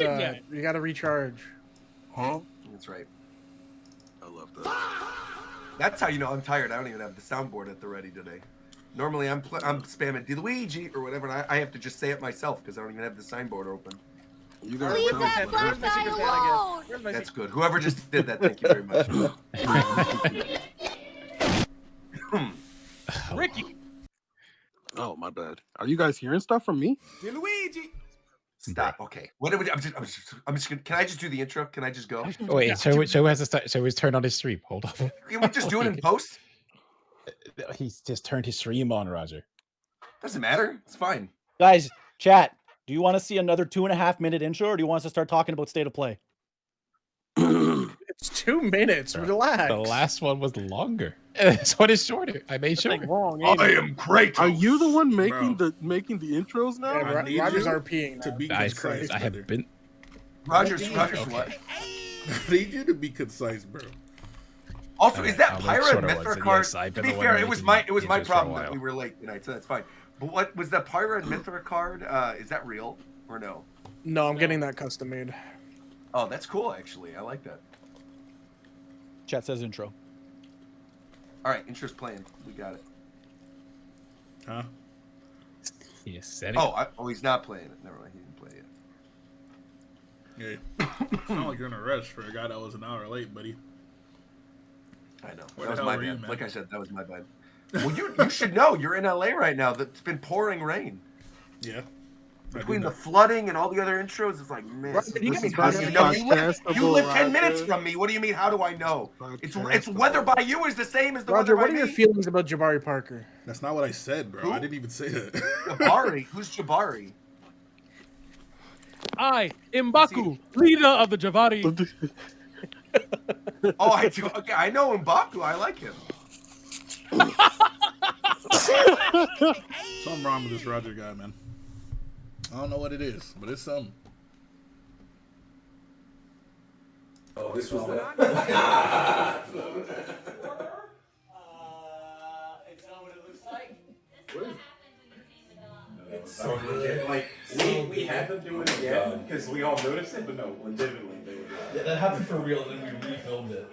You gotta recharge. Huh? That's right. I love that. That's how you know I'm tired. I don't even have the soundboard at the ready today. Normally I'm spamming DeLuigi or whatever, and I have to just say it myself because I don't even have the signboard open. You got leave that black guy alone. That's good. Whoever just did that, thank you very much. Ricky. Oh, my bad. Are you guys hearing stuff from me? DeLuigi. Stop. Okay. What did we? I'm just gonna. Can I just do the intro? Can I just go? Wait. So has to start. So he's turned on his stream. Hold on. Can we just do it in post? He's just turned his stream on, Roger. Doesn't matter. It's fine. Guys, chat. Do you want to see another 2.5-minute intro, or do you want us to start talking about state of play? It's 2 minutes. Relax. The last one was longer. This one is shorter. I made sure. I am great. Are you the one making the intros now? Yeah, Roger's RPing to be concise. concise. I have been. Roger's okay. what? I need you to be concise, bro. Also, is that Pyra and Mithra card? Yes, to be fair, it was my problem that we were late tonight, so that's fine. But what was that Pyra and Mithra card? Is that real or no? No, I'm getting that custom made. Oh, that's cool. Actually, I like that. Chat says intro. All right, intro's playing. We got it. Huh? He is setting. Oh, he's not playing it. Never mind, he didn't play it. Yeah. It's not like you're in a rush for a guy that was an hour late, buddy. I know. Where That the was my hell were you, bad. man? Like I said, that was my bad. Well, you should know. You're in LA right now. It's been pouring rain. Yeah. Between the flooding and all the other intros, it's like, man. Right, What do you this mean, is how do you know? You live 10 Roger. minutes from me. What do you mean, how do I know? It's weather by you is the same as the Roger, weather what by are your me. feelings about Jabari Parker? That's not what I said, bro. Who? I didn't even say that. Jabari? Who's Jabari? I, M'Baku, leader of the Javari. Oh, I do. Okay, I know M'Baku. I like him. Something wrong with this Roger guy, man. I don't know what it is, but it's something. Oh, this was that. It's not what it looks like. It's so legit. Like, we had them do it again because we all noticed it, but no, legitimately they were. Yeah, that happened for real, and then we refilmed it.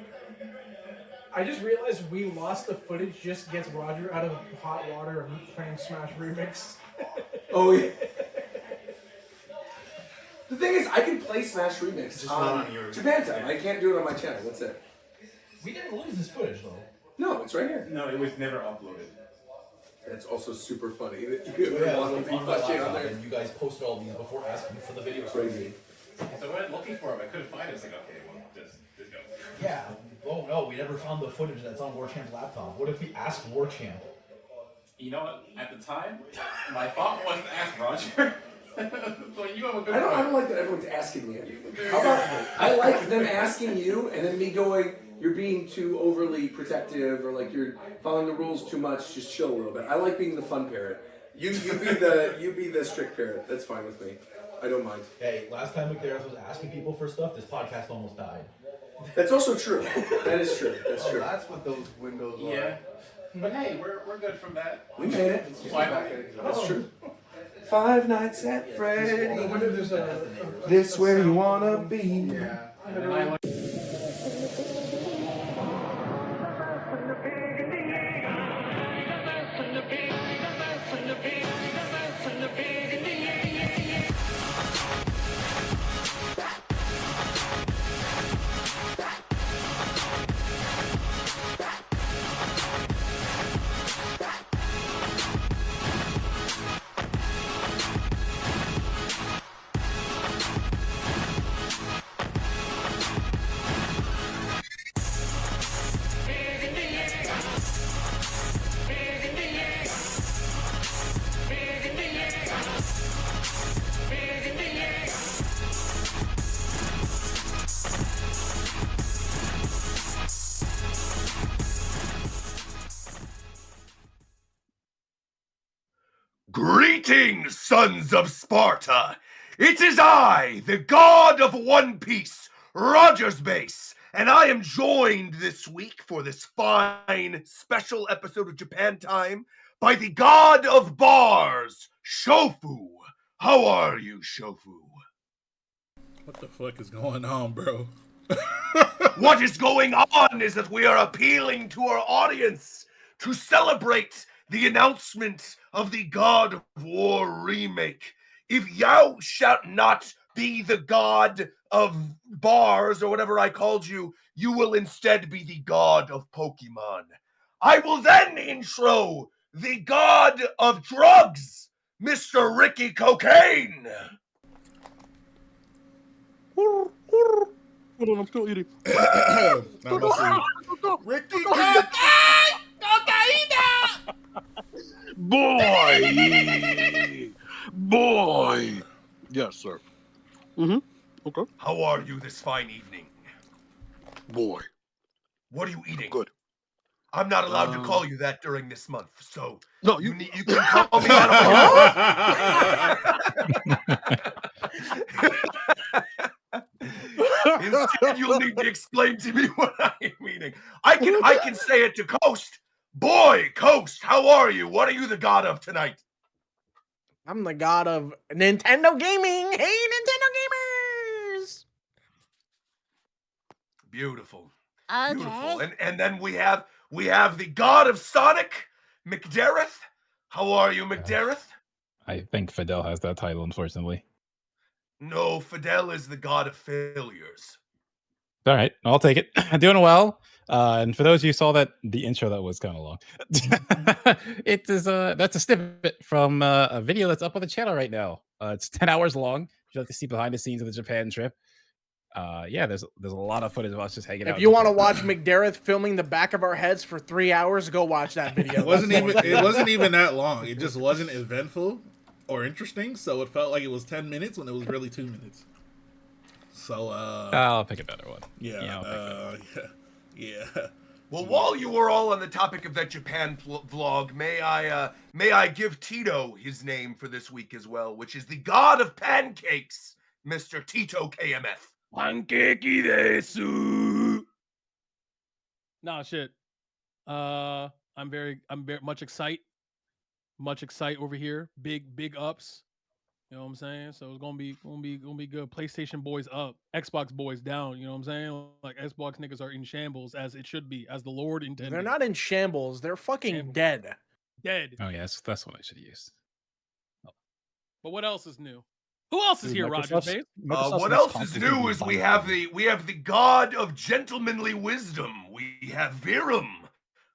I just realized we lost the footage. Just gets Roger out of hot water and playing Smash Remix. Oh yeah. The thing is, I can play Smash Remix on Japan Time. I can't do it on my channel. That's it. We didn't lose this footage though. No, it's right here. No, it was never uploaded. That's also super funny. Yeah, it was on my laptop, and you guys posted all these before asking for the videos. Crazy. So I went looking for him. I couldn't find it. It's like, okay, well, just go. Yeah. Oh no, we never found the footage that's on Warchamp's laptop. What if we asked Warchamp? You know what? At the time, my thought was to ask Roger. So you have a good I don't like that everyone's asking me. How about I like them asking you and then me going, you're being too overly protective or like you're following the rules too much. Just chill a little bit. I like being the fun parent. You be the strict parent. That's fine with me. I don't mind. Hey, last time McDarris was asking people for stuff, this podcast almost died. That's also true. That is true. That's true. That's what those windows are. Yeah. But hey, we're good from that. We made it. That's true. 5 Nights at Freddy's. This where you wanna be. Yeah. And then I Greetings, sons of Sparta! It is I, the god of One Piece, Rogers Base, and I am joined this week for this fine special episode of Japan Time by the god of bars, Shofu. How are you, Shofu? What the fuck is going on, bro? What is going on is that we are appealing to our audience to celebrate the announcement of the God of War remake. If thou shalt not be the god of bars or whatever I called you, you will instead be the god of Pokemon. I will then intro the god of drugs, Mr. Ricky Cocaine. Hold on, I'm still eating. Now, mostly, Ricky Boy. Yes, sir. Mm-hmm. Okay. How are you this fine evening? Boy. What are you eating? Good. I'm not allowed to call you that during this month, so No, you can call me that all you want. Instead, you'll need to explain to me what I am eating. I can say it to Coast. Boy, Coast, how are you? What are you the god of tonight? I'm the god of Nintendo gaming. Hey, Nintendo gamers! Beautiful. Okay. Beautiful. And then we have the god of Sonic, McDareth. How are you, McDareth? I think Fidel has that title, unfortunately. No, Fidel is the god of failures. All right, I'll take it. Doing well. And for those of you who saw the intro that was kind of long, it is that's a snippet from a video that's up on the channel right now. It's 10 hours long. If you'd like to see behind the scenes of the Japan trip, yeah, there's a lot of footage of us just hanging out. If you want to watch McDareth filming the back of our heads for 3 hours, go watch that video. It wasn't even that long. It just wasn't eventful or interesting, so it felt like it was 10 minutes when it was really 2 minutes. So I'll pick a better one. Yeah. Well, while you were all on the topic of that Japan vlog, may I give Tito his name for this week as well, which is the god of pancakes, Mr. Tito KMF. Pankeki desu. Nah, shit. I'm very much excited over here. Big ups. You know what I'm saying? So it's gonna be good. PlayStation boys up, Xbox boys down. You know what I'm saying? Like Xbox niggas are in shambles as it should be, as the Lord intended. They're not in shambles. They're fucking dead. Dead. Oh yes, that's what I should use. But what else is new? Who else is here, Roger? What else is new is we have the god of gentlemanly wisdom. We have Virum.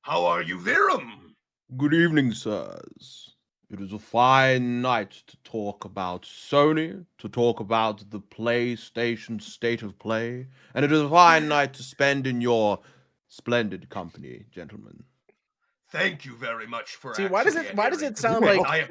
How are you, Virum? Good evening, sirs. It is a fine night to talk about Sony, to talk about the PlayStation State of Play, and it is a fine night to spend in your splendid company, gentlemen. Thank you very much for. See, why does it sound like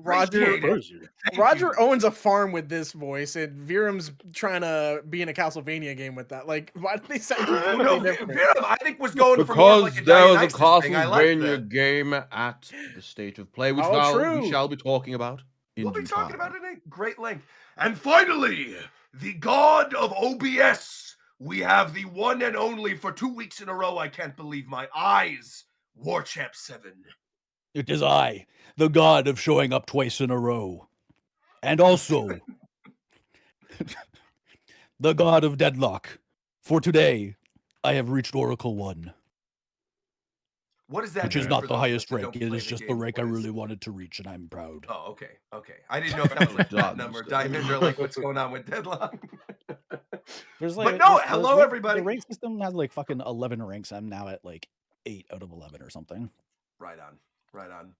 Roger owns a farm with this voice, and Virum's trying to be in a Castlevania game with that? Like, why do they sound completely different? Virum, I think was going for because more like a there was a Dionysus thing. I like Castlevania that. game at the State of Play, which we shall be talking about. We'll be talking about it in great length. And finally, the god of OBS. We have the one and only for 2 weeks in a row. I can't believe my eyes. Warchamp 7. It is I, the god of showing up twice in a row. And also, the god of deadlock. For today, I have reached Oracle 1. What is that? Which is not the highest rank. It is just the rank I really wanted to reach, and I'm proud. Oh, okay. I didn't know if that was like platinum or diamond or like what's going on with deadlock. There's but no, hello everybody. The rank system has like fucking 11 ranks. I'm now at like 8 out of 11 or something. Right on.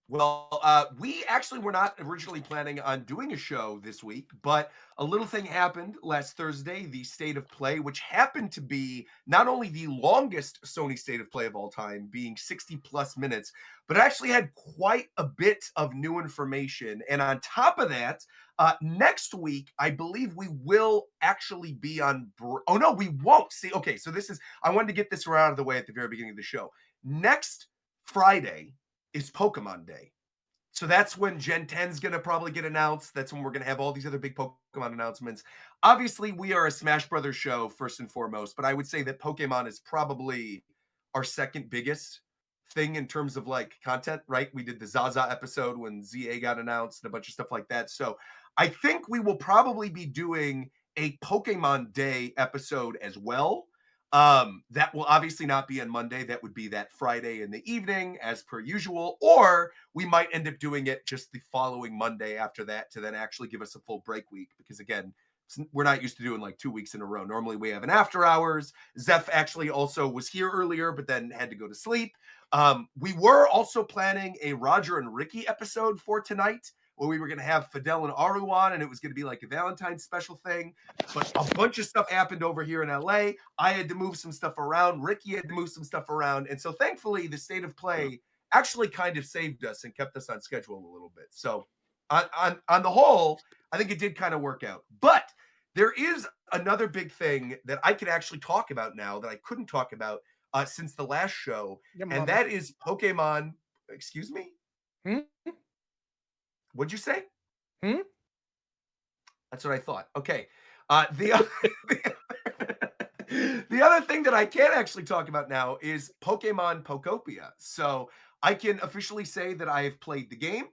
Well, we actually were not originally planning on doing a show this week, but a little thing happened last Thursday, the State of Play, which happened to be not only the longest Sony State of Play of all time, being 60 plus minutes, but it actually had quite a bit of new information. And on top of that, next week, I believe we will actually be on. Oh, no, we won't. See, okay, so I wanted to get this right out of the way at the very beginning of the show. Next Friday is Pokemon Day. So that's when Gen 10's going to probably get announced. That's when we're going to have all these other big Pokemon announcements. Obviously, we are a Smash Brothers show first and foremost, but I would say that Pokemon is probably our second biggest thing in terms of like content, right? We did the Zaza episode when ZA got announced and a bunch of stuff like that. So I think we will probably be doing a Pokemon Day episode as well. That will obviously not be on Monday. That would be that Friday in the evening, as per usual. Or we might end up doing it just the following Monday after that to then actually give us a full break week. Because again, we're not used to doing like 2 weeks in a row. Normally we have an after hours. Zeph actually also was here earlier, but then had to go to sleep. We were also planning a Roger and Ricky episode for tonight, where we were going to have Fidel and Aru on, and it was going to be like a Valentine's special thing. But a bunch of stuff happened over here in LA. I had to move some stuff around. Ricky had to move some stuff around. And so thankfully, the state of play actually kind of saved us and kept us on schedule a little bit. So on the whole, I think it did kind of work out. But there is another big thing that I can actually talk about now that I couldn't talk about since the last show. And that is Pokemon. Excuse me? What'd you say? That's what I thought. Okay. The other thing that I can actually talk about now is Pokemon POKOPIA. So I can officially say that I have played the game.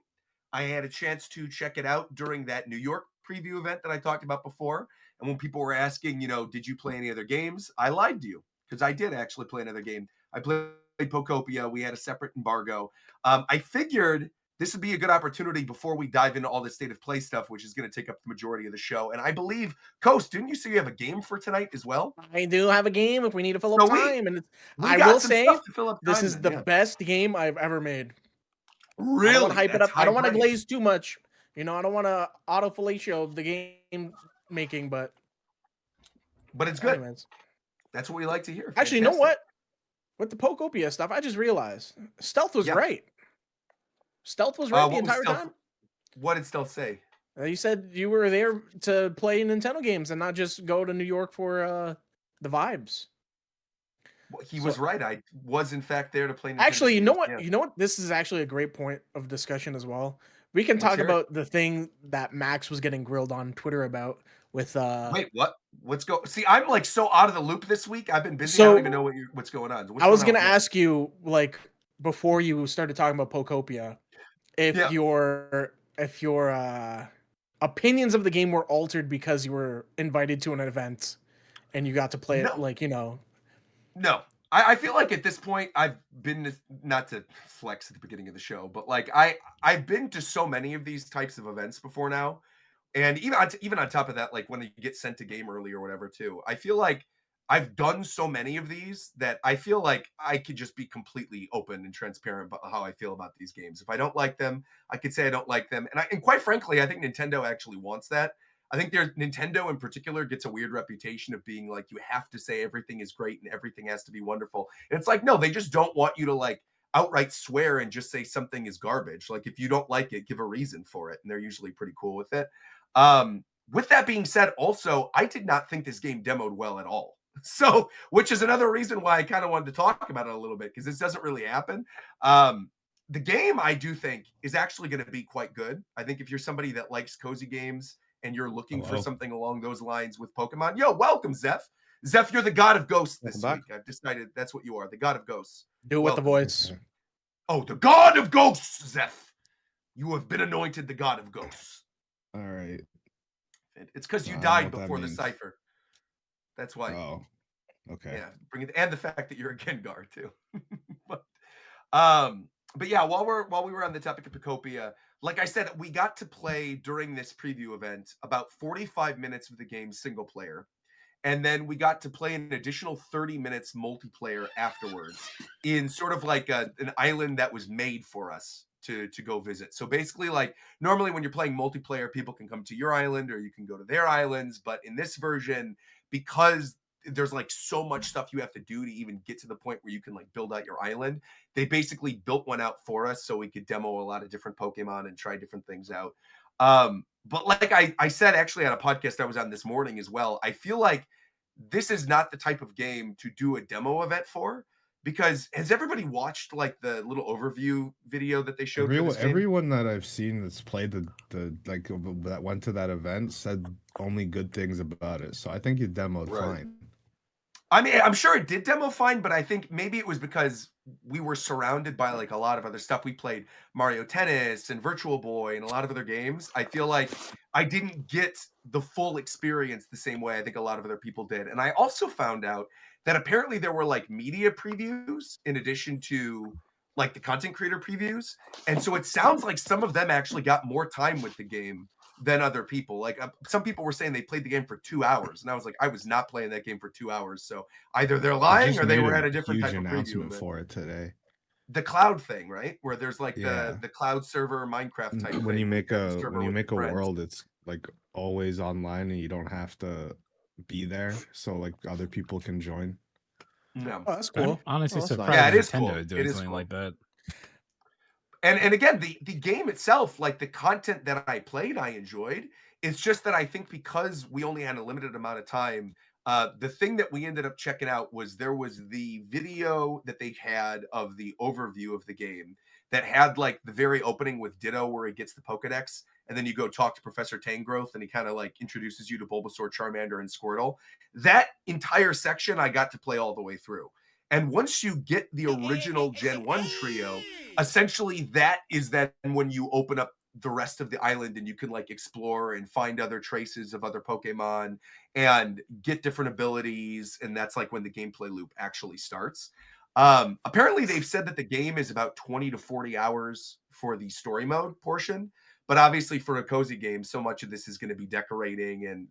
I had a chance to check it out during that New York preview event that I talked about before. And when people were asking, did you play any other games? I lied to you because I did actually play another game. I played POKOPIA. We had a separate embargo. I figured this would be a good opportunity before we dive into all the state of play stuff, which is going to take up the majority of the show. And I believe, Coast, didn't you say you have a game for tonight as well? I do have a game if we need to fill up time. And I will say, this is the best game I've ever made. Really? I don't want to hype it up. I don't want to glaze too much. I don't want to auto-fellatio the game making, but it's good. Anyways. That's what we like to hear. Actually, you know what? With the POKOPIA stuff, I just realized stealth was right. Stealth was right the entire time. What did Stealth say? You said you were there to play Nintendo games and not just go to New York for the vibes. Well, he was right. I was in fact there to play Nintendo Actually, you games. know what? Yeah. You know what? This is actually a great point of discussion as well. We can talk about the thing that Max was getting grilled on Twitter about with Wait, what? Let's go. See, I'm like so out of the loop this week. I've been busy. I don't even know what's going on. I was going to ask you, like, before you started talking about POKOPIA, if your opinions of the game were altered because you were invited to an event and you got to play it, No. I feel like at this point I've been not to flex at the beginning of the show, but like I've been to so many of these types of events before now. And even on top of that, like when you get sent to game early or whatever too, I feel like I've done so many of these that I feel like I could just be completely open and transparent about how I feel about these games. If I don't like them, I could say I don't like them. And quite frankly, I think Nintendo actually wants that. I think Nintendo in particular gets a weird reputation of being like, you have to say everything is great and everything has to be wonderful. And it's like, no, they just don't want you to like outright swear and just say something is garbage. Like if you don't like it, give a reason for it. And they're usually pretty cool with it. With that being said, also, I did not think this game demoed well at all. So, which is another reason why I kind of wanted to talk about it a little bit, because this doesn't really happen. The game, I do think, is actually going to be quite good. I think if you're somebody that likes cozy games and you're looking for something along those lines with Pokemon, welcome, Zeph. Zeph, you're the god of ghosts this week. I've decided that's what you are, the god of ghosts. Do it with the voice. Oh, the god of ghosts, Zeph. You have been anointed the god of ghosts. All right. It's because you died before the cipher. That's why. Oh, okay. Yeah, bring it, and the fact that you're a Gengar too. but yeah, while we were on the topic of POKOPIA, like I said, we got to play during this preview event about 45 minutes of the game single player, and then we got to play an additional 30 minutes multiplayer afterwards in sort of like an island that was made for us to go visit. So basically, like normally when you're playing multiplayer, people can come to your island or you can go to their islands, but in this version, because there's like so much stuff you have to do to even get to the point where you can like build out your island, they basically built one out for us so we could demo a lot of different Pokemon and try different things out. But like I said actually on a podcast I was on this morning as well, I feel like this is not the type of game to do a demo event for, because has everybody watched like the little overview video that they showed? Everyone that I've seen that's played the like that went to that event said only good things about it. So I think you demoed fine. I mean, I'm sure it did demo fine, but I think maybe it was because we were surrounded by like a lot of other stuff. We played Mario Tennis and Virtual Boy and a lot of other games. I feel like I didn't get the full experience the same way I think a lot of other people did. And I also found out that apparently there were like media previews in addition to like the content creator previews. And so it sounds like some of them actually got more time with the game than other people. Like some people were saying they played the game for 2 hours, and I was like, I was not playing that game for 2 hours. So either they're They lying just or they made were at a different huge type of preview announcement of it. for it today. The cloud thing, right? Where there's like Yeah. the cloud server Minecraft type When you thing. make where you a have server when you with make a your friends. world, it's like always online, and you don't have to be there, so like other people can join. No. Oh, that's I'm cool. honestly Oh, that's nice. surprised Yeah, it is Nintendo cool. is doing It is something cool. like that. And again, the game itself, like the content that I played, I enjoyed. It's just that I think because we only had a limited amount of time, the thing that we ended up checking out was there was the video that they had of the overview of the game that had like the very opening with Ditto where he gets the Pokedex, and then you go talk to Professor Tangrowth and he kind of like introduces you to Bulbasaur, Charmander, and Squirtle. That entire section I got to play all the way through. And once you get the original Gen 1 trio, essentially that is then when you open up the rest of the island and you can like explore and find other traces of other Pokemon and get different abilities. And that's like when the gameplay loop actually starts. Apparently they've said that the game is about 20 to 40 hours for the story mode portion. But obviously for a cozy game, so much of this is going to be decorating and,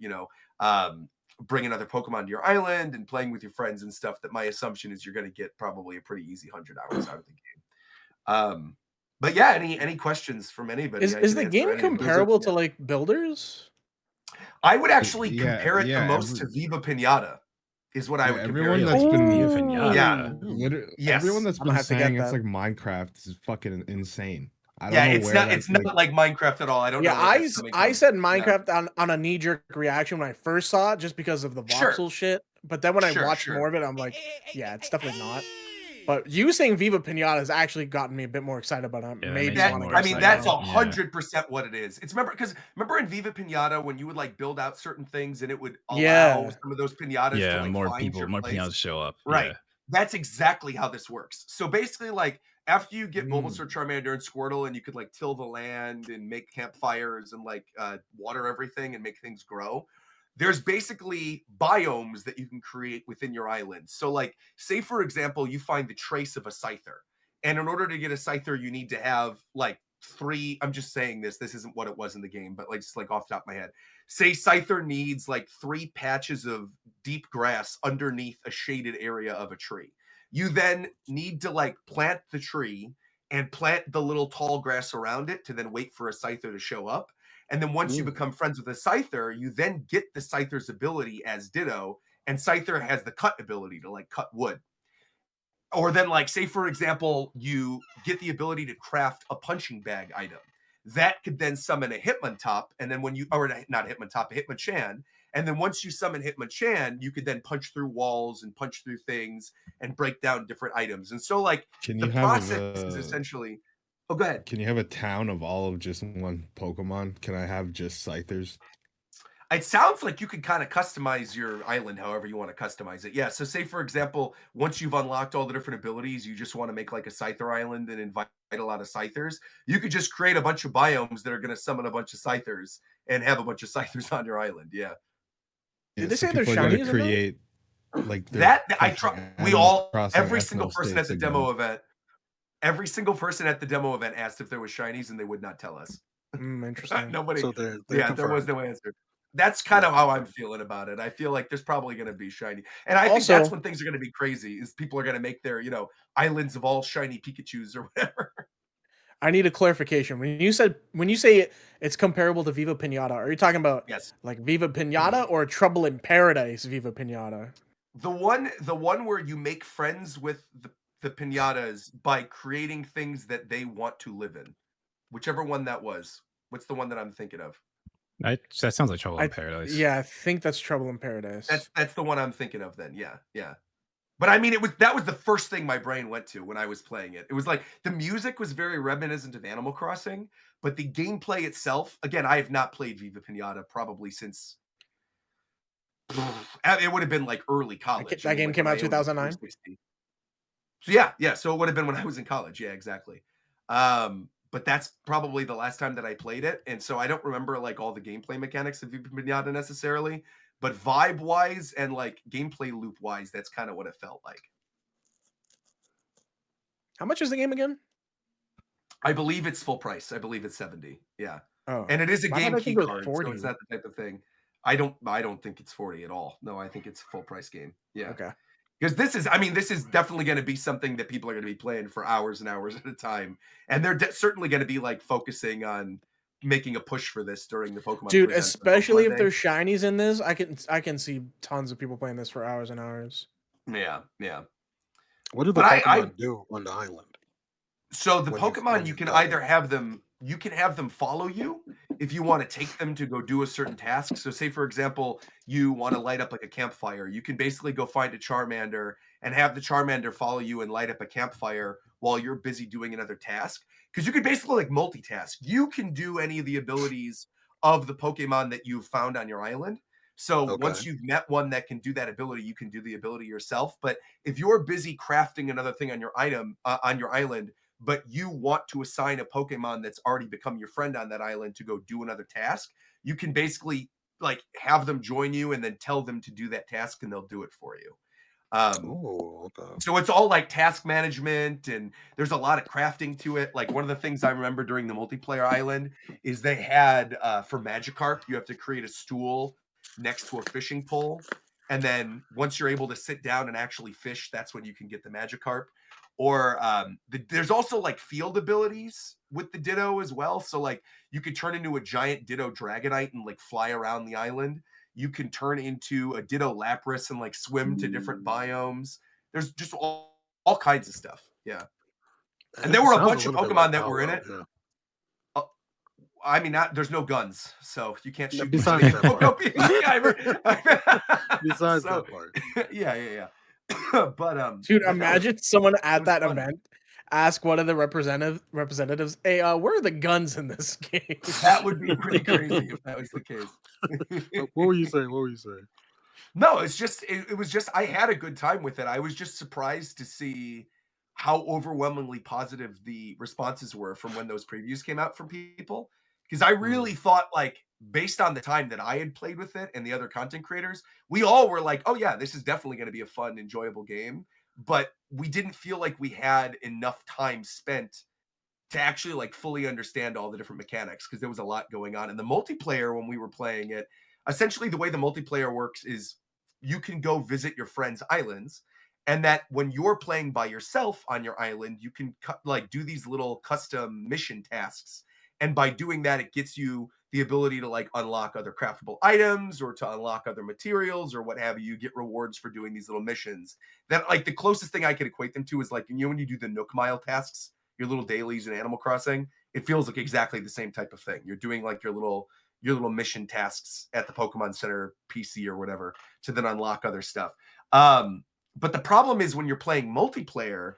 bringing other Pokemon to your island and playing with your friends and stuff, that my assumption is you're going to get probably a pretty easy 100 hours out of the game. But yeah, any questions from anybody? Is the game comparable to like Builders? I would actually Yeah, compare it yeah, the most to Viva Pinata, is what I would compare everyone it that's to. been Yeah. Everyone Yes. that's I'm gonna been have to get saying it's that. like Minecraft is fucking insane. I don't Yeah, know it's where not that's not like Minecraft at all. I don't Yeah, know where that's coming I from. said Yeah. Minecraft on a knee jerk reaction when I first saw it, just because of the Sure. voxel shit. But then when I watched more of it, I'm like, yeah, it's definitely not. But you saying Viva Pinata has actually gotten me a bit more excited about it. Yeah, that Maybe makes me want to more get I mean, some that's now. 100% what it is. It's remember in Viva Pinata when you would like build out certain things and it would allow Yeah. some of those pinatas to Yeah, like more find people, your more place. pianos show up. Right. Yeah. That's exactly how this works. So basically, like after you get Mm. Bulbasaur, Charmander, and Squirtle, and you could like till the land and make campfires and like water everything and make things grow. There's basically biomes that you can create within your island. So, like, say for example, you find the trace of a Scyther, and in order to get a Scyther, you need to have like 3. I'm just saying this isn't what it was in the game, but like just like off the top of my head, say Scyther needs like 3 patches of deep grass underneath a shaded area of a tree. You then need to like plant the tree and plant the little tall grass around it to then wait for a Scyther to show up. And then once you become friends with a Scyther, you then get the Scyther's ability as Ditto, and Scyther has the cut ability to like cut wood. Or then, like, say for example, you get the ability to craft a punching bag item. That could then summon a Hitmontop, and then when you, or not a Hitmontop, a Hitmonchan, and then once you summon Hitmonchan, you could then punch through walls and punch through things and break down different items. And so, like, Can the you have process is essentially. Oh, go ahead. Can you have a town of all of just one Pokemon? Can I have just Scythers? It sounds like you could kind of customize your island however you want to customize it. Yeah. So, say for example, once you've unlocked all the different abilities, you just want to make like a Scyther island and invite a lot of Scythers. You could just create a bunch of biomes that are going to summon a bunch of Scythers and have a bunch of Scythers on your island. Yeah. Did they so say there's people are gonna shinies in there? create like their That I try. We Animal all, Crossing every single ethno person at states the demo again. event, every single person at the demo event asked if there was shinies, and they would not tell us. Interesting. Nobody. So they're Yeah, there was confirmed. no answer. That's kind Yeah, of how I'm confirmed. feeling about it. I feel like there's probably going to be shiny, and I think that's when things are going to be crazy. Is people are going to make their islands of all shiny Pikachu's or whatever. I need a clarification. When you say it's comparable to Viva Pinata, are you talking about Yes. like Viva Pinata or Trouble in Paradise Viva Pinata? The one where you make friends with the pinatas by creating things that they want to live in. Whichever one that was. What's the one that I'm thinking of? That sounds like Trouble in Paradise. Yeah, I think that's Trouble in Paradise. That's the one I'm thinking of then. Yeah. But I mean, that was the first thing my brain went to when I was playing it. It was like the music was very reminiscent of Animal Crossing, but the gameplay itself, again, I have not played Viva Pinata probably since It would have been like early college. That game came out 2009. So yeah. So it would have been when I was in college. Yeah, exactly. But that's probably the last time that I played it, and so I don't remember like all the gameplay mechanics of Pinata necessarily, but vibe wise and like gameplay loop wise, that's kind of what it felt like. How much is the game again? I believe it's full price. I believe it's 70. Yeah. Oh, and it is a why game did I key think it was card, 40? so it's not the type of thing. I don't think it's 40 at all. No, I think it's a full price game. Yeah. Okay. Because this is definitely going to be something that people are going to be playing for hours and hours at a time, and they're certainly going to be like focusing on making a push for this during the Pokemon. Dude, Presents especially Pokemon if Day. there's shinies in this, I can see tons of people playing this for hours and hours. Yeah. What do the But Pokemon do on the island? So the when Pokemon, you you can go either there? have them follow you if you want to take them to go do a certain task. So say, for example, you want to light up like a campfire. You can basically go find a Charmander and have the Charmander follow you and light up a campfire while you're busy doing another task. Because you can basically like multitask. You can do any of the abilities of the Pokemon that you've found on your island. So once you've met one that can do that ability, you can do the ability yourself. But if you're busy crafting another thing on your on your island, but you want to assign a Pokemon that's already become your friend on that island to go do another task, you can basically like have them join you and then tell them to do that task and they'll do it for you. So it's all like task management, and there's a lot of crafting to it. Like one of the things I remember during the multiplayer island is they had for Magikarp, you have to create a stool next to a fishing pole. And then once you're able to sit down and actually fish, that's when you can get the Magikarp. Or there's also like field abilities with the Ditto as well. So like you could turn into a giant Ditto Dragonite and like fly around the island. You can turn into a Ditto Lapras and like swim to different biomes. There's just all kinds of stuff. Yeah. And there were a bunch of Pokemon that were in it. I mean, there's no guns, so you can't shoot. Besides that part. Besides that part. Yeah. But dude, imagine someone at that event ask one of the representatives, "Hey, where are the guns in this game?" That would be pretty crazy if that was the case. What were you saying? No, it's just it was just I had a good time with it. I was just surprised to see how overwhelmingly positive the responses were from when those previews came out from people. Because I really thought, like, based on the time that I had played with it and the other content creators, we all were like, oh yeah, this is definitely going to be a fun, enjoyable game. But we didn't feel like we had enough time spent to actually like fully understand all the different mechanics, because there was a lot going on. And the multiplayer, when we were playing it, essentially the way the multiplayer works is you can go visit your friends' islands, and that when you're playing by yourself on your island, you can like do these little custom mission tasks. And by doing that, it gets you the ability to like unlock other craftable items or to unlock other materials or what have you. You get rewards for doing these little missions. That like the closest thing I could equate them to is like, you know, when you do the Nook Mile tasks, your little dailies in Animal Crossing, it feels like exactly the same type of thing. You're doing like your little mission tasks at the Pokemon Center PC or whatever to then unlock other stuff. But the problem is when you're playing multiplayer,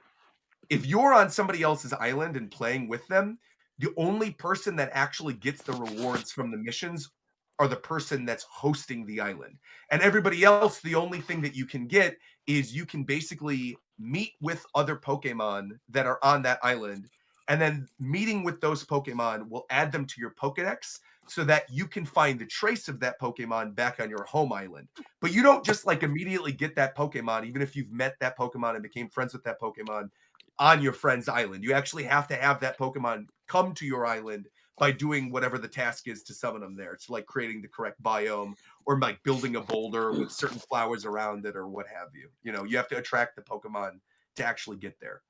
if you're on somebody else's island and playing with them, the only person that actually gets the rewards from the missions are the person that's hosting the island. And everybody else, the only thing that you can get is you can basically meet with other Pokemon that are on that island. And then meeting with those Pokemon will add them to your Pokedex so that you can find the trace of that Pokemon back on your home island. But you don't just like immediately get that Pokemon, even if you've met that Pokemon and became friends with that Pokemon on your friend's island. You actually have to have that Pokemon come to your island by doing whatever the task is to summon them there. It's like creating the correct biome or like building a boulder with certain flowers around it or what have you. You know, you have to attract the Pokemon to actually get there.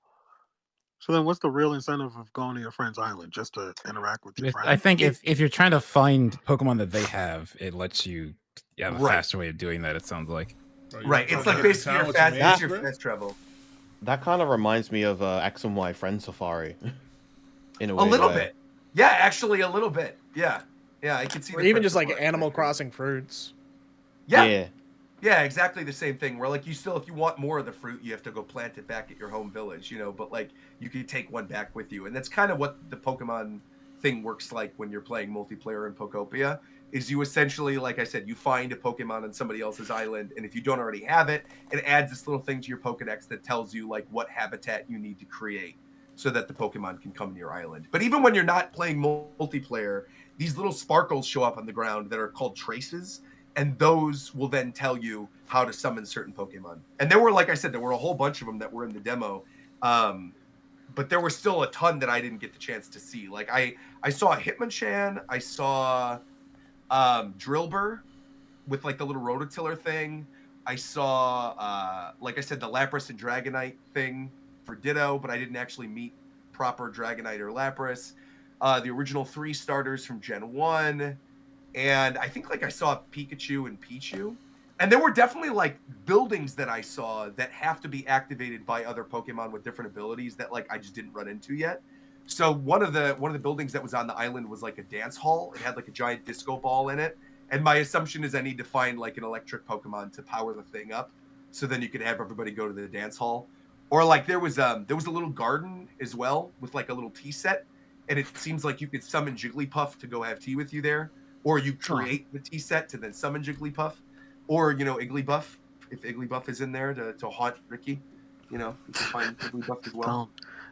So then what's the real incentive of going to your friend's island? Just to interact with your friends? I think if you're trying to find Pokemon that they have, it lets you have a faster way of doing that, it sounds like. Right. It's like basically your fast travel. That kind of reminds me of X and Y Friend Safari. In a way. A little bit. Yeah, actually a little bit. Yeah. Yeah, I can see. Or even just like Animal Crossing fruits. Yeah. Yeah, exactly the same thing. Where like you still, if you want more of the fruit, you have to go plant it back at your home village, you know, but like you can take one back with you. And that's kind of what the Pokemon thing works like when you're playing multiplayer in Pokopia, is you essentially, like I said, you find a Pokemon on somebody else's island, and if you don't already have it, it adds this little thing to your Pokedex that tells you like what habitat you need to create so that the Pokemon can come to your island. But even when you're not playing multiplayer, these little sparkles show up on the ground that are called traces, and those will then tell you how to summon certain Pokemon. And there were, like I said, there were a whole bunch of them that were in the demo. But there was still a ton that I didn't get the chance to see. Like I saw Hitmonchan, I saw Drillbur with like the little rototiller thing. I saw like I said, the Lapras and Dragonite thing for Ditto, but I didn't actually meet proper Dragonite or Lapras. The original 3 starters from Gen 1. And I think like I saw Pikachu and Pichu. And there were definitely like buildings that I saw that have to be activated by other Pokemon with different abilities that like I just didn't run into yet. So one of the buildings that was on the island was like a dance hall. It had like a giant disco ball in it. And my assumption is I need to find like an electric Pokemon to power the thing up. So then you could have everybody go to the dance hall. Or like there was a little garden as well with like a little tea set. And it seems like you could summon Jigglypuff to go have tea with you there. Or you create the tea set to then summon Jigglypuff. Or, you know, Igglybuff, if Igglybuff is in there to haunt Ricky, you know, you can find Igglybuff as well.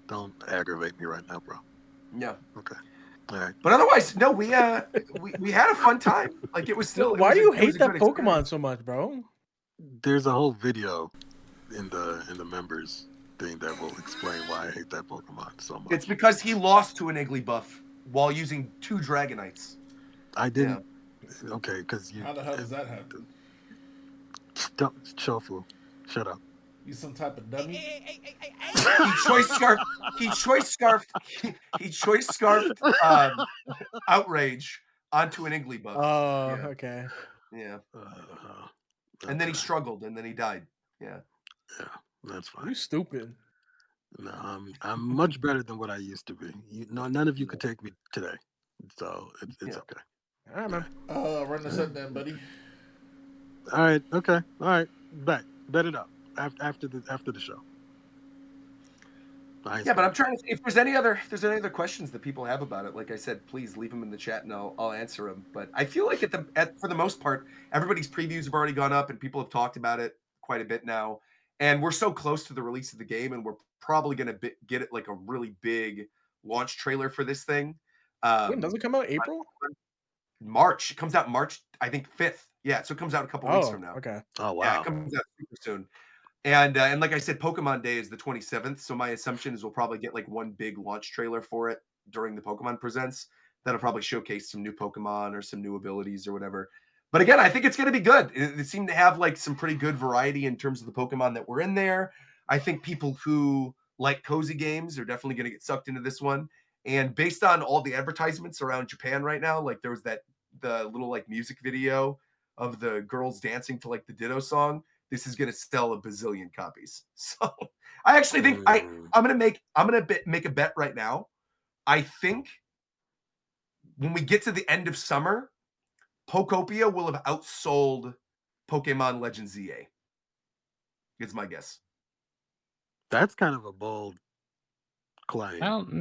Don't aggravate me right now, bro. Yeah. Okay. All right. But otherwise, no, we had a fun time. Like it was still. Why do you hate that Pokemon so much, bro? There's a whole video in the members thing that will explain why I hate that Pokemon so much. It's because he lost to an Igglybuff while using 2 Dragonites. I didn't. Yeah. Okay, because you. How the hell does that happen? Shofu, shut up. You some type of dummy? He choice scarfed outrage onto an Igglybuff. Oh, okay. Yeah. And then he struggled, and then he died. Yeah. Yeah, that's fine. You stupid. No, I'm much better than what I used to be. None of you could take me today, so it's okay. All right, man. Run this up then, buddy. All right. Okay. All right. Bet it up after the show. Yeah, but I'm trying to see if there's any other questions that people have about it. Like I said, please leave them in the chat and I'll answer them. But I feel like for the most part, everybody's previews have already gone up and people have talked about it quite a bit now. And we're so close to the release of the game, and we're probably going to get it like a really big launch trailer for this thing. When does it come out? April? March. It comes out March, I think 5th. Yeah, so it comes out a couple weeks from now. Okay. Oh wow. Yeah, it comes out super soon. And like I said, Pokemon Day is the 27th. So my assumption is we'll probably get like one big launch trailer for it during the Pokemon Presents. That'll probably showcase some new Pokemon or some new abilities or whatever. But again, I think it's going to be good. It seemed to have like some pretty good variety in terms of the Pokemon that were in there. I think people who like cozy games are definitely going to get sucked into this one. And based on all the advertisements around Japan right now, like there was the little like music video of the girls dancing to like the Ditto song. This is going to sell a bazillion copies. So I actually think I'm going to make a bet right now. I think when we get to the end of summer, Pokopia will have outsold Pokemon Legends ZA. Is my guess. That's kind of a bold claim. I don't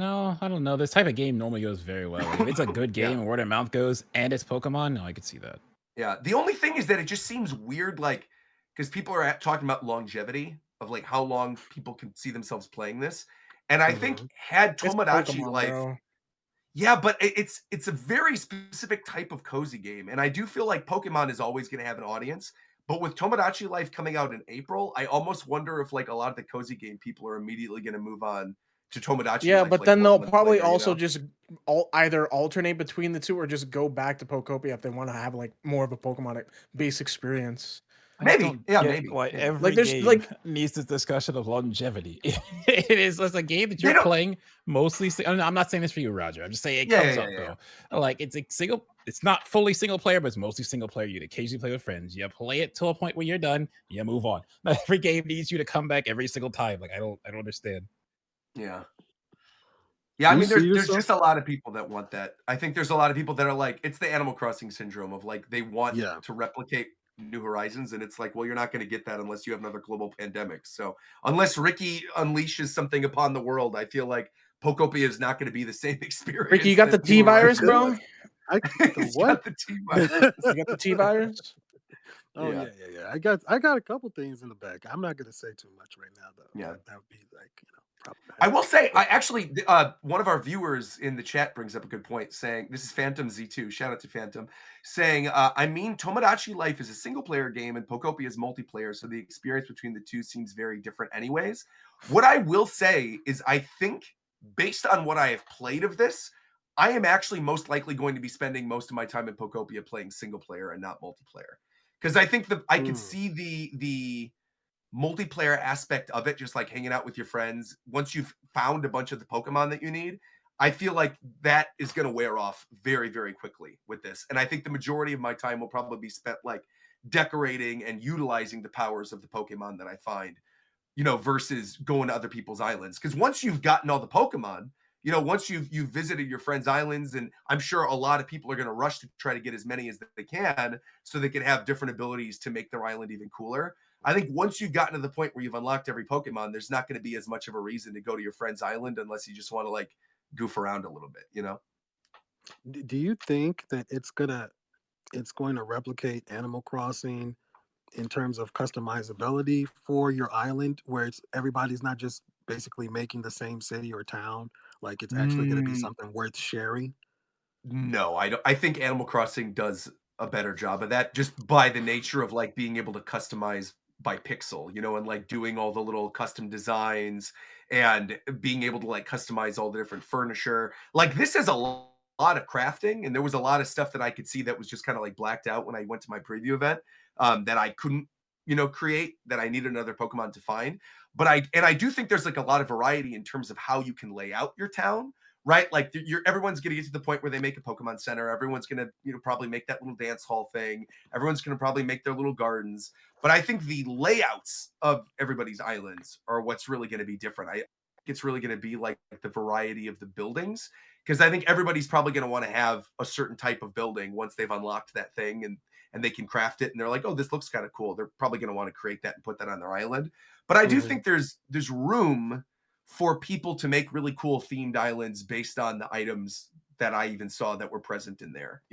know. This type of game normally goes very well. Like, if it's a good game and word of mouth goes and it's Pokemon, no, I could see that. Yeah. The only thing is that it just seems weird, like, because people are talking about longevity of like how long people can see themselves playing this. And I think had Tomodachi Life. Bro. Yeah, but it's a very specific type of cozy game. And I do feel like Pokemon is always going to have an audience. But with Tomodachi Life coming out in April, I almost wonder if like a lot of the cozy game people are immediately going to move on to Tomodachi. Yeah, Life, but like then they'll probably later, also just either alternate between the two or just go back to Pokopia if they want to have like more of a Pokemon base experience. Maybe, maybe. Why every like there's game like needs this discussion of longevity. It's a game that you're playing mostly. I'm not saying this for you, Roger. I'm just saying it comes up though. Like it's a single. It's not fully single player, but it's mostly single player. You'd occasionally play with friends. You play it to a point where you're done. You move on. Not every game needs you to come back every single time. Like I don't understand. Yeah. Yeah, I mean, there's just a lot of people that want that. I think there's a lot of people that are like, it's the Animal Crossing syndrome of like they want to replicate New Horizons, and it's like, well, you're not going to get that unless you have another global pandemic. So unless Ricky unleashes something upon the world, I feel like Pokopia is not going to be the same experience. Ricky, you got the T virus, bro? I the He's what? got the T virus. You got the T virus? Oh Yeah. yeah. I got a couple things in the bag. I'm not gonna say too much right now though. Yeah. That would be like, problematic. I will say, I actually, one of our viewers in the chat brings up a good point, saying, this is Phantom Z2, shout out to Phantom, saying, I mean, Tomodachi Life is a single-player game and Pokopia is multiplayer, so the experience between the two seems very different anyways. What I will say is I think, based on what I have played of this, I am actually most likely going to be spending most of my time in Pokopia playing single-player and not multiplayer. Because I think I could see the multiplayer aspect of it, just like hanging out with your friends. Once you've found a bunch of the Pokemon that you need, I feel like that is going to wear off very, very quickly with this. And I think the majority of my time will probably be spent like decorating and utilizing the powers of the Pokemon that I find, versus going to other people's islands. Because once you've gotten all the Pokemon, once you've visited your friends' islands, and I'm sure a lot of people are going to rush to try to get as many as they can so they can have different abilities to make their island even cooler. I think once you've gotten to the point where you've unlocked every Pokemon, there's not going to be as much of a reason to go to your friend's island unless you just want to like goof around a little bit, Do you think that it's going to replicate Animal Crossing in terms of customizability for your island, where everybody's not just basically making the same city or town? Like it's actually going to be something worth sharing? No, I don't. I think Animal Crossing does a better job of that, just by the nature of like being able to customize by pixel, and like doing all the little custom designs and being able to like customize all the different furniture. Like this has a lot of crafting, and there was a lot of stuff that I could see that was just kind of like blacked out when I went to my preview event, that I couldn't, create, that I needed another Pokemon to find. But I do think there's like a lot of variety in terms of how you can lay out your town. Right, like everyone's going to get to the point where they make a Pokemon Center. Everyone's going to, probably make that little dance hall thing. Everyone's going to probably make their little gardens. But I think the layouts of everybody's islands are what's really going to be different. I think it's really going to be like the variety of the buildings, because I think everybody's probably going to want to have a certain type of building once they've unlocked that thing and they can craft it and they're like, oh, this looks kind of cool. They're probably going to want to create that and put that on their island. But I do think there's room for people to make really cool themed islands based on the items that I even saw that were present in there,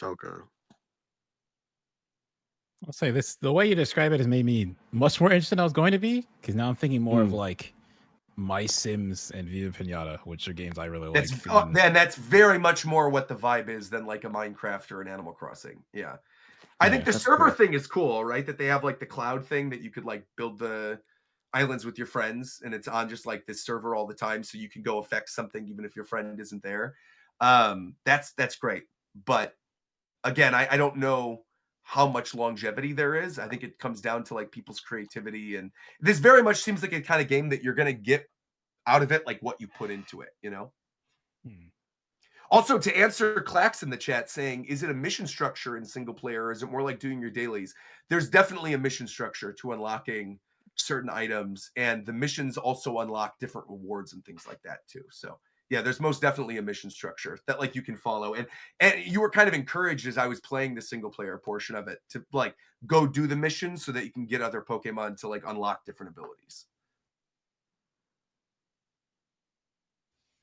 Okay. I'll say this: the way you describe it has made me much more interested than I was going to be. Because now I'm thinking more of like My Sims and Viva Pinata, which are games I really like. Man, that's very much more what the vibe is than like a Minecraft or an Animal Crossing. Yeah. I think the server thing is cool, right? That they have like the cloud thing that you could like build the islands with your friends, and it's on just like this server all the time, so you can go affect something even if your friend isn't there. That's great. But again, I don't know how much longevity there is. I think it comes down to like people's creativity, and this very much seems like a kind of game that you're going to get out of it like what you put into it, Also, to answer Clax in the chat saying, is it a mission structure in single player, or is it more like doing your dailies? There's definitely a mission structure to unlocking certain items, and the missions also unlock different rewards and things like that too. So yeah, there's most definitely a mission structure that like you can follow, and you were kind of encouraged as I was playing the single player portion of it to like go do the missions so that you can get other Pokemon to like unlock different abilities.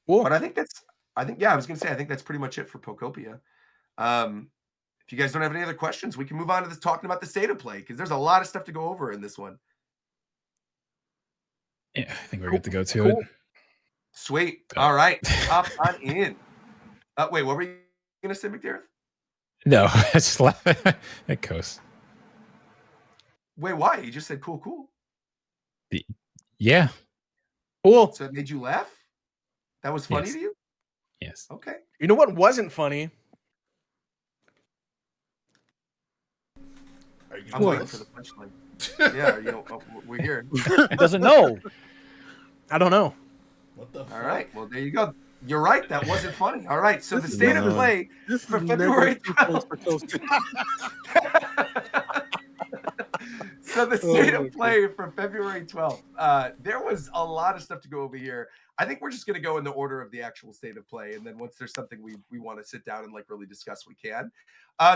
Cool. But I think I was gonna say I think that's pretty much it for Pokopia. If you guys don't have any other questions, we can move on to this talking about the state of play, because there's a lot of stuff to go over in this one. Yeah, I think we're good to go to it. Sweet. All right. Hop on in. Wait, what were you going to say, McDareth? No, I just laugh at Coast. Wait, why? You just said cool. Yeah. Cool. So it made you laugh? That was funny to you? Yes. Okay. You know what wasn't funny? I'm waiting for the punchline. Yeah, we're here. He doesn't know. I don't know. What the fuck? All right. Well, there you go. You're right. That wasn't funny. All right. So the state of play for February 12th. So the state of play for February 12th. There was a lot of stuff to go over here. I think we're just going to go in the order of the actual state of play. And then once there's something we want to sit down and like really discuss, we can.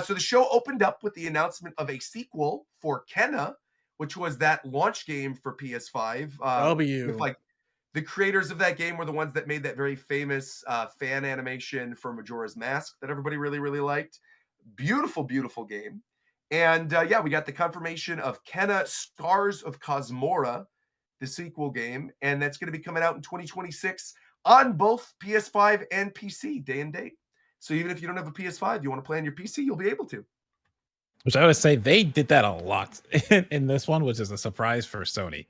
So the show opened up with the announcement of a sequel for Kenna, which was that launch game for PS5. With like The creators of that game were the ones that made that very famous fan animation for Majora's Mask that everybody really, really liked. Beautiful, beautiful game. And yeah, we got the confirmation of Kenna Scars of Cosmora, the sequel game, and that's going to be coming out in 2026 on both PS5 and PC, day and date. So even if you don't have a PS5, you want to play on your PC, you'll be able to. Which I would say they did that a lot in this one, which is a surprise for Sony.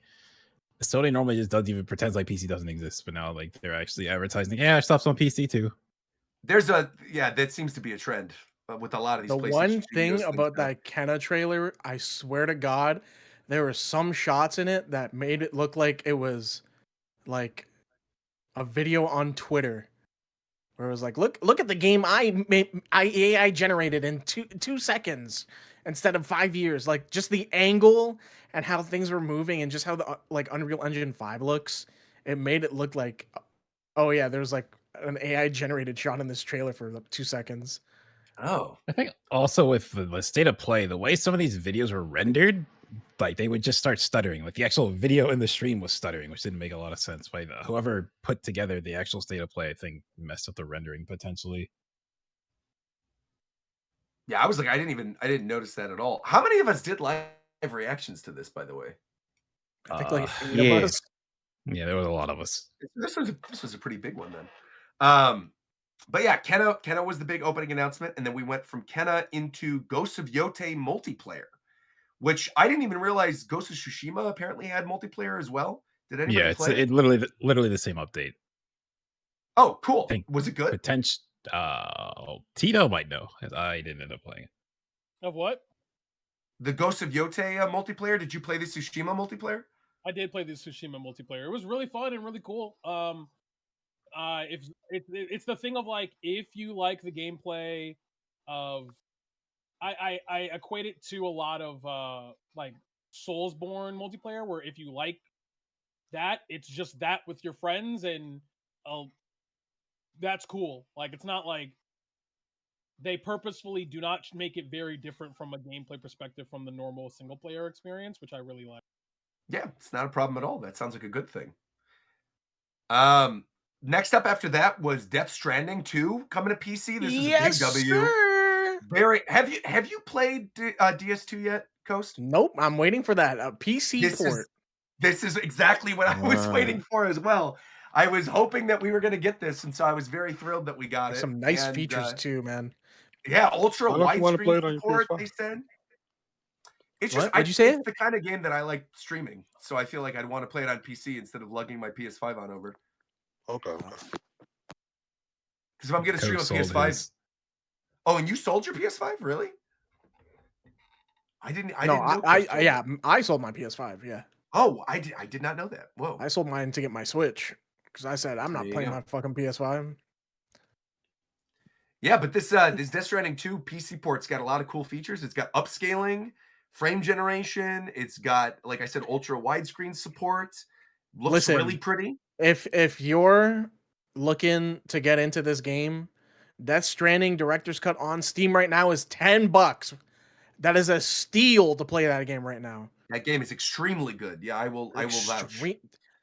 Sony normally just doesn't even pretend like PC doesn't exist, but now like they're actually advertising, yeah, our stuff's on PC too. That seems to be a trend with a lot of these. The PlayStation one Studios thing things about now. that Kenna trailer, I swear to God, there were some shots in it that made it look like it was like a video on Twitter, where it was like, look at the game I AI generated in two seconds instead of 5 years. Like just the angle and how things were moving and just how the like Unreal Engine 5 looks, it made it look like, oh yeah, there's like an AI generated shot in this trailer for like 2 seconds. Oh, I think also with the state of play, the way some of these videos were rendered, like they would just start stuttering. Like the actual video in the stream was stuttering, which didn't make a lot of sense. But whoever put together the actual state of play, I think messed up the rendering potentially. Yeah, I was like, I didn't notice that at all. How many of us did live reactions to this, by the way? I think like 8 yeah. of us. Yeah, there was a lot of us. This was a pretty big one then. But yeah, Kenna was the big opening announcement, and then we went from Kenna into Ghosts of Yote multiplayer, which I didn't even realize Ghost of Tsushima apparently had multiplayer as well. Did anybody Yeah, play it? literally the same update. Oh, cool. Was it good? Tito might know, as I didn't end up playing it. Of what? The Ghost of Yote multiplayer. Did you play the Tsushima multiplayer? I did play the Tsushima multiplayer. It was really fun and really cool. If it's the thing of like, if you like the gameplay of, I equate it to a lot of like Soulsborne multiplayer, where if you like that, it's just that with your friends, and that's cool. Like, it's not like they purposefully do not make it very different from a gameplay perspective from the normal single player experience, which I really like. Yeah, it's not a problem at all. That sounds like a good thing. Next up after that was Death Stranding 2 coming to PC. This is a big W. Sir. Have you played DS2 yet, Coast? Nope, I'm waiting for that PC port. This is exactly what I was waiting for as well. I was hoping that we were going to get this, and so I was very thrilled that we got it. Some nice features too, man. Yeah, ultra widescreen support. They said. It's just, What'd you say? It's the kind of game that I like streaming, so I feel like I'd want to play it on PC instead of lugging my PS5 on over. Okay. Because if I'm going to stream a PS5, oh, and you sold your PS5, really? I didn't know. I sold my PS5. Yeah. Oh, I did not know that. Whoa. I sold mine to get my Switch because I said I'm not playing my fucking PS5. Yeah, but this Death Stranding 2 PC port's got a lot of cool features. It's got upscaling, frame generation. It's got, like I said, ultra widescreen support. Looks really pretty. If you're looking to get into this game, Death Stranding Director's Cut on Steam right now is $10. That is a steal to play that game right now. That game is extremely good. Yeah, I will vouch.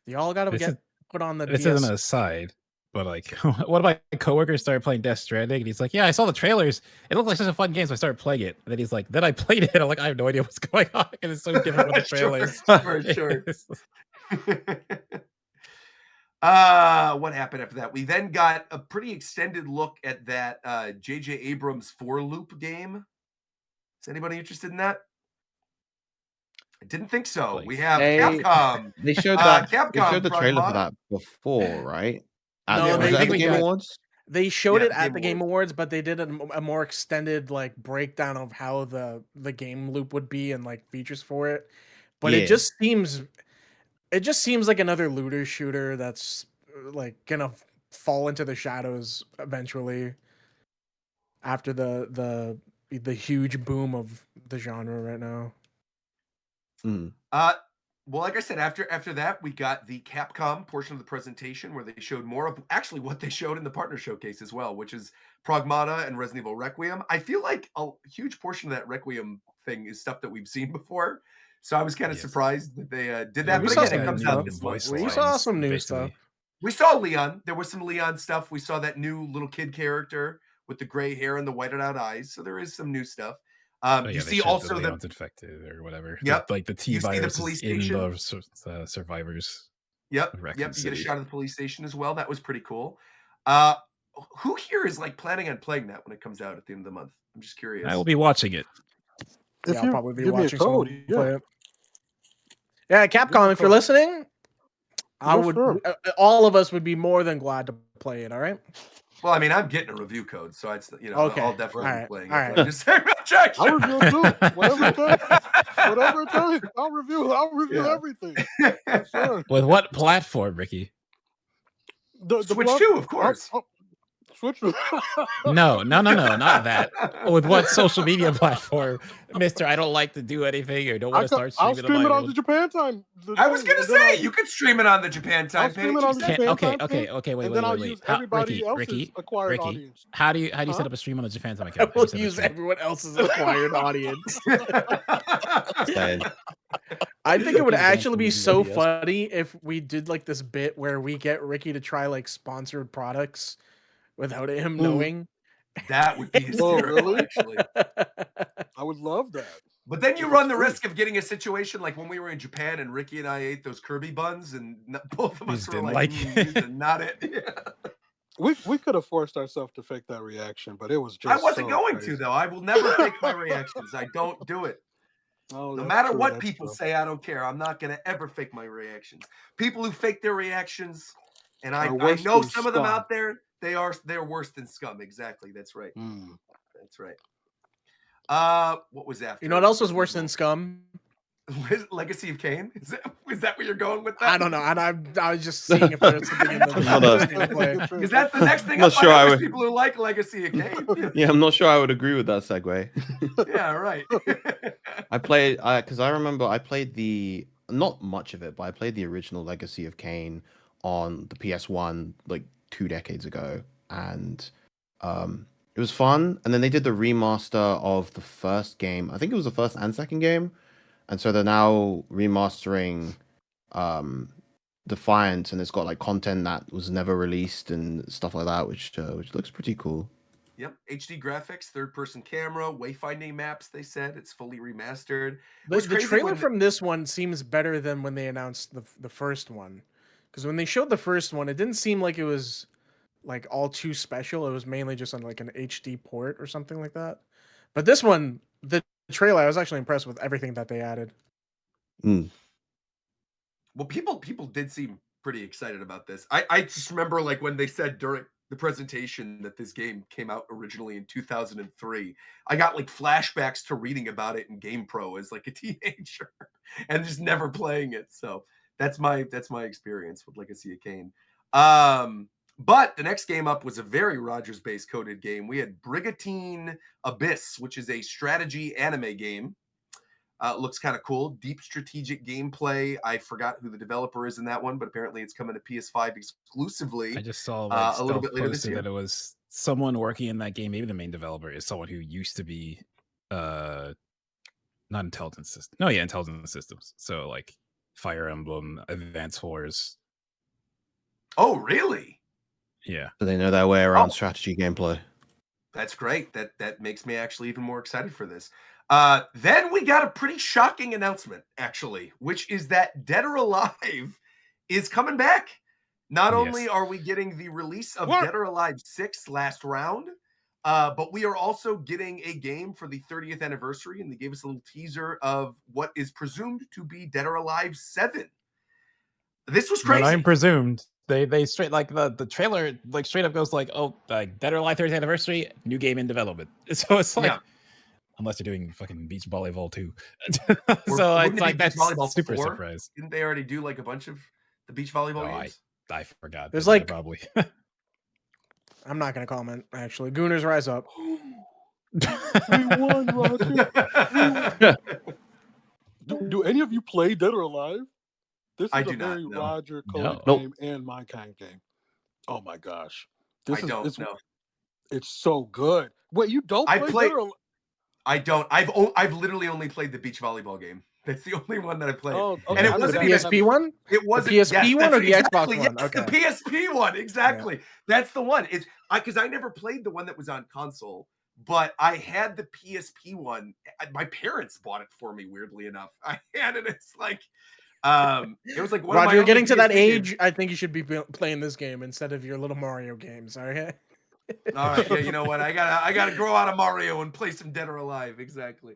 Y'all gotta get put on the This DS. isn't an aside, but like one of my coworkers started playing Death Stranding, and he's like, "Yeah, I saw the trailers. It looked like such a fun game, so I started playing it." And then he's like, "Then I played it. I'm like, I have no idea what's going on because it's so different from the trailers." Sure. What happened after that? We then got a pretty extended look at that J.J. Abrams 4-loop game. Is anybody interested in that? I didn't think so. We have Capcom. They showed that. Capcom, they showed the trailer for that before, right? No, was that the Game Awards? They showed it at the Game Awards, but they did a more extended like breakdown of how the game loop would be and like features for it. But it just seems like another looter shooter that's like gonna fall into the shadows eventually after the huge boom of the genre right now. Well, like I said, after that, we got the Capcom portion of the presentation where they showed more of actually what they showed in the partner showcase as well, which is Pragmata and Resident Evil Requiem. I feel like a huge portion of that Requiem thing is stuff that we've seen before. So I was kind of Yes. surprised that they did Yeah, that. we But saw again, some it new comes stuff. out this month. voice We saw lines, some new basically. stuff. We saw Leon. There was some Leon stuff. We saw that new little kid character with the gray hair and the whited out eyes. So there is some new stuff. Oh, You yeah, they see showed also the the Leon's infected or whatever. Yep. Like the T You see the virus police is in station. the survivors. Yep. of Raccoon Yep. You get a City. shot of the police station as well. That was pretty cool. Who here is like planning on playing that when it comes out at the end of the month? I'm just curious. I will be watching it. If Yeah, I'll you probably be give me a watching code, someone yeah. play it. Yeah, Capcom, if you're code. listening, I Yeah, would. sure. All of us would be more than glad to play it. All right. Well, I mean, I'm getting a review code, so it's Okay. I'll definitely be Alright, playing alright. it. But I'm just saying, Jack, I'll review it too. Whatever it takes. Whatever it takes. I'll review Yeah. everything. Yes, sir. With what platform, Ricky? The Switch block- 2, of course. Switch. No, not that. With what social media platform, Mister? I don't like to do anything or don't want to start I'll streaming stream it my on the Japan time. I was gonna say you could stream it on the Japan time I'll stream page. it on the Japan Okay, time page, wait, and then I'll wait. use everybody else's Ricky, acquired audience. How do you Huh? set up a stream on the Japan time I account? How do will you set up a use stream? everyone else's acquired audience. Same. I think it would Ricky's going actually be through so VODs. funny if we did like this bit where we get Ricky to try like sponsored products without him knowing. That would be Oh, hysterical, really? actually. I would love that. But then you If run it's the free. risk of getting a situation like when we were in Japan and Ricky and I ate those Kirby buns, and both of You us just were didn't like, like it. "These are not it." Yeah. We could have forced ourselves to fake that reaction, but it was just. I wasn't so going crazy. to though. I will never fake my reactions. I don't do it. Oh, No that's matter true, what that's people true. say, I don't care. I'm not going to ever fake my reactions. People who fake their reactions, and I Are worse know than some of them scum. out there, they're worse than scum. Exactly. That's right. Mm. That's right. What was after? You know what else was worse than Scum? Legacy of Kain? Is that where you're going with that? I don't know. And I was just seeing if there's something in the I'm not a- gameplay. Because that's the next thing I'm not up. sure I I know would- there's people who like Legacy of Kain. Yeah, I'm not sure I would agree with that segue. Yeah, right. I played because I remember I played not much of it, but I played the original Legacy of Kain on the PS1 like 2 decades ago, and it was fun. And then they did the remaster of the first game. I think it was the first and second game, and so they're now remastering Defiant, and it's got like content that was never released and stuff like that, which looks pretty cool. Yep, HD graphics, third-person camera, wayfinding maps. They said it's fully remastered. The trailer from this one seems better than when they announced the first one, because when they showed the first one, it didn't seem like it was like all too special. It was mainly just on like an HD port or something like that. But this one, the trailer, I was actually impressed with everything that they added. Well, people did seem pretty excited about this. I just remember like when they said during the presentation that this game came out originally in 2003. I got like flashbacks to reading about it in GamePro as like a teenager and just never playing it. So that's my experience with Legacy of Kain. But the next game up was a very Rogers-based coded game. We had Brigantine Abyss, which is a strategy anime game. Looks kind of cool. Deep strategic gameplay. I forgot who the developer is in that one, but apparently it's coming to PS5 exclusively. I just saw like a little bit later this posted year. that it was someone working in that game. Maybe the main developer is someone who used to be not intelligence systems. No, yeah, intelligence systems. So like Fire Emblem, Advance Wars. Oh, really? Yeah. So they know their way around strategy gameplay. That's great. That makes me actually even more excited for this. Then we got a pretty shocking announcement, actually, which is that Dead or Alive is coming back. Not only are we getting the release of Dead or Alive 6 last round, but we are also getting a game for the 30th anniversary, and they gave us a little teaser of what is presumed to be Dead or Alive 7. This was crazy. Not even presumed. They straight like the trailer like straight up goes like, oh, like Dead or Alive 30th anniversary, new game in development. So it's like, unless they're doing fucking beach volleyball too. So it's like that's super surprise. Didn't they already do like a bunch of the beach volleyball games? I forgot. There's like probably. I'm not gonna comment. Actually, Gooners rise up. We won, Roger. Do any of you play Dead or Alive? This is I a do not, very no. Roger coded Nope. game and my kind game. Oh my gosh. I don't know. It's so good. Wait, you don't play Dead or Alive? I don't. I've literally only played the beach volleyball game. That's the only one that I played. Oh, And okay. it I wasn't The even PSP one? it The wasn't PSP one that's or the Xbox exactly, one? yes, the Okay. PSP one, exactly. That's the one. It's because I never played the one that was on console, but I had the PSP one. My parents bought it for me, weirdly enough. I had it. It's like, it was like one of Roger, my you're only getting to that PSP games. age. I think you should be playing this game instead of your little Mario games. Okay. All right, yeah, you know what? I gotta grow out of Mario and play some Dead or Alive. Exactly.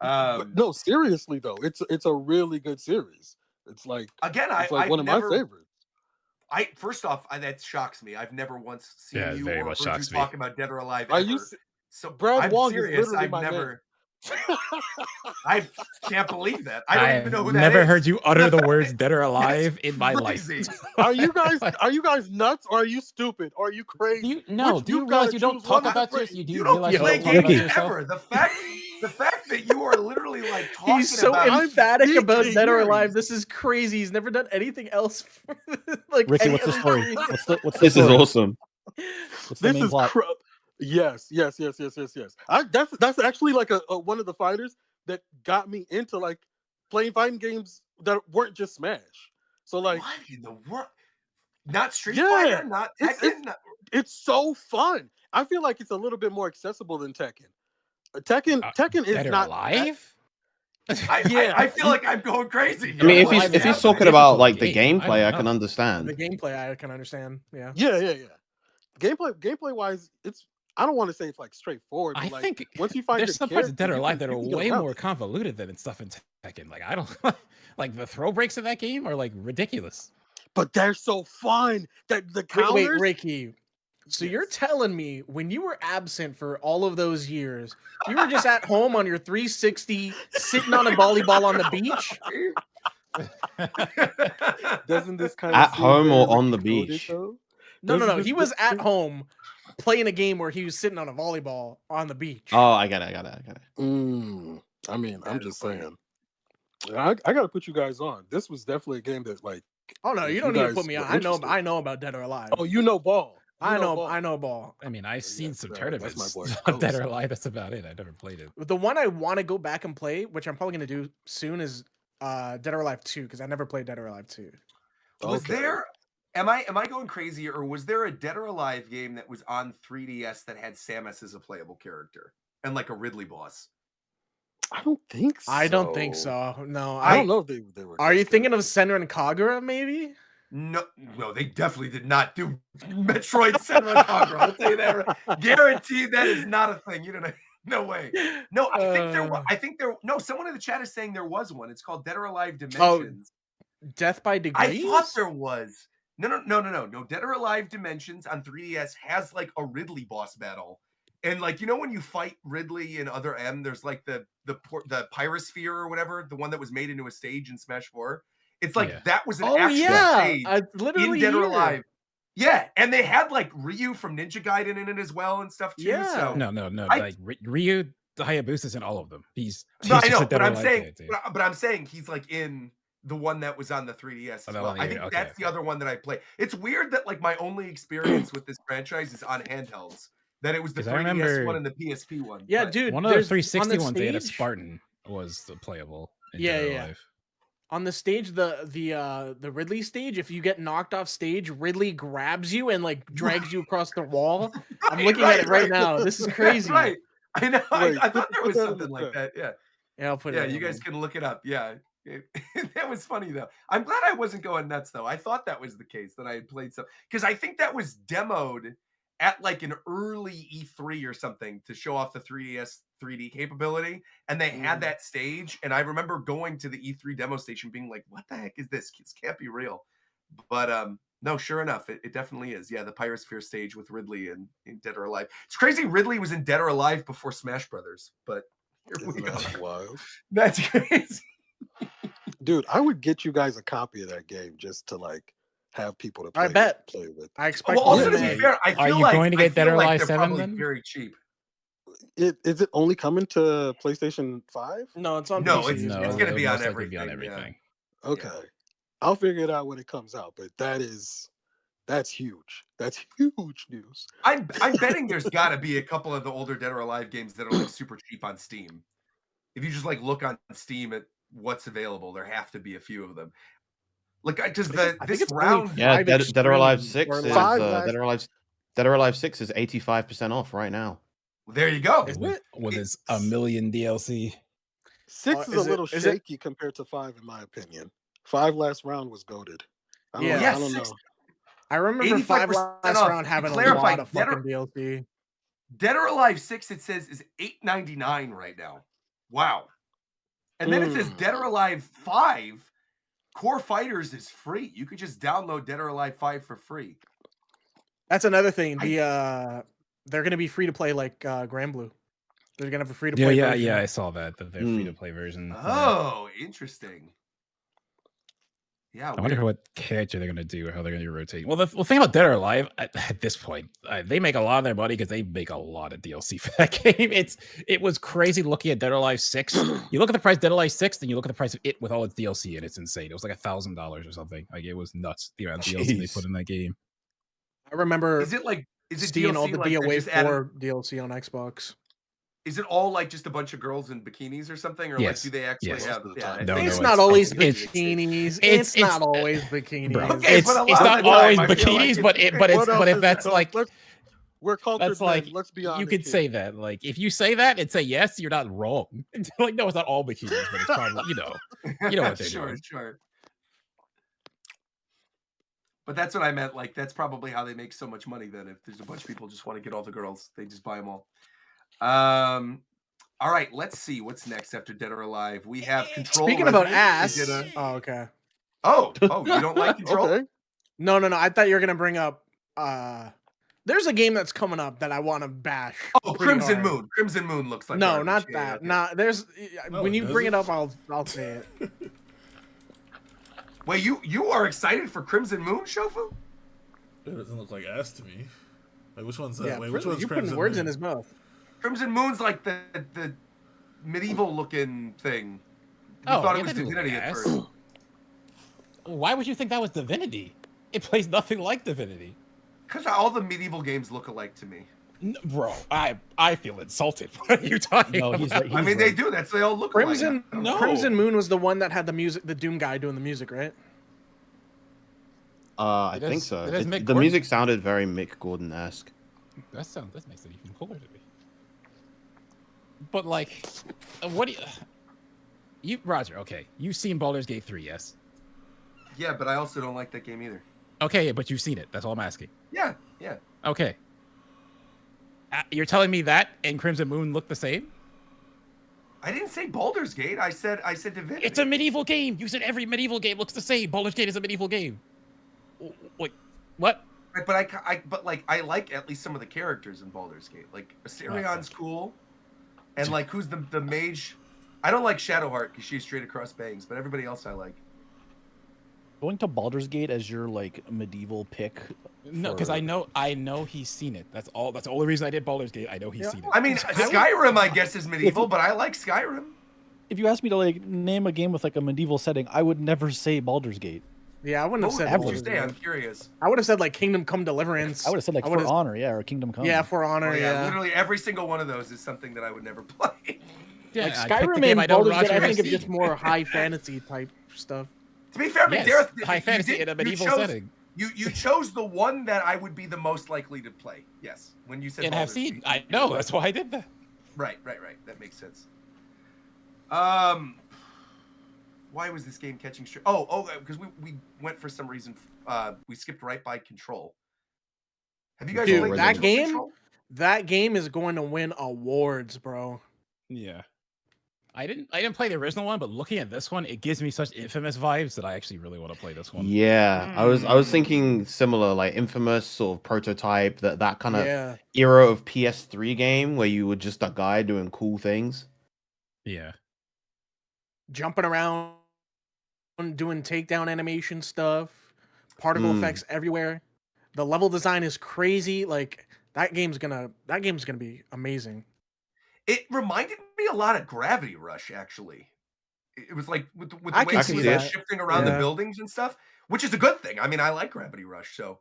But no, seriously though, it's a really good series. It's like Again, one I've of my never. favorites. First off, that shocks me. I've never once seen Yeah, it you very or much heard you shocks me. talk about Dead or Alive Are you? ever. So Brad I'm Wong is serious. literally I've my never. man. I can't believe that. I don't even know who that never is. heard you utter the words That's "dead or alive" in my life. crazy. Are you guys nuts or are you stupid? Or are you crazy? Do you You've got realize to you don't choose talk one of the about three. do You you don't realize you play don't talk about games yourself? ever. The fact that you are literally like talking He's so about emphatic about the Dead or Alive. series. This is crazy. He's never done anything else. Like Ricky, any what's the other story? series. What's the This is story? awesome. What's the This main is plot? Yes. That's actually like a one of the fighters that got me into like playing fighting games that weren't just Smash. So like, What in the world? Not Street yeah, Fighter, not Tekken. it's so fun. I feel like it's a little bit more accessible than Tekken. Tekken is Dead or not alive? I feel like I'm going crazy. I mean, Here. if What he's is if he's happening? talking about Difficult like the game. I gameplay, don't I can know. The understand. gameplay I can understand. Yeah. Yeah. Gameplay wise, it's I don't want to say it's like straightforward, but I like think once you find there's your some parts of character, Dead or you Alive can that are get way around more it. convoluted than stuff in Tekken. Like I don't like the throw breaks in that game are like ridiculous. But they're so fun. That the counters. Wait, Ricky. So you're Yes. telling me when you were absent for all of those years, you were just at home on your 360, sitting on a volleyball on the beach? Doesn't this kind At of seem home or very on the Ricky coded, beach? though? No. Doesn't He was at home playing a game where he was sitting on a volleyball on the beach. Oh, I get it. I mean, I'm just saying. I got to put you guys on. This was definitely a game that, like, Oh no, if you don't need to put guys me were on. interested- I know about Dead or Alive. Oh, you know ball. I know ball. I mean, I've seen some that's tournaments my boy, of Dead or Ghost. Alive. That's about it. I never played it. The one I want to go back and play, which I'm probably gonna do soon, is Dead or Alive 2, because I never played Dead or Alive 2. Was there? Am I going crazy, or was there a Dead or Alive game that was on 3DS that had Samus as a playable character and like a Ridley boss? I don't think so. I don't think so. No, I don't know if they were. Are you thinking of Senran and Kagura, maybe? No, they definitely did not do Metroid Senran Kagura. I'll tell you that. Right. Guaranteed that is not a thing. You don't. No way. No, I think there. No, someone in the chat is saying there was one. It's called Dead or Alive Dimensions. Death by Degrees? I thought there was. No. Dead or Alive Dimensions on 3DS has like a Ridley boss battle. And like, you know, when you fight Ridley in Other M, there's like the Pyrosphere or whatever, the one that was made into a stage in Smash 4. It's like that was an actual stage literally in Dead or here. Alive. Yeah, and they had like Ryu from Ninja Gaiden in it as well and stuff too. Yeah. So No. Like Ryu Hayabusa's in all of them. He's no, I just know, a Dead but or I'm Alive saying, character. but I'm saying he's like in the one that was on the 3DS as well. I think that's the other one that I play. It's weird that like my only experience with this franchise is on handhelds. That it was the 3DS one and the PSP one. Yeah, but dude. One of the there's- 360 on the ones, they had a stage- Spartan was the playable. In Yeah, Dead or yeah. Alive. On the stage, the Ridley stage, if you get knocked off stage, Ridley grabs you and like drags you across the wall. I'm looking at it right now. This is crazy. Right. I know. Wait, I thought there put was that in something the like chat. that. Yeah. Yeah, I'll put Yeah, it. you guys can look it up. Yeah. That was funny though. I'm glad I wasn't going nuts though. I thought that was the case, that I had played some, because I think that was demoed at like an early E3 or something to show off the 3DS 3D capability, and they had that stage, and I remember going to the E3 demo station being like, what the heck is this? This can't be real. But no, sure enough, it definitely is. Yeah, the Pyrosphere stage with Ridley in Dead or Alive. It's crazy Ridley was in Dead or Alive before Smash Brothers, but here we go. That's wild. That's crazy. Dude, I would get you guys a copy of that game just to like have people to play, I bet. play with. I expect. Well, also you to to be say- fair, I Are feel you like going to get Dead or Alive they're 7 probably then? very cheap. Is it only coming to PlayStation 5? No, it's on No, PC. it's as it's well. gonna be on most likely everything. everything. Okay. I'll figure it out when it comes out, but that's huge. That's huge news. I'm betting there's got to be a couple of the older Dead or Alive games that are like super cheap on Steam. If you just like look on Steam at what's available. There have to be a few of them. Like, does I think this it's only round? Yeah, Five Dead or Alive Extreme 6 or is like Dead or Alive 6 is 85% off right now. There you go. Is with, it? with its a million DLC. 6 is a Is little it? shaky compared to 5, in my opinion. 5 last round was goated. I don't, Yeah. know, I don't Yes, know. I remember 5 85% last off. round To having a clarify, lot of fucking DLC. Dead or Alive 6, it says, is $8.99 right now. Wow. And then it says Dead or Alive 5, Core Fighters is free. You could just download Dead or Alive 5 for free. That's another thing. They're gonna be free to play like Grand Blue. They're gonna have a free to Yeah, play yeah, version. yeah. I saw that they're free to play version. Oh, interesting. Yeah, I wonder weird. what character they're gonna do or how they're gonna rotate. Well, the thing about Dead or Alive at this point, they make a lot of their money because they make a lot of DLC for that game. It was crazy looking at Dead or Alive 6. You look at the price of Dead or Alive 6, then you look at the price of it with all its DLC, and it's insane. It was like $1,000 or something. Like it was nuts the amount of DLC they put in that game. I remember. Is it seeing DLC all the like they DOA just added? 4 DLC on Xbox? Is it all like just a bunch of girls in bikinis or something, or Yes. like do they actually Yes. have? Yeah, No, It's no, not always it's- bikinis. It's not always bikinis. Bro, Okay, it's but a it's lot not of the always time, I feel like bikinis, but if that's like we're cultured that's like men. Let's be honest. you could say that. Like if you say that and say yes, you're not wrong. Like no, it's not all bikinis, but it's probably you know what they're sure, doing. sure. But that's what I meant. Like that's probably how they make so much money. Then if there's a bunch of people just want to get all the girls, they just buy them all. All right, let's see what's next after Dead or Alive. We have Control. Speaking about Resident. ass. Oh, okay. Oh, you don't like Control? Okay. No. I thought you were gonna bring up. There's a game that's coming up that I want to bash. Oh, pretty Crimson hard. Moon. Crimson Moon looks like No, garbage. not Yeah, that. okay. Not there's. No, when it you bring it doesn't. up, I'll say it. Wait, you are excited for Crimson Moon, Shofu? It doesn't look like ass to me. Like which one's that? Yeah, Wait, which one's you're Crimson putting words Moon? in his mouth. Crimson Moon's like the medieval looking thing. We Oh, thought yeah, it was that didn't look Divinity at ass. first. Why would you think that was Divinity? It plays nothing like Divinity. Because all the medieval games look alike to me. Bro, I feel insulted. What are you talking No, about? he's right. I mean, they do. They all look alike. Crimson. No. Crimson Moon was the one that had the music, the Doom guy doing the music, right? I It think is- so. it is Mick The Gordon. music sounded very Mick Gordon-esque. That makes it even cooler to me. But like, what do you Roger? Okay, you've seen Baldur's Gate 3, yes? Yeah, but I also don't like that game either. Okay, but you've seen it. That's all I'm asking. Yeah. Okay. You're telling me that and Crimson Moon look the same? I didn't say Baldur's Gate. I said Divinity. It's a medieval game. You said every medieval game looks the same. Baldur's Gate is a medieval game. Wait, what? Right, but I like at least some of the characters in Baldur's Gate. Like Asyrion's cool, and like who's the mage? I don't like Shadowheart because she's straight across bangs, but everybody else I like. Going to Baldur's Gate as your like medieval pick. No, because I know he's seen it. That's all. That's the only reason I did Baldur's Gate. I know he's seen it. I mean, Skyrim I guess is medieval, but I like Skyrim. If you asked me to like name a game with like a medieval setting, I would never say Baldur's Gate. Yeah, I wouldn't have What said. would you Baldur's say? Gate. I'm curious. I would have said like Kingdom Come Deliverance. I would have said like For Honor, yeah, or Kingdom Come. Yeah, For Honor. Oh, yeah. Literally every single one of those is something that I would never play. Yeah, Like I'd pick the Skyrim game and I know Baldur's Gate, Roger I think has of just seen. more high fantasy type stuff. To be fair, Yes, Dareth, high fantasy in a medieval setting. You chose the one that I would be the most likely to play. Yes, when you said And have Baldur's seen. Gate. I know. That's why I did that. Right. That makes sense. Why was this game catching straight? Oh, because we went for some reason. We skipped right by Control. Have you guys Dude, played that game? Control? That game is going to win awards, bro. Yeah. I didn't play the original one, but looking at this one, it gives me such Infamous vibes that I actually really want to play this one. Yeah, I was thinking similar, like Infamous sort of prototype, that kind of Yeah. era of PS3 game where you were just a guy doing cool things. Yeah. Jumping around, doing takedown animation stuff, particle effects everywhere. The level design is crazy. Like that game's gonna be amazing. It reminded me a lot of Gravity Rush, actually. It was like with the way I can it see was that. shifting around the buildings and stuff, which is a good thing. I mean, I like Gravity Rush, so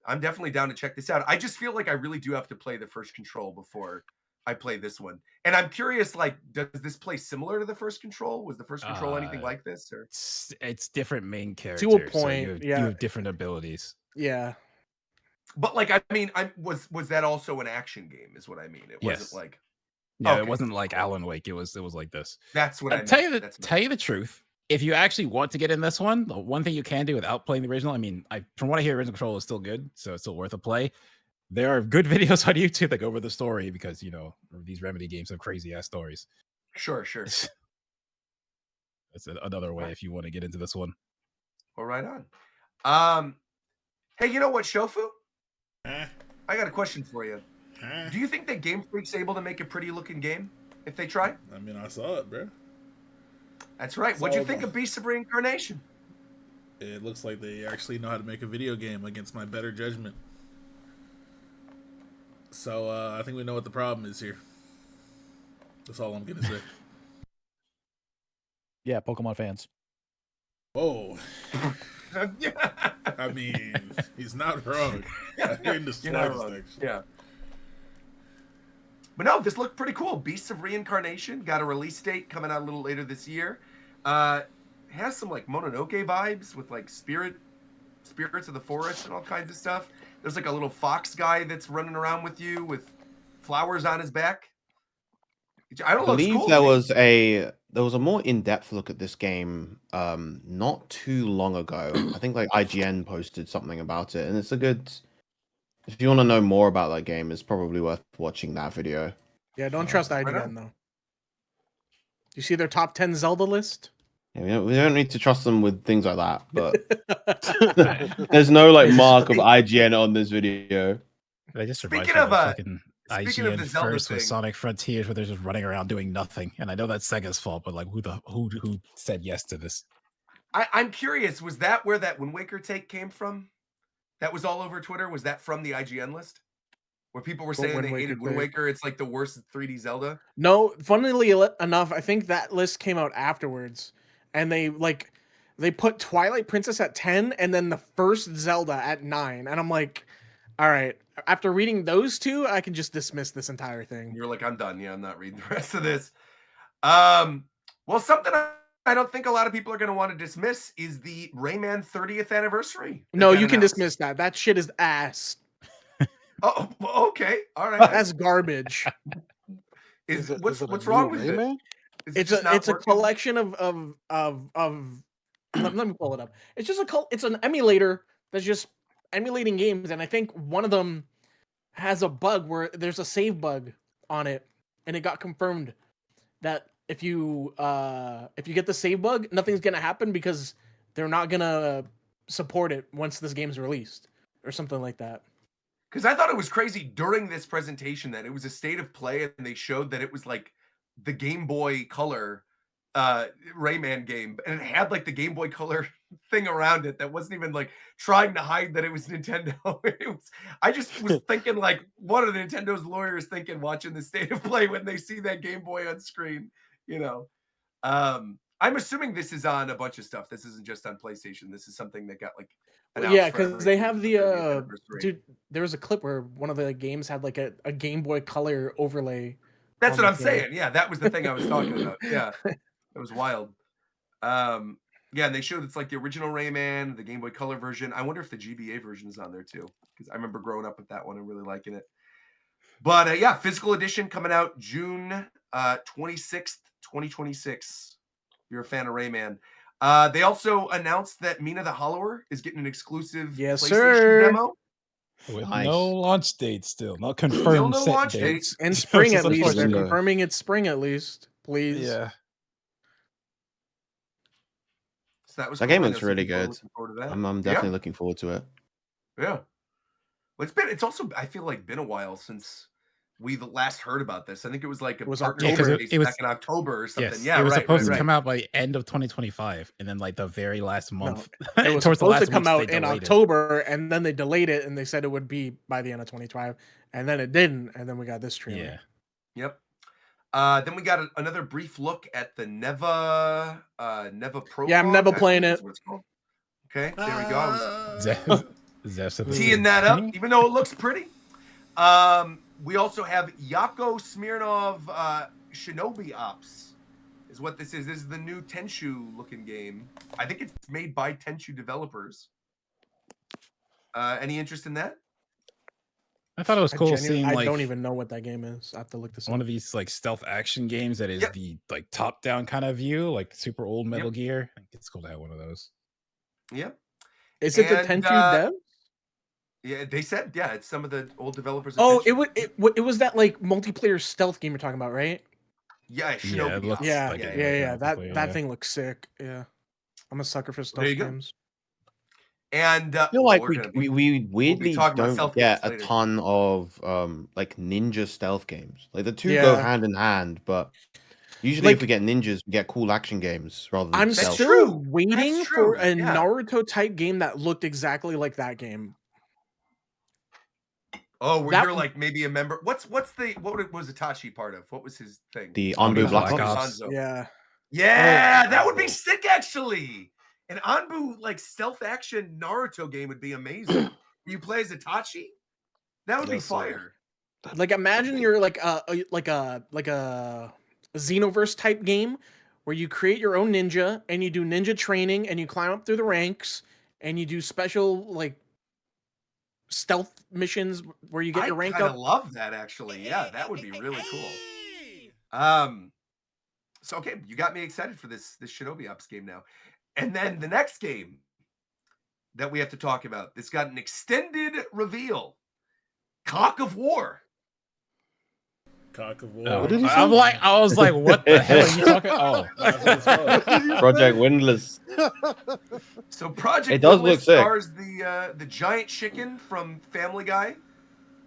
I'm definitely down to check this out. I just feel like I really do have to play the first Control before I played this one, and I'm curious. Like, does this play similar to the first Control? Was the first Control anything like this? Or It's different main To a characters, so point, you have different abilities. Yeah. But like, I mean, was that also an action game? Is what I mean. It wasn't like. No, Okay, it wasn't like Alan Wake. It was like this. That's what I tell meant. you tell you the truth. If you actually want to get in this one, the one thing you can do without playing the original, I mean, from what I hear, original Control is still good, so it's still worth a play. There are good videos on YouTube that go over the story because these Remedy games have crazy ass stories. Sure. That's another way if you want to get into this one. Well, right on. Hey, you know what, Shofu? I got a question for you. Do you think that Game Freak's able to make a pretty looking game if they try? I mean, I saw it, bro. That's right. What'd you think of Beasts of Reincarnation? It looks like they actually know how to make a video game against my better judgment. So I think we know what the problem is here. That's all I'm gonna say. Yeah, Pokemon fans. Whoa. I mean, he's not wrong. In the slightest section. Yeah. But no, this looked pretty cool. Beasts of Reincarnation got a release date coming out a little later this year. Has some like Mononoke vibes with like spirits of the forest and all kinds of stuff. There's like a little fox guy that's running around with you with flowers on his back. I believe cool, there was a more in-depth look at this game not too long ago. I think like IGN posted something about it, and it's a good. If you want to know more about that game, it's probably worth watching that video. Yeah, don't trust IGN though. You see their top 10 Zelda list? Yeah, we don't need to trust them with things like that, but there's no like mark of IGN on this video. I just Speaking of fucking speaking of IGN the Zelda first with thing. Sonic Frontiers, where they're just running around doing nothing. And I know that's Sega's fault, but like, who said yes to this? I'm curious. Was that where that Wind Waker take came from? That was all over Twitter. Was that from the IGN list? Where people were saying they hated Wind Waker, it's like the worst 3D Zelda. No, funnily enough, I think that list came out afterwards, and they put Twilight Princess at 10, and then the first Zelda at 9, and I'm like, all right. After reading those two, I can just dismiss this entire thing. You're like, I'm done. Yeah, I'm not reading the rest of this. Well, something I don't think a lot of people are going to want to dismiss is the Rayman 30th anniversary. No, you can dismiss that. That shit is ass. Oh, okay. All right. That's garbage. What's wrong with it? It's a collection of let me pull it up. It's just it's an emulator that's just emulating games, and I think one of them has a bug where there's a save bug on it, and it got confirmed that if you get the save bug, nothing's gonna happen because they're not gonna support it once this game's released or something like that. Because I thought it was crazy during this presentation that it was a state of play, and they showed that it was like the Game Boy Color Rayman game, and it had like the Game Boy Color thing around it that wasn't even like trying to hide that it was Nintendo. I just was thinking like, what are Nintendo's lawyers thinking watching the state of play when they see that Game Boy on screen? I'm assuming this is on a bunch of stuff. This isn't just on PlayStation. This is something that got like yeah, because they have the dude. There was a clip where one of the games had like a Game Boy Color overlay. That's what I'm saying. Yeah, that was the thing I was talking about. Yeah, that was wild. Yeah, and they showed it's like the original Rayman, the Game Boy Color version. I wonder if the GBA version is on there too, because I remember growing up with that one and really liking it. But yeah, physical edition coming out June 26th, 2026. If you're a fan of Rayman. They also announced that Mina the Hollower is getting an exclusive PlayStation demo. With no launch date still. Not confirmed no set launch date. dates. And spring at least. They're confirming it's spring at least. Please. Yeah. So that was that cool. game looks really good. That. I'm definitely looking forward to it. Yeah. Well, it's also, I feel like, been a while since we last heard about this. I think it was like October, back in October or something. Yes, yeah, it was supposed to come out by the end of 2025, and then like the very last month. No, it was supposed to come out in October, and then they delayed it, and they said it would be by the end of 2025, and then it didn't, and then we got this trailer. Yeah. Yep. Then we got another brief look at the Neva Pro. Yeah, I'm never playing it. Okay, there we go. Teeing that up, even though it looks pretty. We also have Yako Smirnov Shinobi Ops is what this is. This is the new Tenchu looking game. I think it's made by Tenchu developers. Any interest in that? I thought it was cool seeing I like don't even know what that game is. I have to look this one up. of these like stealth action games that is the like top down kind of view, like super old Metal Gear. I think it's cool to have one of those. Yep. Is it the Tenchu dev? Yeah, they said it's some of the old developers. Oh, it was that like multiplayer stealth game you're talking about, right? Yeah, Yeah, it Shinobi. looks Yeah, like it, yeah. like, That multiplayer, yeah. thing looks sick. Yeah, I'm a sucker for stealth There you go. games. And I feel like we weirdly talking about don't stealth get games a later. ton of like ninja stealth games. Like the two Yeah. go hand in hand, but usually if Like- we get ninjas, we get cool action games rather than I'm stealth. still waiting That's for true, a yeah. Naruto type game that looked exactly like that game. Oh, where That- you're like maybe a member. What was Itachi part of? What was his thing? The Anbu Anbu Black Black Ops. Ops. Yeah. Yeah, that would be sick actually. An Anbu like stealth action Naruto game would be amazing. You play as Itachi? That would be fire. Like imagine you're like a Xenoverse type game where you create your own ninja and you do ninja training and you climb up through the ranks and you do special like stealth missions where you get your rank I kind up. of love that actually. Yeah, that would be really cool. So okay, you got me excited for this Shinobi Ops game now. And then the next game that we have to talk about, it's got an extended reveal. Cock of War. Cock of War. Oh, What did he say? I was like, what the hell are you talking? Oh, Project Windless. So Project It does Windless look sick. stars the giant chicken from Family Guy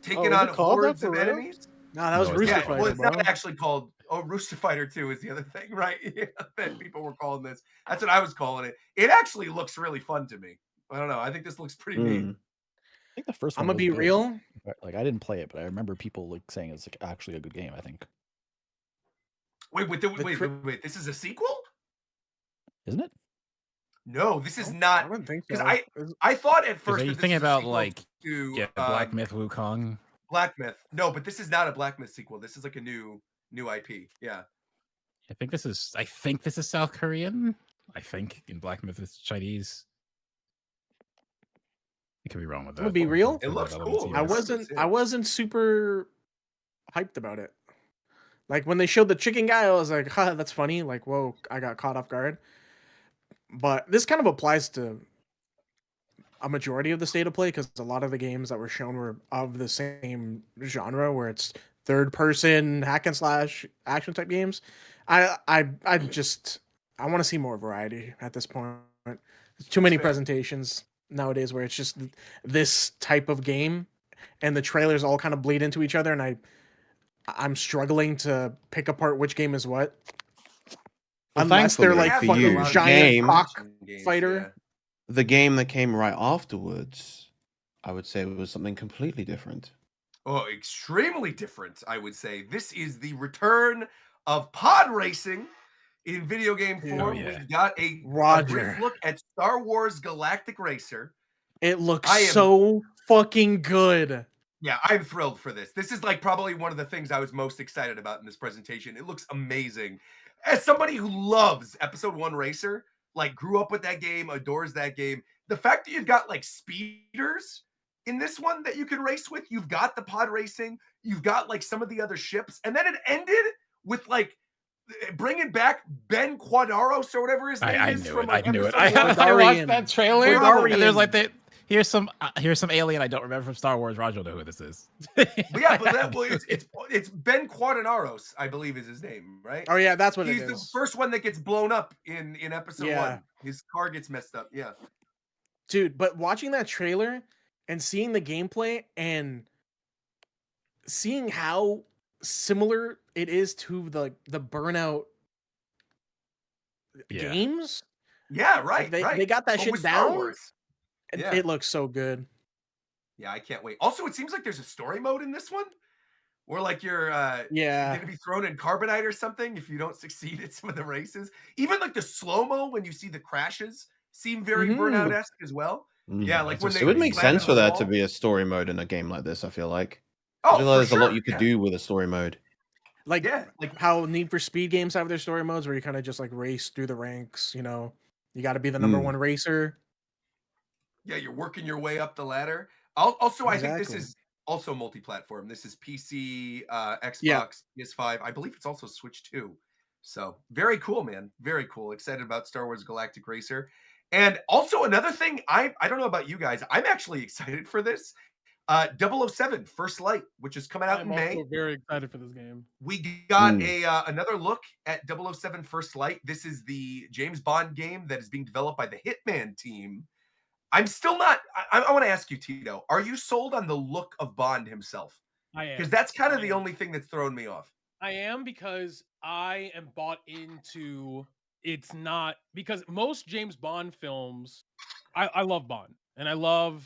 taking is on it called that hordes for of real? enemies. No, that was No, it's Rooster Yeah, Fighter, well, it's bro. not actually called. Oh, Rooster Fighter 2 is the other thing, right? Yeah, that people were calling this. That's what I was calling it. It actually looks really fun to me. I don't know. I think this looks pretty neat. Mm. I think the first one. I'm gonna was be good. real. Like I didn't play it, but I remember people like saying it's like actually a good game. I think. Wait. This is a sequel? Isn't it? No, this is I not. don't think Because so. I thought at first are you that this thinking was a about sequel like to Black Myth Wukong? Black Myth. No, but this is not a Black Myth sequel. This is like a new IP. Yeah. I think this is South Korean. I think in Black Myth it's Chinese. I could be wrong with that. I'm gonna be real. It looks cool. I Yeah. wasn't super hyped about it. Like when they showed the chicken guy, I was like, "Ha, that's funny." Like, whoa, I got caught off guard. But this kind of applies to a majority of the state of play because a lot of the games that were shown were of the same genre, where it's third-person hack and slash action type games. I want to see more variety at this point. There's too many fair. presentations nowadays where it's just this type of game, and the trailers all kind of bleed into each other, and I'm struggling to pick apart which game is what. Well, Unless they're thankfully like for fucking you, giant game- cock fighter. The game that came right afterwards, I would say, was something completely different. Oh, extremely different, I would say. This is the return of pod racing in video game form. yeah. We got a Roger. brief look at Star Wars Galactic Racer. It looks I am- so fucking good. Yeah, I'm thrilled for this. This is like probably one of the things I was most excited about in this presentation. It looks amazing. As somebody who loves Episode 1 Racer, like grew up with that game, adores that game, the fact that you've got like speeders in this one that you can race with, you've got the pod racing, you've got like some of the other ships, and then it ended with like bringing back Ben Quadaros or whatever his name I is knew from it. like I knew it. Episode 1. I watched that trailer, Bulgarian. and there's like here's some alien I don't remember from Star Wars. Roger will know who this is. But yeah, but it's Ben Quadaros, I believe is his name, right? Oh yeah, that's what He's it the is. first one that gets blown up in episode Yeah. 1. His car gets messed up. Yeah. Dude, but watching that trailer and seeing the gameplay and seeing how similar it is to the Burnout Yeah. games, Yeah, right. they right. got that But shit with Star down. Wars. It, Yeah. it looks so good. Yeah, I can't wait. Also, it seems like there's a story mode in this one where like you're Yeah. going to be thrown in carbonite or something if you don't succeed at some of the races. Even like the slow-mo when you see the crashes seem very Burnout-esque as well. Yeah, like when they it would make slam sense into for the there wall. to be a story mode in a game like this. I feel like. I Oh, feel like for there's a lot sure. you could Yeah. do with a story mode. Like Yeah. Like how Need for Speed games have their story modes where you kind of just like race through the ranks, you know. You got to be the number one racer. yeah, you're working your way up the ladder. Also, I think this Exactly. is also multi-platform. This is PC, Yeah. Xbox, PS5. I believe it's also Switch too. So very cool, man. Very cool. Excited about Star Wars Galactic Racer. And also another thing, I don't know about you guys. I'm actually excited for this. 007 First Light, which is coming out I'm in May. also very excited for this game. We got a another look at 007 First Light. This is the James Bond game that is being developed by the Hitman team. I'm still not. I want to ask you, Tito, are you sold on the look of Bond himself? I am. Because that's kind of the only thing that's thrown me off. I am, because I am bought into it's not because most James Bond films, I love Bond and I love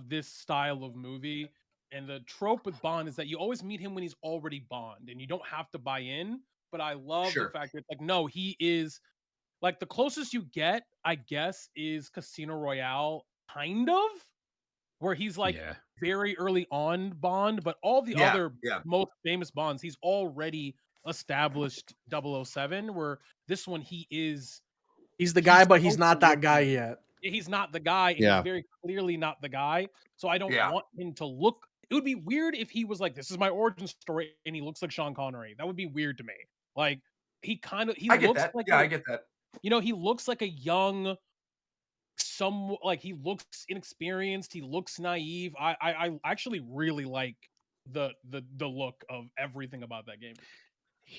this style of movie. And the trope with Bond is that you always meet him when he's already Bond and you don't have to buy in. But I love the Sure. fact that like, no, he is like the closest you get, I guess, is Casino Royale, kind of, where he's like Yeah. very early on Bond, but all the Yeah, other yeah. most famous Bonds, he's already established 007, where this one He's the guy, but he's supposed not to that look guy like- yet. He's not the guy, and he's Yeah. very clearly not the guy. So I don't Yeah. want him to look. It would be weird if he was like, "This is my origin story," and he looks like Sean Connery. That would be weird to me. Like he I get looks that. like Yeah, a, I get that. you know, he looks like a young like he looks inexperienced, he looks naive. I actually really like the look of everything about that game.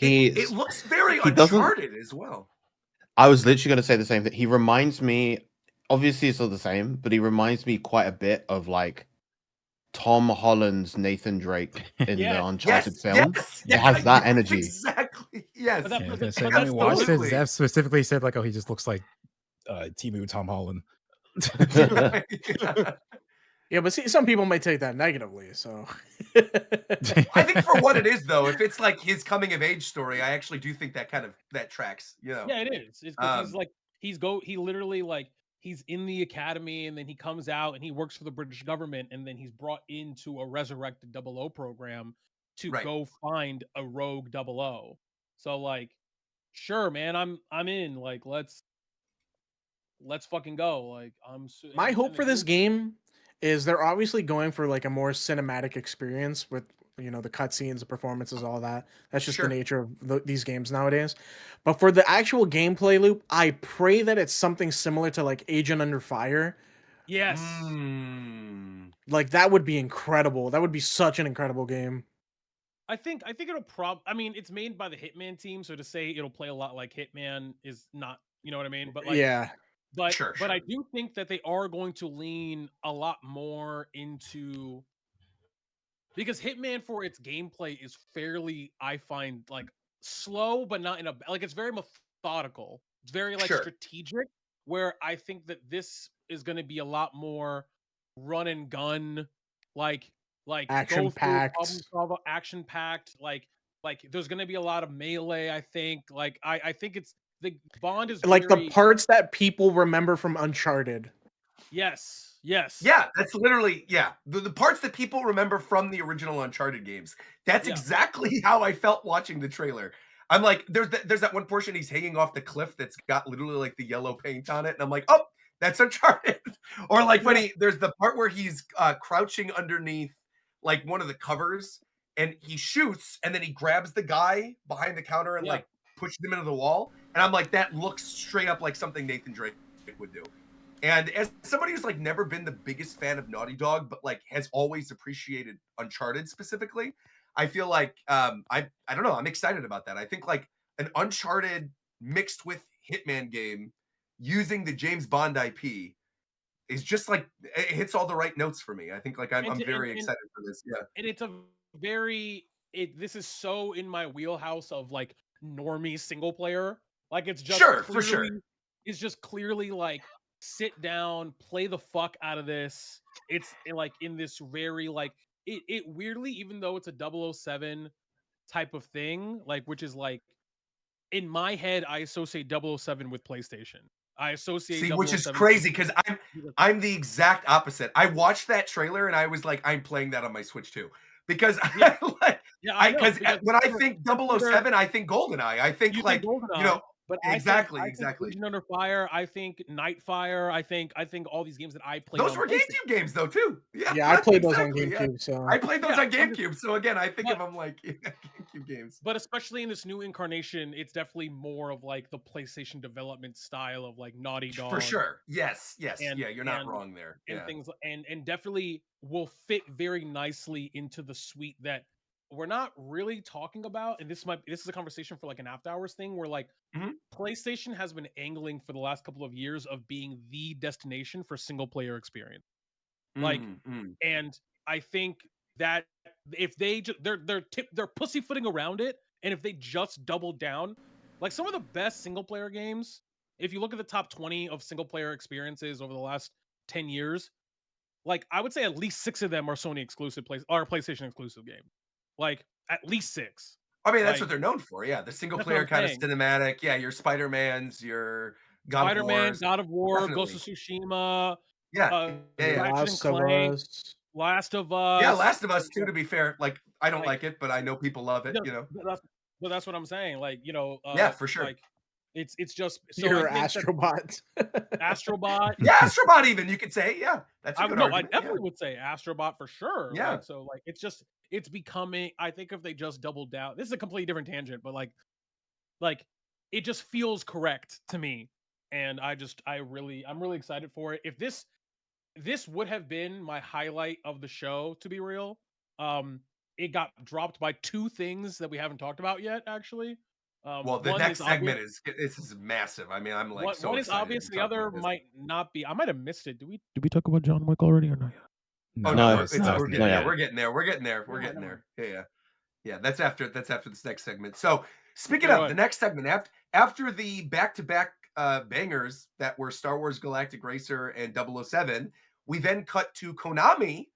It looks very he doesn't. Uncharted as well. I was literally going to say the same thing. He reminds me, obviously, it's all the same, but he reminds me quite a bit of like Tom Holland's Nathan Drake in the Uncharted film. It has that energy. Exactly. Yes. But that- Yeah, I was but gonna say that's when we watched it, absolutely. Zev specifically said like, "Oh, he just looks like Timu Tom Holland." Yeah, but see, some people might take that negatively. So I think for what it is, though, if it's like his coming of age story, I actually do think that tracks. You know. Yeah, it is. It's because he's like he literally like he's in the academy and then he comes out and he works for the British government and then he's brought into a resurrected 00 program to Right. go find a rogue 00. So like, sure, man, I'm in. Like, let's fucking go. Like, my hope and for this game is they're obviously going for like a more cinematic experience with, you know, the cutscenes, the performances, all that. That's just Sure. the nature of these games nowadays. But for the actual gameplay loop, I pray that it's something similar to like Agent Under Fire. Yes. Like that would be incredible. That would be such an incredible game. I think it'll I mean, it's made by the Hitman team, so to say it'll play a lot like Hitman is not, you know what I mean? But like, Yeah. but Sure, but I do think that they are going to lean a lot more into, because Hitman for its gameplay is fairly, I find, like slow, but not in a like it's very methodical. It's very like Sure. strategic. Where I think that this is going to be a lot more run and gun, like Action-packed. action packed. Like there's going to be a lot of melee. I think I think it's the Bond is Like very, the parts that people remember from Uncharted. yes. Yeah, that's literally the parts that people remember from the original Uncharted games. That's Yeah. exactly how I felt watching the trailer. I'm like, there's that one portion he's hanging off the cliff that's got literally like the yellow paint on it, and I'm like, oh, that's Uncharted. Or like when there's the part where he's crouching underneath like one of the covers and he shoots and then he grabs the guy behind the counter and like pushes him into the wall, and I'm like, that looks straight up like something Nathan Drake would do. And as somebody who's like never been the biggest fan of Naughty Dog, but like has always appreciated Uncharted specifically, I feel like I don't know, I'm excited about that. I think like an Uncharted mixed with Hitman game using the James Bond IP is just like it hits all the right notes for me. I think like I'm very excited for this. Yeah. And it's a very this is so in my wheelhouse of like normie single player. Like it's just Sure, for sure. It's just clearly like sit down, play the fuck out of this. It's like in this very like it weirdly, even though it's a 007 type of thing, like which is like in my head, I associate 007 with PlayStation. I associate See, which is 007 crazy because I'm the exact opposite. I watched that trailer and I was like, I'm playing that on my Switch too. because Yeah. like, Yeah, I know. because Because when I either, think either 007, I think GoldenEye. I think you think like, GoldenEye, but exactly, I think exactly. Agent Under Fire, I think Nightfire, I think all these games that I played Those on were PlayStation. GameCube games though too. Yeah, Yeah, I played those on exactly. Yeah, GameCube, so I played those Yeah, on I'm just, GameCube. So again, I think but of them like GameCube games. but especially in this new incarnation, it's definitely more of like the PlayStation development style of like Naughty For Dog sure. Yes, yes. and Yeah, you're not wrong there. and Yeah. things and definitely will fit very nicely into the suite that we're not really talking about. And this is a conversation for like an after hours thing where like Mhm. PlayStation has been angling for the last couple of years of being the destination for single player experience. Like, and I think that if they just they're pussyfooting around it, and if they just double down, like some of the best single player games, if you look at the top 20 of single player experiences over the last 10 years, like I would say at least 6 of them are Sony exclusive or PlayStation exclusive game. Like at least 6. I mean, that's what Like they're known for. Yeah, the single that's what player I'm kind of saying. cinematic. Yeah, your Spider-Mans, your God of Spider-Man, Wars. God of War, Ghost Definitely. of Tsushima, Yeah. Yeah, yeah. Ratchet and Last of Clank, Us. Last of Yeah, Us. Last of Us too, to be fair. Like, I don't Like like it, but I know people love it, you know. but that's what I'm saying. Like, Yeah, for sure. like it's just so I You're think that Astrobot. Astrobot. Yeah, Astrobot even, you could say. Yeah, that's a good I argument. definitely would say Astrobot for sure. Yeah. Like, so like it's becoming, I think if they just doubled down, this is a completely different tangent, but like it just feels correct to me. And I'm really excited for it. If this would have been my highlight of the show, to be real. It got dropped by 2 things that we haven't talked about yet, actually. Well, the One next is obvious. segment is massive. I mean, I'm like so One is excited obvious. to The talk other about this. might not be. I might have missed it. Did we talk about John Wick already or not yet? Oh No, no, it's we're not. getting there. We're getting there. We're getting there. We're No, getting never there. Yeah, yeah. That's after this next segment. So speaking Go of ahead. the next segment, after the back-to-back bangers that were Star Wars Galactic Racer and 007, we then cut to Konami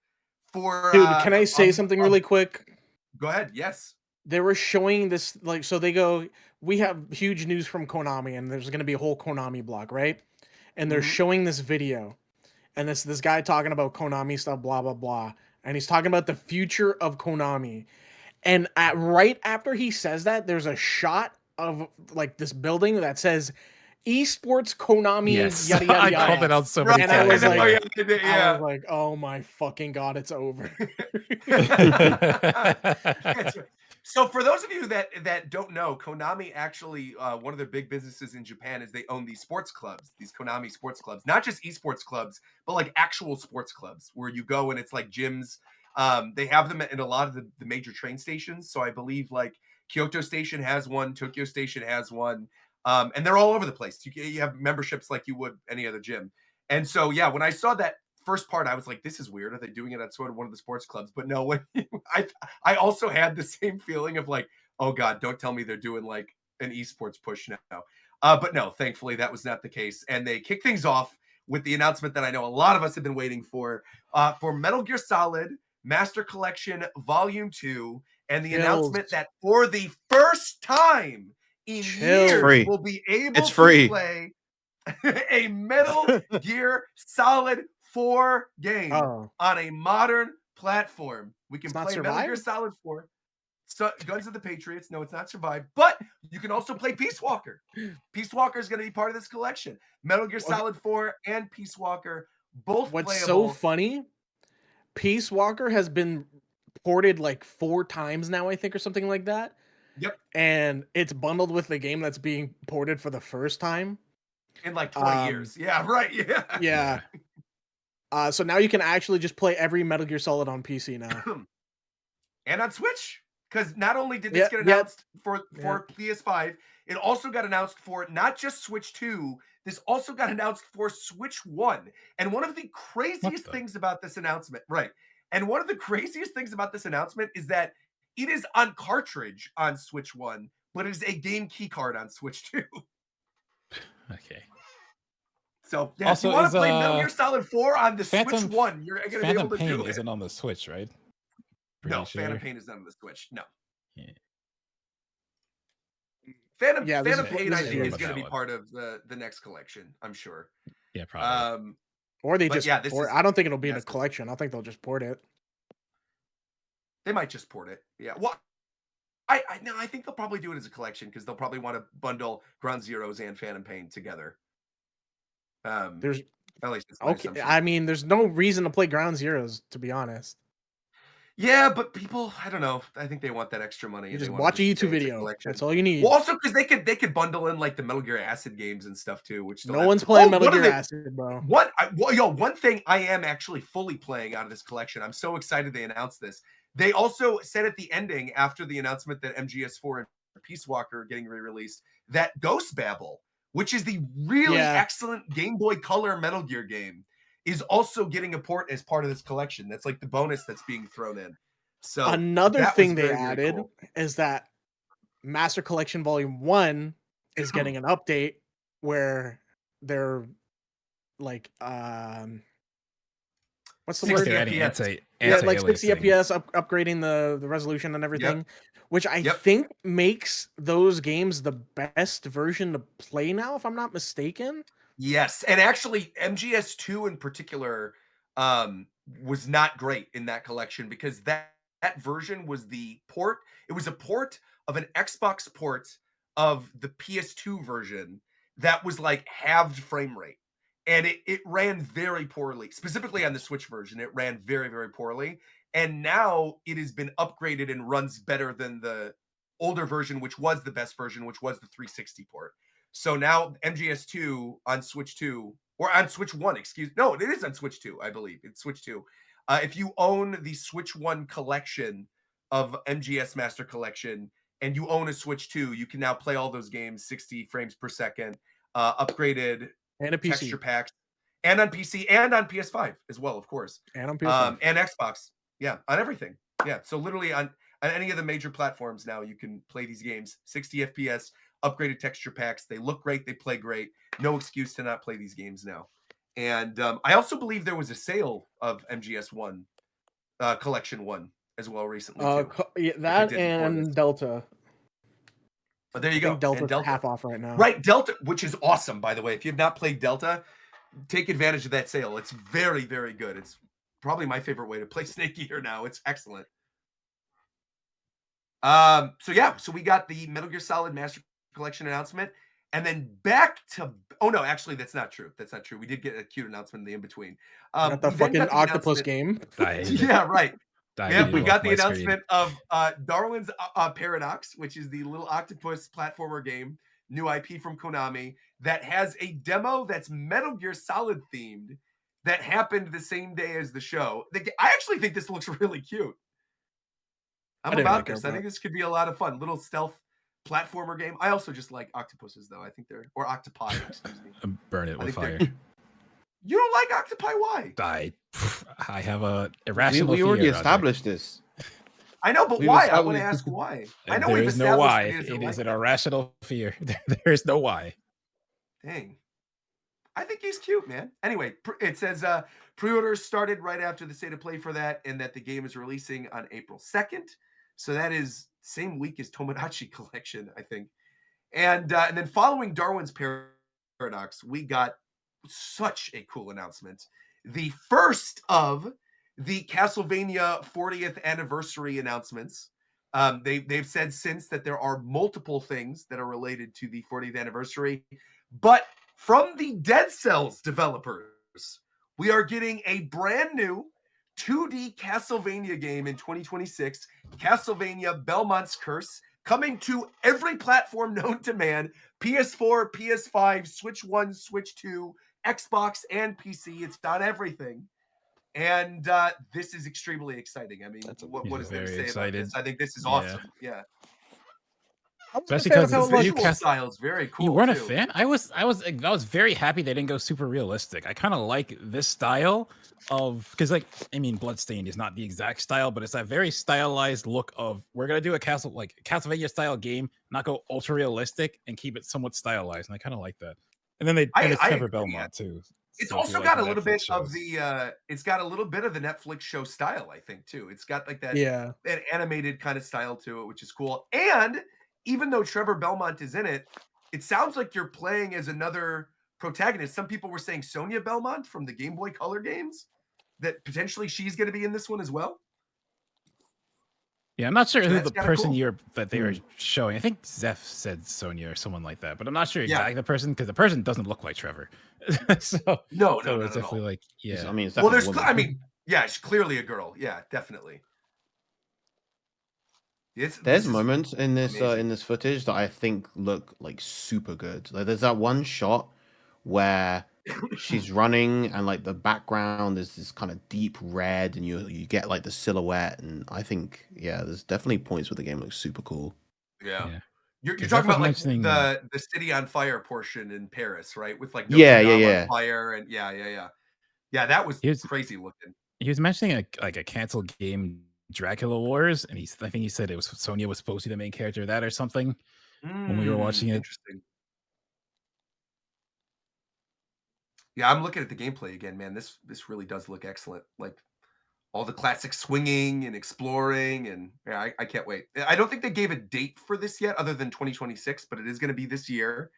for Dude, can I say something really quick? Go ahead. Yes. They were showing this, like, so they go, we have huge news from Konami, and there's going to be a whole Konami blog, right? And they're showing this video, and this guy talking about Konami stuff, blah blah blah, and he's talking about the future of Konami. And right after he says that, there's a shot of like this building that says esports Konami, Yes. yada yada I yada. called it out so many And I was times. like, yeah. I was like, oh my fucking god, it's over. So for those of you that don't know, Konami actually one of their big businesses in Japan is they own these sports clubs, these Konami sports clubs, not just esports clubs, but like actual sports clubs where you go and it's like gyms. They have them in a lot of the major train stations. So I believe like Kyoto Station has one, Tokyo Station has one, and they're all over the place. You have memberships like you would any other gym. And so yeah, when I saw that first part, I was like, this is weird. Are they doing it at sort of one of the sports clubs? But no, when I also had the same feeling of like, oh God, don't tell me they're doing like an esports push now. But no, thankfully that was not the case. And they kick things off with the announcement that I know a lot of us have been waiting for Metal Gear Solid Master Collection Volume 2, and the announcement that for the first time in years we'll be able to play a Metal Gear Solid 4 game on a modern platform. We can play Metal Gear Solid 4. Guns of the Patriots. No, it's not Survive. But you can also play Peace Walker. Peace Walker is going to be part of this collection. Metal Gear Solid 4 and Peace Walker, both What's playable. so funny, Peace Walker has been ported like 4 times now, I think, or something like that. Yep. And it's bundled with the game that's being ported for the first time. In like 20 years. Yeah, right. Yeah. Yeah. So now you can actually just play every Metal Gear Solid on PC now. And on Switch. Because not only did this get announced for PS5, it also got announced for not just Switch 2, this also got announced for Switch 1. And one of the craziest things about this announcement, and one of the craziest things about this announcement is that it is on cartridge on Switch 1, but it is a game key card on Switch 2. Okay. So, yeah, also, if you want to play Metal Gear Solid 4 on the Switch 1, you're going to be able to do it. Isn't on the Switch, right? No, Phantom Pain is not on the Switch. No. Yeah. Phantom Pain, I think, is going to be part of the next collection. I'm sure. Yeah, probably. Or they just, I don't think it'll be in a collection. I think they'll just port it. They might just port it. Yeah. Well, no, I think they'll probably do it as a collection because they'll probably want to bundle Ground Zeroes and Phantom Pain together. There's At least that's my okay. assumption. I mean, there's no reason to play Ground Zeroes, to be honest. Yeah, but people, I don't know. I think they want that extra money. You And just they watch a YouTube say it's video. collection. That's all you need. Well, also because they could bundle in like the Metal Gear Acid games and stuff too, which still No have. one's playing Metal one of Gear the- Acid, bro. One thing I am actually fully playing out of this collection. I'm so excited they announced this. They also said at the ending after the announcement that MGS4 and Peace Walker are getting re-released that Ghost Babel, which is the really excellent Game Boy Color Metal Gear game, is also getting a port as part of this collection. That's like the bonus that's being thrown in. So another that thing was they very, very added cool. is that Master Collection Volume 1 is getting an update where they're like what's the 60 word? FPS. Yeah, like 60 FPS, upgrading the resolution and everything, which I think makes those games the best version to play now, if I'm not mistaken. Yes, and actually MGS2 in particular was not great in that collection because that version was the port. It was a port of an Xbox port of the PS2 version that was like halved frame rate. And it ran very poorly. Specifically on the Switch version, it ran very, very poorly. And now it has been upgraded and runs better than the older version, which was the best version, which was the 360 port. So now MGS2 on Switch 2, or on Switch 1, no, it is on Switch 2, I believe. It's Switch 2. If you own the Switch 1 collection of MGS Master Collection and you own a Switch 2, you can now play all those games 60 frames per second, upgraded and a PC. texture packs, and on PC and on PS5 as well, of course. And on PS5. And Xbox. Yeah, on everything. Yeah, so literally on any of the major platforms now, you can play these games 60 FPS, upgraded texture packs. They look great. They play great. No excuse to not play these games now. And I also believe there was a sale of MGS1 Collection 1 as well recently too. Yeah, that and Delta. But there you I go. think Delta's And Delta. half off right now. Right, Delta, which is awesome, by the way. If you've not played Delta, take advantage of that sale. It's very, very good. It's probably my favorite way to play Snake Eater now. It's excellent. So we got the Metal Gear Solid Master Collection announcement, and then back to no, actually that's not true. That's not true. We did get a cute announcement in the in between. Got the fucking octopus game. Yeah, right. Yeah, we got the my announcement of Darwin's Paradox, which is the little octopus platformer game, new IP from Konami, that has a demo that's Metal Gear Solid themed that happened the same day as the show. I actually think this looks really cute. I'm about this. I think this could be a lot of fun. Little stealth platformer game. I also just like octopuses, though. I think they're, or octopi, excuse me. Burn it with fire. You don't like octopi? Why? I have a irrational we fear. already Roger. established this. I know, but We've why? I want to established- ask why. I know There we've is no why. established It is like an irrational fear. There is no why. Dang. I think he's cute, man. Anyway, it says pre-orders started right after the state of play for that, and that the game is releasing on April 2nd. So that is same week as Tomodachi Collection, I think. And then following Darwin's Paradox, we got such a cool announcement. The first of the Castlevania 40th anniversary announcements. They've said since that there are multiple things that are related to the 40th anniversary, but from the Dead Cells developers, we are getting a brand new 2D Castlevania game in 2026, Castlevania Belmont's Curse, coming to every platform known to man, PS4, PS5, Switch 1, Switch 2, Xbox, and PC. It's on everything. And this is extremely exciting. I mean, what is there to say about this? I think this is awesome. Yeah. Especially because the visual style is very cool. You weren't too. a fan? I was very happy they didn't go super realistic. I kind of like this style of, because like, I mean, Bloodstained is not the exact style, but it's that very stylized look of, we're gonna do a Castlevania style game, not go ultra realistic and keep it somewhat stylized. And I kind of like that. And then it's Trevor Belmont too. It's So also if you got like a little Netflix bit shows. of the it's got a little bit of the Netflix show style, I think, too. It's got like that, that animated kind of style to it, which is cool. And even though Trevor Belmont is in it, it sounds like you're playing as another protagonist. Some people were saying Sonia Belmont from the Game Boy Color games, that potentially she's going to be in this one as well. Yeah, I'm not sure So who that's the kinda person cool. that they were showing. I think Zeph said Sonya or someone like that, but I'm not sure Yeah. exactly the person because the person doesn't look like Trevor. so No, so not it's at all. definitely like It's- yeah. I mean, it's Well, definitely a there's, woman. I mean, yeah, it's clearly a girl. Yeah, definitely. There's This is moments in amazing. this footage that I think look like super good. Like there's that one shot where she's running and like the background is this kind of deep red and you get like the silhouette, and I think there's definitely points where the game looks super cool. Yeah. Yeah. You're Because talking Zeph was about like mentioning the city on fire portion in Paris, right? With like Notre Yeah, yeah, Dame on yeah. fire and yeah, that was he was crazy looking. he was mentioning a canceled game Dracula Wars, and I think he said it was Sonya was supposed to be the main character of that or something when we were watching it. Interesting. Yeah, I'm looking at the gameplay again, man. This really does look excellent. Like all the classic swinging and exploring, and yeah, I can't wait. I don't think they gave a date for this yet, other than 2026, but it is going to be this year.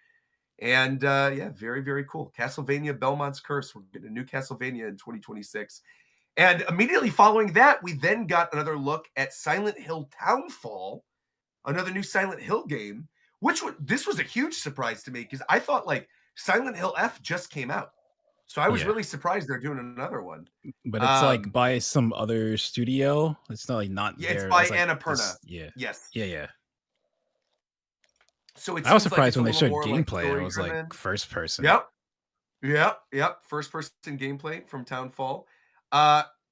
And yeah, very, very cool. Castlevania Belmont's Curse. We're getting a new Castlevania in 2026. And immediately following that, we then got another look at Silent Hill Townfall, another new Silent Hill game, this was a huge surprise to me because I thought like Silent Hill F just came out. So I was Yeah. really surprised they're doing another one. But it's like by some other studio. It's not like not Yeah, it's there. by It's like Annapurna. yeah. Yes. Yeah. So it I was seems like surprised it's a when they little showed more like gameplay and it was like story-driven. first person. Yep. First person gameplay from Townfall.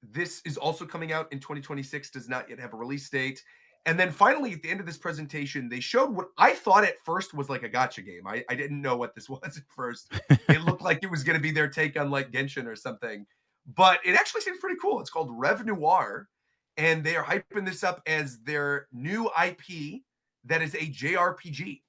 This is also coming out in 2026, does not yet have a release date. And then finally, at the end of this presentation, they showed what I thought at first was like a gacha game. I didn't know what this was at first. It looked like it was going to be their take on like Genshin or something. But it actually seems pretty cool. It's called Rev Noir. And they are hyping this up as their new IP that is a JRPG.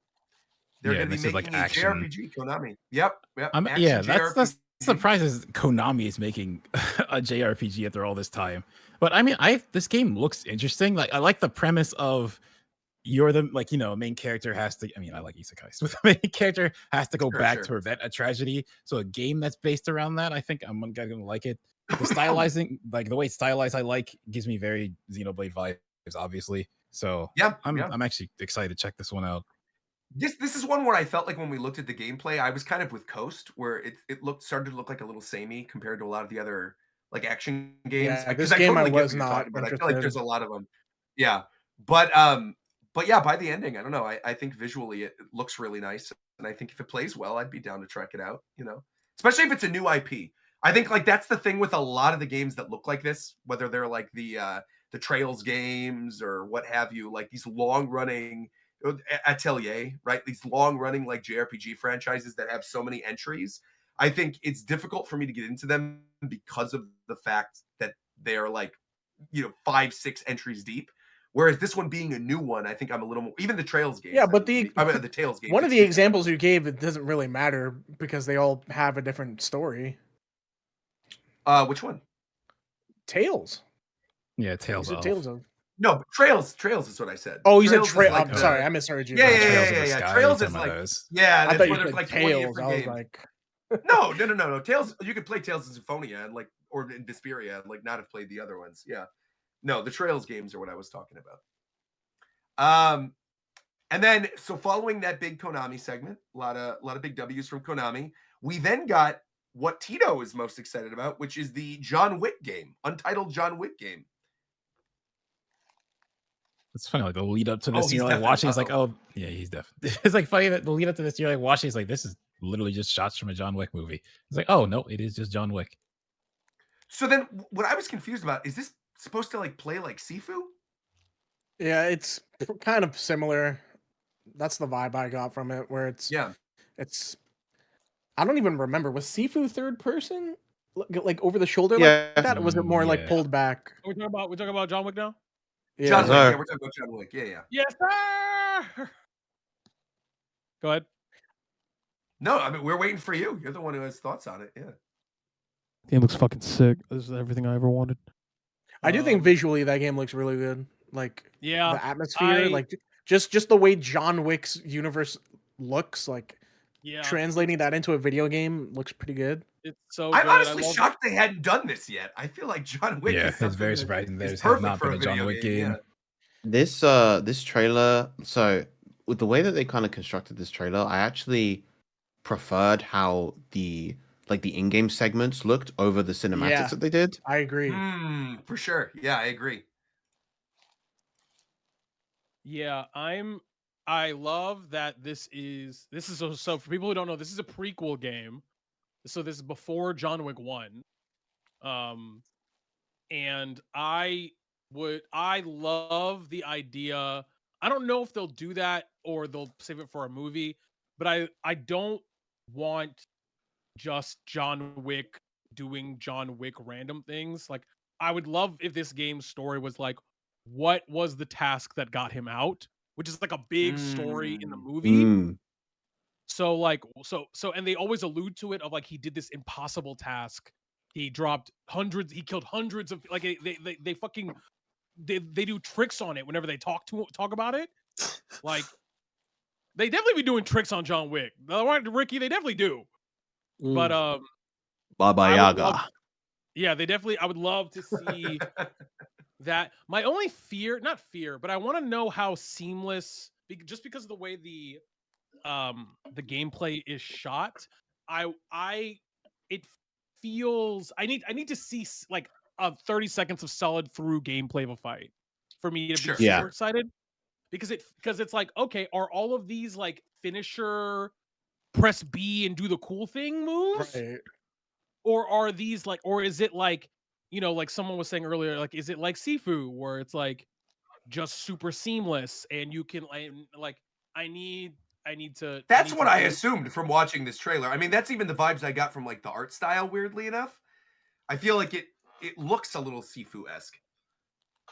They're going to be this is making like a action. JRPG, Konami. Yep. Yeah, Action that's JRPG. surprises Konami is making a JRPG after all this time. But I mean, this game looks interesting. Like I like the premise of you're the main character has to. I mean, I like isekais, but the main character has to go back to prevent a tragedy. So a game that's based around that, I think I'm gonna like it. The stylizing, like the way it's stylized, I like gives me very Xenoblade vibes, obviously. So I'm actually excited to check this one out. This is one where I felt like when we looked at the gameplay, I was kind of with Coast, where it started to look like a little samey compared to a lot of the other like action games. Yeah, Because this I game I totally get was what you're not talking about. I feel like interested. there's a lot of them. Yeah, but yeah, by the ending, I don't know. I think visually it looks really nice, and I think if it plays well, I'd be down to check it out. Especially if it's a new IP. I think like that's the thing with a lot of the games that look like this, whether they're like the Trails games or what have you, like these long running Atelier, right? These long running like JRPG franchises that have so many entries. I think it's difficult for me to get into them because of the fact that they're like 5-6 entries deep. Whereas this one being a new one, I think I'm a little more. Even the Trails games. Yeah, but the Tales games. One of the examples you gave, it doesn't really matter because they all have a different story. Which one? Tales. Yeah, Tales of. Tales of. No, but Trails is what I said. Oh, you Trails said Trails. like I'm sorry, I misheard you. Yeah. Trails is like I thought you there's said like 20 Tales. different I was games. like, No. Tales. You could play Tales in Symphonia and or in Vesperia and not have played the other ones. Yeah. No, the Trails games are what I was talking about. And then so following that big Konami segment, a lot of big W's from Konami. We then got what Tito is most excited about, which is the John Wick game, untitled John Wick game. It's funny, like the lead up to this, you're like watching. It's like, oh yeah, he's definitely. It's like funny that the lead up to this, you're like watching. It's like this is literally just shots from a John Wick movie. It's like, oh no, it is just John Wick. So then, what I was confused about is this supposed to play like Sifu? Yeah, it's kind of similar. That's the vibe I got from it. Where it's I don't even remember. Was Sifu third person, like over the shoulder like that? Or was it more like pulled back? We're talking about John Wick now. Yeah. John Wick. Yeah, we're talking about John Wick. Yeah. Yes, sir. Go ahead. No, I mean we're waiting for you. You're the one who has thoughts on it. Yeah. Game looks fucking sick. This is everything I ever wanted. I do think visually that game looks really good. Like the atmosphere, like just the way John Wick's universe looks, like translating that into a video game looks pretty good. It's so I'm honestly shocked they hadn't done this yet. I feel like John Wick is it's very surprising there's perfect not for been a John Wick game. This trailer, so with the way that they kind of constructed this trailer, I actually preferred how the in-game segments looked over the cinematics Yeah, that they did. I agree. For sure. Yeah, I agree. Yeah, I love that this is so for people who don't know, this is a prequel game. So this is before John Wick 1. Um and I love the idea. I don't know if they'll do that or they'll save it for a movie, but I don't want just John Wick doing John Wick random things. Like I would love if this game's story was like, what was the task that got him out, which is like a big story in the movie. Mm. So like and they always allude to it of like he did this impossible task. He killed hundreds of like they fucking they do tricks on it whenever they talk about it. Like they definitely be doing tricks on John Wick. Ricky, they definitely do. But Baba I would love, Yaga. yeah, they definitely. I would love to see that. My only fear, not fear, but I want to know how seamless, just because of the way the gameplay is shot. It feels. I need to see like 30 seconds of solid through gameplay of a fight for me to be Sure. super Yeah. excited. Because it's like, okay, are all of these like finisher, press B and do the cool thing moves? Right. Or are these like, or is it like, like someone was saying earlier, like, is it like Sifu where it's like just super seamless and you can like, I need to. That's what I assumed from watching this trailer. I mean, that's even the vibes I got from like the art style, weirdly enough. I feel like it looks a little Sifu-esque.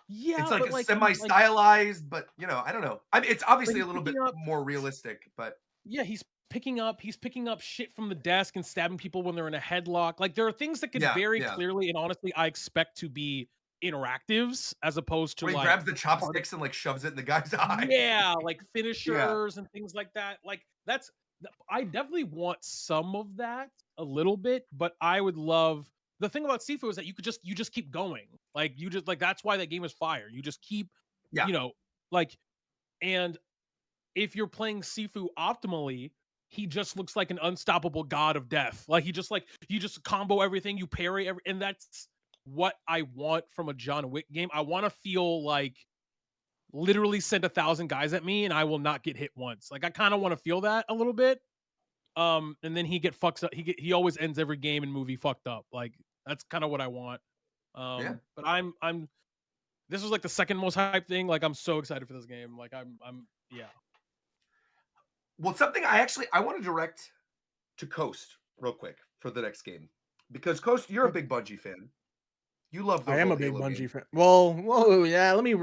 Yeah, it's like but a like semi-stylized, but I don't know. I mean, it's obviously he's a little bit picking up- more realistic, but yeah, he's picking up shit from the desk and stabbing people when they're in a headlock. Like there are things that could very yeah. clearly and honestly I expect to be interactives as opposed to When he like grabs the chopsticks and like shoves it in the guy's eye. yeah, like finishers and things like that. Like I definitely want some of that a little bit, but I would love the thing about Sifu is that you just keep going. Like you just like that's why that game is fire. You just keep Yeah. Like and if you're playing Sifu optimally, he just looks like an unstoppable god of death. Like he just like you just combo everything, you parry and that's what I want from a John Wick game. I want to feel like literally send 1,000 guys at me and I will not get hit once. Like I kind of want to feel that a little bit. And then he fucks up. He always ends every game and movie fucked up. Like that's kind of what I want. Yeah. But I'm this was like the second most hyped thing. Like I'm so excited for this game. Like I'm yeah. Well, something I want to direct to Coast real quick for the next game. Because Coast, you're a big Bungie fan. You love those I am a old big Halo Bungie games. fan. Well, whoa, yeah. Let me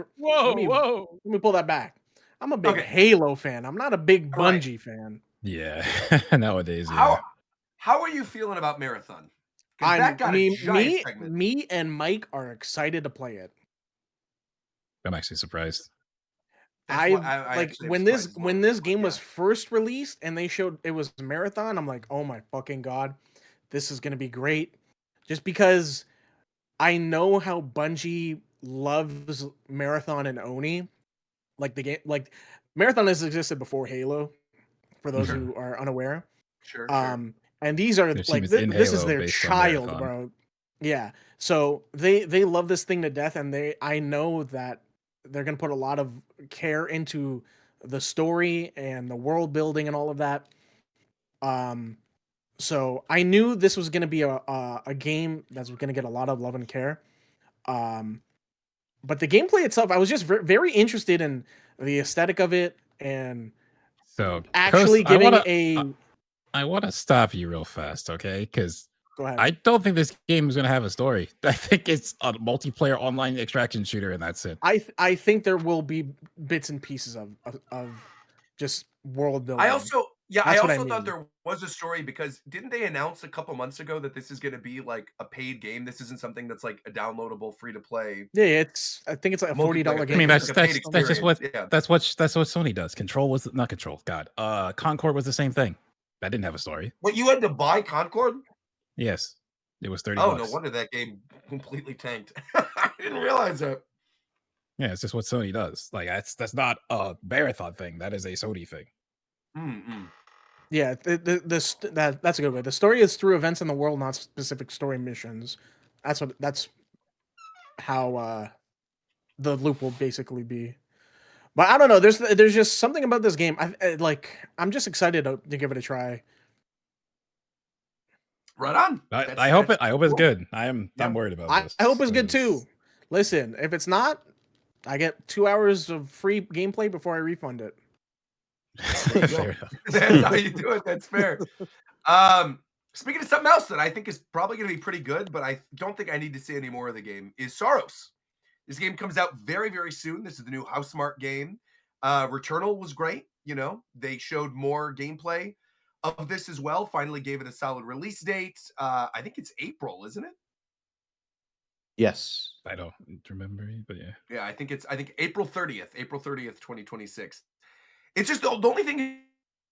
pull that back. I'm a big Okay. Halo fan. I'm not a big Right. Bungie fan. Yeah, nowadays, yeah. How are you feeling about Marathon? Because that got a giant segment. Me and Mike are excited to play it. I'm actually surprised. I like actually am when surprised as when well, this game was first released and they showed it was Marathon, I'm like, oh my fucking god, this is gonna be great. Just because I know how Bungie loves Marathon and Oni. Like the game, like Marathon has existed before Halo, for those who are unaware. Sure. And these are Their team like is in this is Halo their based on child, Marathon. bro. Yeah. So they love this thing to death, and I know that they're gonna put a lot of care into the story and the world building and all of that. So I knew this was gonna be a game that's gonna get a lot of love and care. But the gameplay itself, I was just very interested in the aesthetic of it and So actually Coast, giving I want to stop you real fast, okay? Because Go ahead. I don't think this game is going to have a story. I think it's a multiplayer online extraction shooter, and that's it. I think there will be bits and pieces of just world building. I also That's what I thought mean. there was a story because didn't they announce a couple months ago that this is going to be like a paid game? This isn't something that's like a downloadable free to play. Yeah, I think it's like a $40 game. I mean, that's Like a paid just what experience. that's what Sony does. Control was not Control. God, Concord was the same thing. That didn't have a story. What, you had to buy Concord? Yes, it was $30. Oh, no wonder that game completely tanked. I didn't realize that. Yeah, it's just what Sony does. Like that's not a marathon thing. That is a Sony thing. Yeah, that's a good way. The story is through events in the world, not specific story missions. That's how the loop will basically be. But I don't know. There's just something about this game. I'm just excited to give it a try. Right on. I hope it's good. I'm worried about this. I hope it's good too. Listen, if it's not, I get 2 hours of free gameplay before I refund it. Fair enough. That's how you do it. That's fair. Speaking of something else that I think is probably going to be pretty good, but I don't think I need to see any more of the game, is Soros. This game comes out very, very soon. This is the new Housemarque game. Returnal was great. You know, they showed more gameplay of this as well. Finally gave it a solid release date. I think it's April, isn't it? Yes. I don't remember, but yeah. Yeah, I think April 30th, 2026. It's just the only thing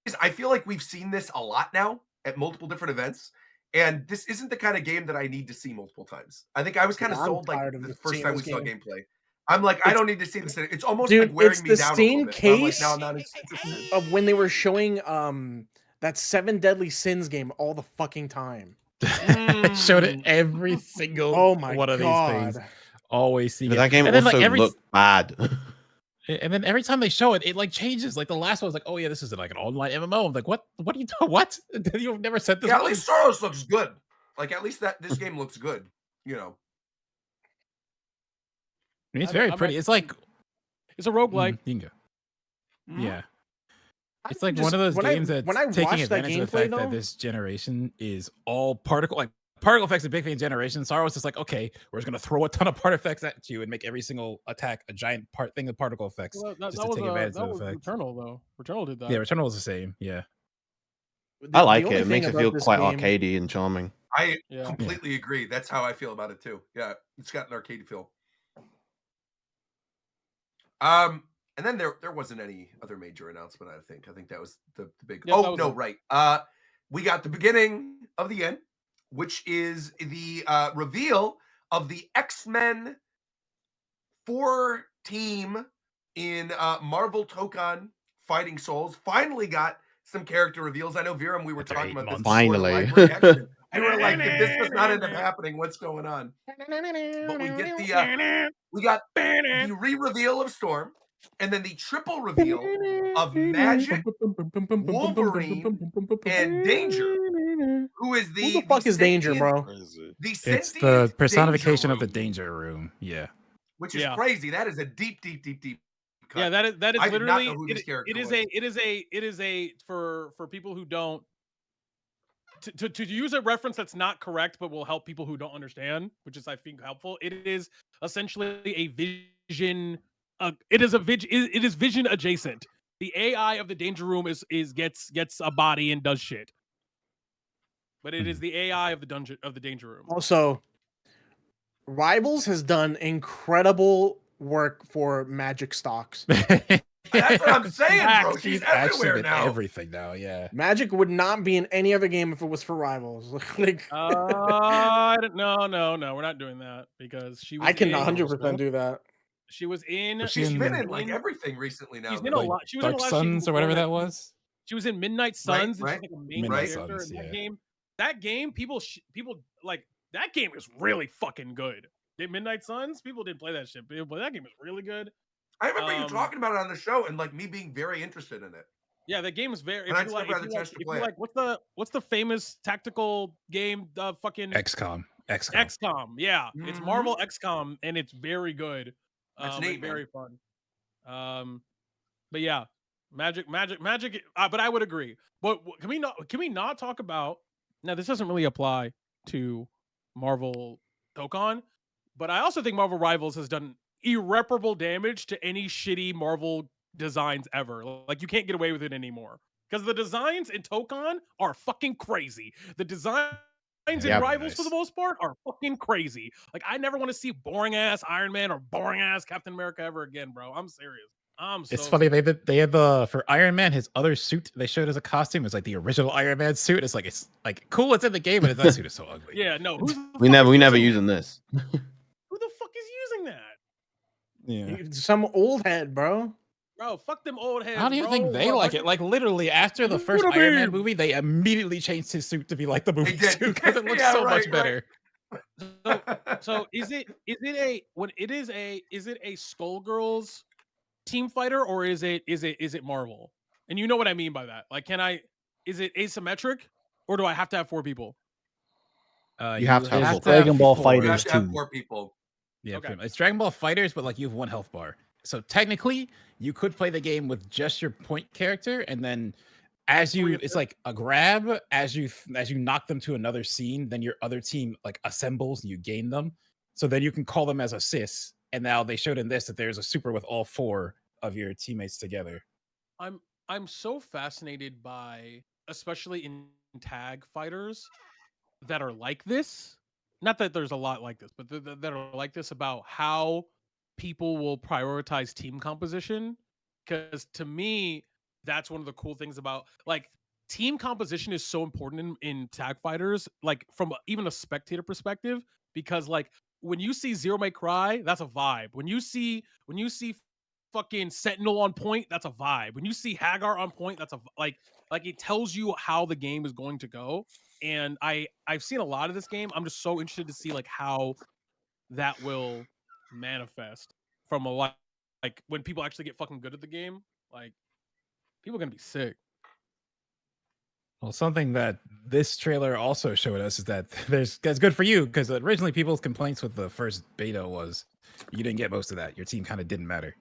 is I feel like we've seen this a lot now at multiple different events. And this isn't the kind of game that I need to see multiple times. I think I was kind of sold like the first time we saw gameplay. I'm like, I don't need to see this. It's almost like wearing me down a little bit. Case I'm like, no, I'm not interested. Of when they were showing that 7 Deadly Sins game all the fucking time. Showed it every single one of these things. Always see it. That game also looked bad. And then every time they show it, it like changes. Like the last one was like, oh yeah, this is like an online MMO. I'm like, what are you doing? What? You've never said this. Yeah, at least Soros looks good. Like at least this game looks good. You know. I mean, it's very pretty. It's like it's a roguelike. Yeah. It's like one of those games that's taking advantage of the fact that this generation is all particle effects a big thing in generation. Soros is like, okay, we're just gonna throw a ton of part effects at you and make every single attack a giant thing of particle effects. Well, just to take advantage of the effect. Returnal though. Returnal did that. Yeah, Returnal was the same. Yeah. I like it. It makes it feel quite arcadey and charming. I completely agree. That's how I feel about it too. Yeah, it's got an arcade feel. And then there wasn't any other major announcement. I think that was the big. Right. We got the beginning of the end, which is the reveal of the X-Men 4 team in Marvel Tokon Fighting Souls. Finally got some character reveals. I know, Viram, we were talking about this. Finally. You were like, if this does not end up happening, what's going on? But we got the re-reveal of Storm, and then the triple reveal of Magic, Wolverine, and Danger. Who is the Who the fuck is Danger, bro? It's the personification of the Danger Room. Yeah. Which is crazy. That is a deep cut. Yeah, that is I did not literally know who this character was. it is a for people who don't to use a reference that's not correct but will help people who don't understand, which is I think helpful. It is essentially a vision. It is vision adjacent. The AI of the Danger Room gets a body and does shit. But it is the AI of the Danger Room. Also, Rivals has done incredible work for Magic stocks. That's what I'm saying, bro. She's everywhere now. Everything now, yeah. Magic would not be in any other game if it was for Rivals. Like, no, we're not doing that because she was. I can 100% do that. She was in. She's been in like everything recently now. She's in a lot. She was in a Dark lot Suns or whatever that was. She was in Midnight Suns. Right. And she's like a main Midnight character Suns, in that yeah. game. That game, people like that game is really fucking good. Midnight Suns, people didn't play that shit, but that game is really good. I remember you talking about it on the show and like me being very interested in it. Yeah, the game is very. And I just never had the chance to play it. What's the famous tactical game? Fucking XCOM. Yeah, it's Marvel XCOM, and it's very good. That's neat, very fun. But yeah, Magic. But I would agree. But can we not talk about? Now, this doesn't really apply to Marvel Dokkan, but I also think Marvel Rivals has done irreparable damage to any shitty Marvel designs ever. Like, you can't get away with it anymore because the designs in Dokkan are fucking crazy. The designs in Rivals for the most part are fucking crazy. Like, I never want to see boring ass Iron Man or boring ass Captain America ever again, bro. I'm serious. It's funny. They had the for Iron Man, his other suit they showed as a costume was like the original Iron Man suit. It's like cool. It's in the game, but that suit is so ugly. Yeah, no. We never using this. Who the fuck is using that? Yeah. Some old head, bro. Bro, fuck them old heads. I don't even think they like it. Like literally after the first Iron Man movie, they immediately changed his suit to be like the movie suit because it looks so much better. So is it a Skullgirls team fighter or is it Marvel? And you know what I mean by that. Like, is it asymmetric or do I have to have 4 people? You have to have to Dragon have Ball 4. You have Fighters to have 2. 4 people. Yeah, Okay. it's Dragon Ball Fighters, but like you have 1 health bar. So technically, you could play the game with just your point character, and then it's like a grab as you knock them to another scene, then your other team like assembles and you gain them. So then you can call them as assists. And now they showed in this that there's a super with all 4 of your teammates together. I'm so fascinated by, especially in tag fighters that are like this. Not that there's a lot like this, but that are like this about how people will prioritize team composition. Because to me, that's one of the cool things about like team composition is so important in tag fighters, like from even a spectator perspective, because like when you see Zero May Cry, that's a vibe. When you see fucking Sentinel on point, that's a vibe. When you see Hagar on point, that's a like it tells you how the game is going to go. And I've seen a lot of this game. I'm just so interested to see like how that will manifest from a lot like when people actually get fucking good at the game. Like people are gonna be sick. Well, something that this trailer also showed us is that that's good for you because originally people's complaints with the first beta was you didn't get most of that. Your team kind of didn't matter.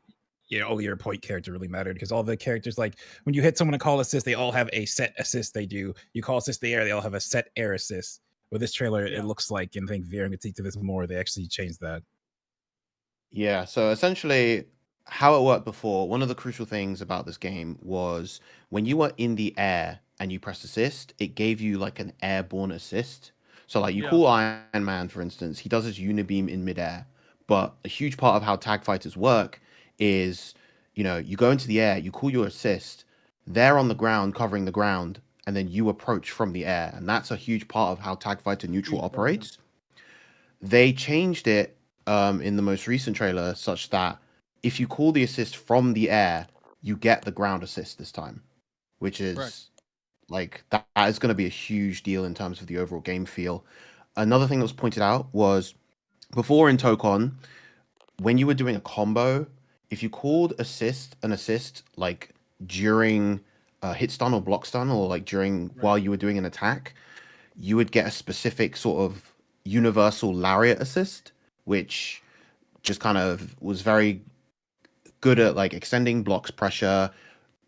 Only your point character really mattered because all the characters, like when you hit someone and call assist, they all have a set assist they do. You call assist the air, they all have a set air assist. With this trailer, it looks like, and I think Vera can speak to this more, they actually changed that. Yeah, so essentially, how it worked before, one of the crucial things about this game was when you were in the air and you pressed assist, it gave you like an airborne assist. So like you call Iron Man, for instance, he does his unibeam in midair. But a huge part of how tag fighters work is, you go into the air, you call your assist, they're on the ground covering the ground, and then you approach from the air. And that's a huge part of how tag fighter neutral operates. They changed it in the most recent trailer such that if you call the assist from the air, you get the ground assist this time, which is like that is going to be a huge deal in terms of the overall game feel. Another thing that was pointed out was before in Tokon, when you were doing a combo, if you called an assist like during hit stun or block stun or like during while you were doing an attack, you would get a specific sort of universal lariat assist, which just kind of was very good at like extending blocks pressure,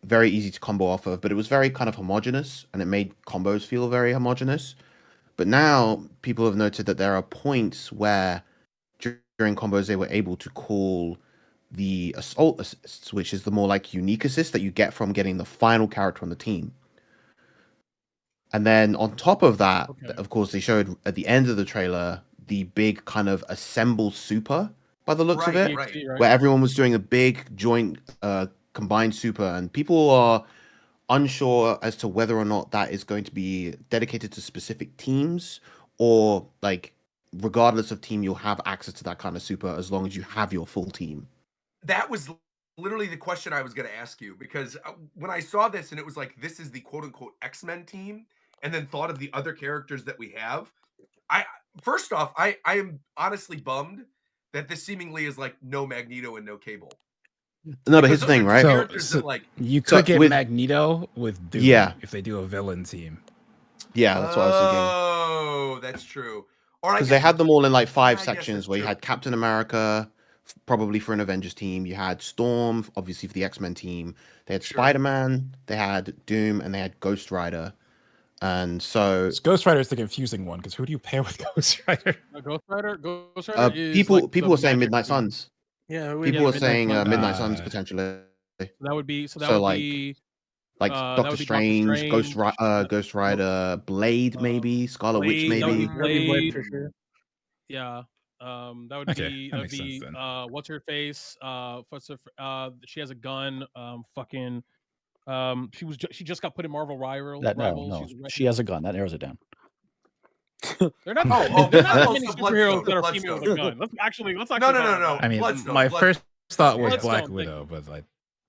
very easy to combo off of, but it was very kind of homogenous and it made combos feel very homogenous. But now people have noted that there are points where during combos they were able to call the assault assists, which is the more like unique assist that you get from getting the final character on the team. And then on top of that, of course, they showed at the end of the trailer the big kind of assemble super by the looks of it, where everyone was doing a big joint combined super, and people are unsure as to whether or not that is going to be dedicated to specific teams or like regardless of team, you'll have access to that kind of super as long as you have your full team. That was literally the question I was going to ask you, because when I saw this and it was like, this is the quote unquote X-Men team, and then thought of the other characters that we have, first off, I am honestly bummed that this seemingly is like no Magneto and no Cable. No, but here's the thing, right? So like, you could get Magneto with Doom if they do a villain team. Yeah, that's what I was thinking. Oh, that's true. Because they had them all in like 5 sections where you had Captain America, probably for an Avengers team. You had Storm, obviously for the X-Men team. They had Spider-Man, they had Doom, and they had Ghost Rider. And so Ghost Rider is the confusing one because who do you pair with Ghost Rider? Ghost Rider is people like were saying Midnight Suns. Yeah, people were saying Midnight Suns potentially. That would be like Doctor Strange, Ghost Rider, Blade maybe, Scarlet Witch maybe. Blade for sure. Yeah. That would be what's her face? She has a gun. She just got put in Marvel Rivals. No, she has a gun. That narrows it down. They're not. They're not that many superheroes that are female with a gun. Let's actually. No. I mean, Bloodstone, my first thought was Bloodstone, Black thank Widow, you. but like,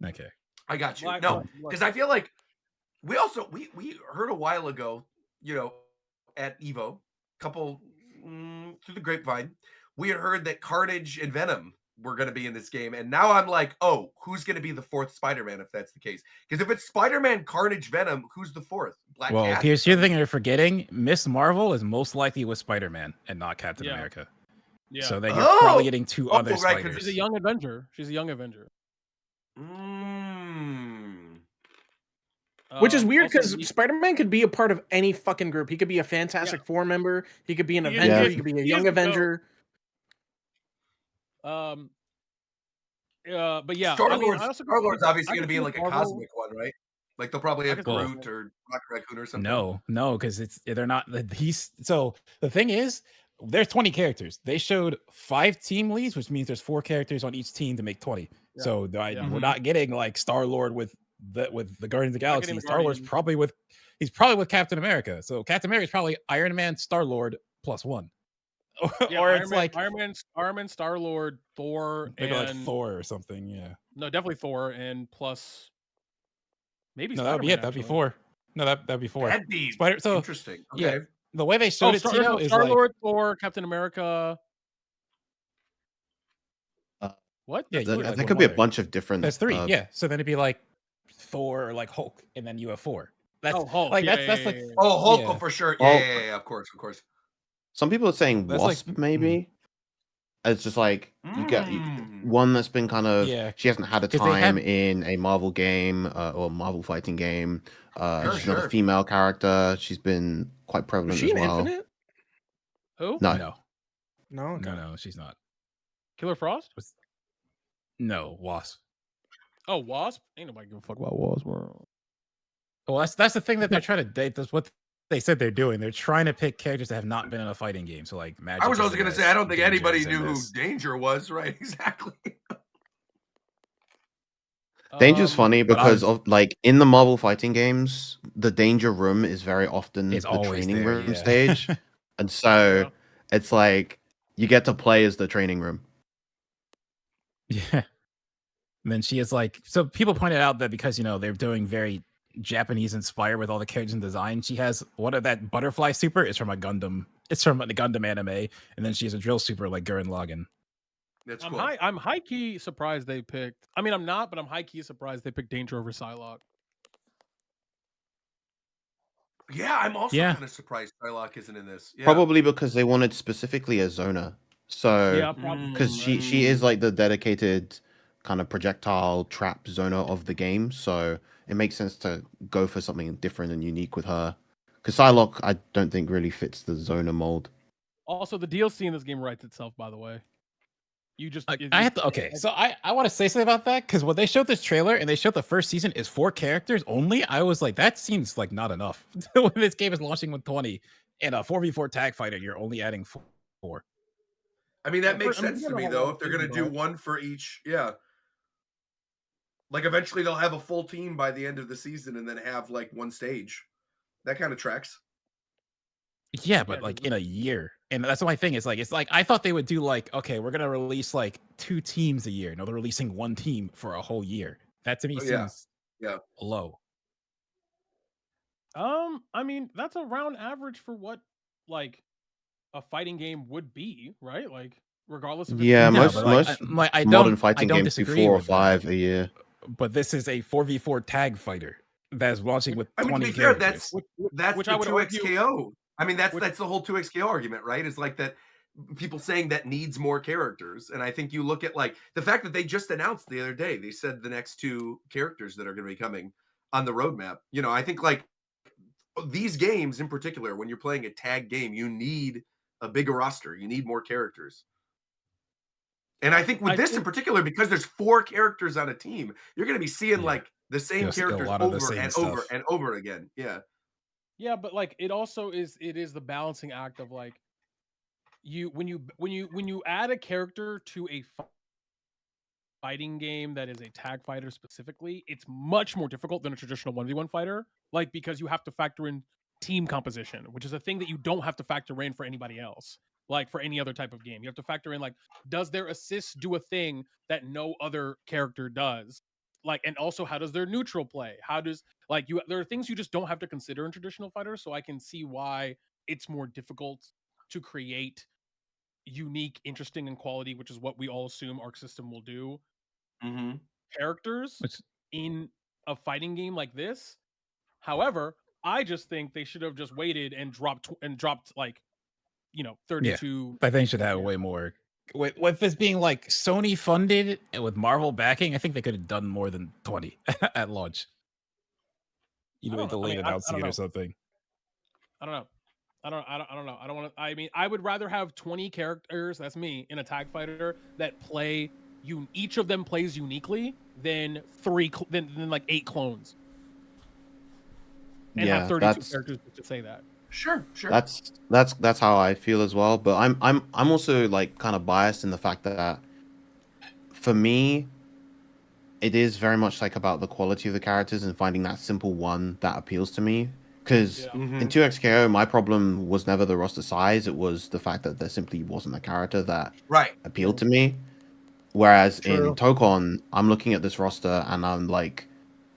okay. I got you. Black No, Blood- because I feel like we also we heard a while ago, at Evo, couple through the grapevine, we had heard that Carnage and Venom were going to be in this game, and now I'm like, oh, who's going to be the fourth Spider-Man if that's the case? Because if it's Spider-Man, Carnage, Venom, who's the fourth? Black Well, Cat? here's the thing you're forgetting: Miss Marvel is most likely with Spider-Man and not Captain Yeah. America. Yeah. So then you're probably getting two other right, 'cause spiders. She's a young Avenger. Which is weird Also, because Spider-Man could be a part of any fucking group. He could be a Fantastic Four member. He could be an He is- Avenger. he He could be a is young the Avenger. But yeah, Star-Lord's, I also Star-Lord's obviously I going to can be in see like a Marvel- cosmic one, right? Like they'll probably have can see Groot or Rocket Raccoon or something. No, because they're not. He's so the thing is, there's 20 characters. They showed 5 team leads, which means there's 4 characters on each team to make 20. Yeah. So we're not getting like Star-Lord with the Guardians of the Not getting Galaxy. the Star-Lord's Guardians. he's probably with Captain America. So Captain America is probably Iron Man, Star-Lord +1. Yeah, or Iron it's Man, like Iron Man, Star-Lord, Thor, maybe and like Thor or something. Yeah. no, definitely Thor, and plus maybe No, that would be Spider-Man, it. That'd be actually. 4. No, that'd be 4. That'd be Spider. So interesting. Okay. yeah, the way they showed it, Tino, is like Star-Lord, Thor, Captain America. What? yeah, There you like there one could be a more. bunch of different. There's 3, yeah. So then it'd be like Thor or like Hulk, and then you have 4. That's Hulk. like Yeah, that's like Oh, Hulk, yeah. for sure. Well, Yeah, of course. Some people are saying That's like- Wasp, maybe. It's just like you get one that's been kind of Yeah, she hasn't had a 'cause they have- time in a Marvel game or Marvel fighting game. She's another sure. female character. She's been quite Was prevalent she as in well. Infinite? Who? No, No. Okay. No, she's not. Killer Frost? No, Wasp. Oh, Wasp? Ain't nobody give a fuck about Wasp, bro. Well, that's the thing that they're trying to date. That's what they said they're doing. They're trying to pick characters that have not been in a fighting game. So like Magic. I was also is in going to this, say, I don't think Danger anybody is in knew who this. Danger was, right? Exactly. Danger's funny but because of like in the Marvel fighting games, the danger room is very often It's the always training there, room yeah. stage, and so Yeah. it's like you get to play as the training room. Yeah. And then she is like, so people pointed out that because they're doing very Japanese inspired with all the characters and design. She has that butterfly super is from a Gundam. It's from the Gundam anime, and then she has a drill super like Gurren Lagann. That's I'm cool. I'm high key surprised they picked. I mean, I'm not, but I'm high key surprised they picked Danger over Psylocke. Yeah, I'm also Yeah. kind of surprised Psylocke isn't in this. Yeah. Probably because they wanted specifically a Zona. So Yeah, probably. because she is like the dedicated kind of projectile trap Zona of the game, so it makes sense to go for something different and unique with her. Because Psylocke, I don't think really fits the Zona mold. Also, the DLC in this game writes itself, by the way. You just I have to so I want to say something about that because when they showed this trailer and they showed the first season is 4 characters only, I was like, that seems like not enough. When this game is launching with 20 and a 4v4 tag fighter, you're only adding 4. I mean, that makes I mean, sense you to got a me, whole though, lot if they're of going to things, do bro. one for each. Yeah. Like, eventually they'll have a full team by the end of the season and then have, like, one stage. That kind of tracks. Yeah, but like in a year. And that's my thing. It's like I thought they would do like, okay, we're gonna release like 2 teams a year. No, they're releasing 1 team for a whole year. That to me Yeah. seems Yeah. low. I mean, that's around average for what like a fighting game would be, right? Like, regardless of Yeah, it's most modern fighting games do 4 or 5 a year. But this is a 4v4 tag fighter that's launching with I mean, 20 to be fair, characters. that's which the I would 2XKO. I mean, that's the whole 2XKO argument, right? Is like that people saying that needs more characters. And I think you look at like the fact that they just announced the other day, they said the next 2 characters that are going to be coming on the roadmap. I think like these games in particular, when you're playing a tag game, you need a bigger roster. You need more characters. And I think with this in particular, because there's 4 characters on a team, you're going to be seeing like the same You'll see a characters lot of the over same and stuff. over and over again. Yeah. Yeah, but like it also is the balancing act of like when you add a character to a fighting game that is a tag fighter specifically, it's much more difficult than a traditional 1v1 fighter, like because you have to factor in team composition, which is a thing that you don't have to factor in for anybody else. like for any other type of game. You have to factor in like, does their assist do a thing that no other character does? Like, and also how does their neutral play? How does like you there are things you just don't have to consider in traditional fighters, so I can see why it's more difficult to create unique, interesting, and quality, which is what we all assume Arc System will do. Mm-hmm. Characters in a fighting game like this. However, I just think they should have just waited and dropped like, you know, 32. I think should have way more. With this being like Sony funded and with Marvel backing, I think they could have done more than 20 at launch. You know, delayed announcing it or something. I don't know. I don't know. I don't want to. I mean, I would rather have 20 characters. That's me in a tag fighter that play. Each of them plays uniquely than than like 8 clones. And have 32 characters to say that. Sure. That's how I feel as well. But I'm also like kind of biased in the fact that for me, it is very much like about the quality of the characters and finding that simple one that appeals to me. Because in 2XKO, my problem was never the roster size; it was the fact that there simply wasn't a character that appealed to me. Whereas in Tokon, I'm looking at this roster and I'm like,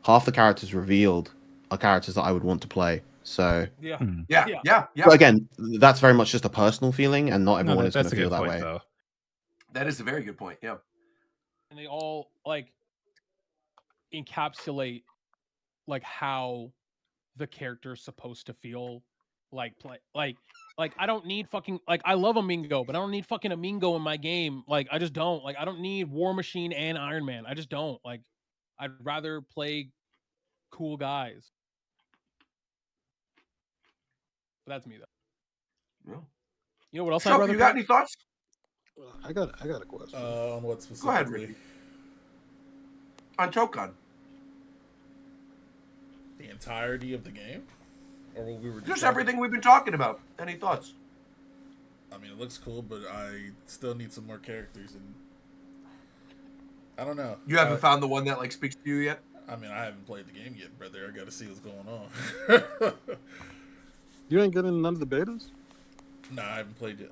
half the characters revealed are characters that I would want to play. So yeah. But again, that's very much just a personal feeling, and not everyone is going to feel that way. Though. That is a very good point. Yeah, and they all like encapsulate like how the character's supposed to feel like play like I don't need fucking like I love Amingo, but I don't need fucking Amingo in my game. Like I just don't. Like I don't need War Machine and Iron Man. I just don't. Like I'd rather play cool guys. But that's me though. Yeah. You know what else? You got any thoughts? I got a question. On what specifically? Go ahead, Ricky. On Tokon. The entirety of the game, or what we were just everything we've been talking about. Any thoughts? I mean, it looks cool, but I still need some more characters, and I don't know. You haven't found the one that like speaks to you yet? I mean, I haven't played the game yet, brother. I got to see what's going on. You ain't getting none of the betas? Nah, I haven't played yet.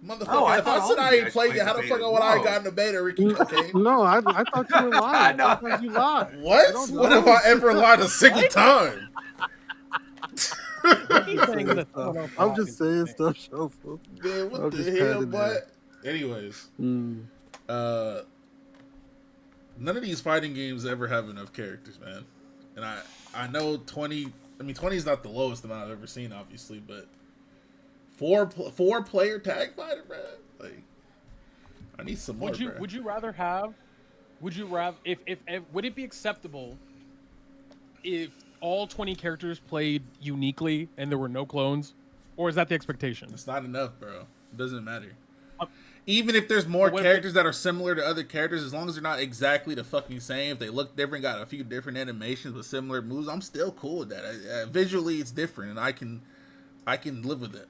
Motherfucker, if I said I ain't played yet, how the fuck would I got in the beta, Ricky? Okay. No, I thought you were lying. No. I thought you lied. What? When have I ever lied a single time? I'm just saying stuff, Shofu. Man, what the hell, but anyways. None of these fighting games ever have enough characters, man. And I know 20, I mean 20 is not the lowest amount I've ever seen, obviously, but four player tag fighter, bro. Like, I need some more. Would you rather have? Would you rather if would it be acceptable if all 20 characters played uniquely and there were no clones, or is that the expectation? It's not enough, bro. It doesn't matter. Even if there's more characters that are similar to other characters, as long as they're not exactly the fucking same, if they look different, got a few different animations with similar moves, I'm still cool with that. Visually, it's different, and I can live with it.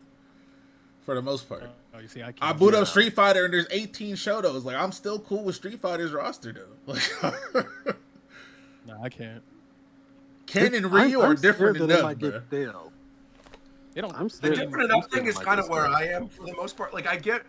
For the most part. You see, I boot up Street Fighter and there's 18 Shotos. Like, I'm still cool with Street Fighter's roster, though. Like, no, I can't. Ken and Ryu are different enough, bro. The different enough thing is kind of where I am for the most part. Like, I get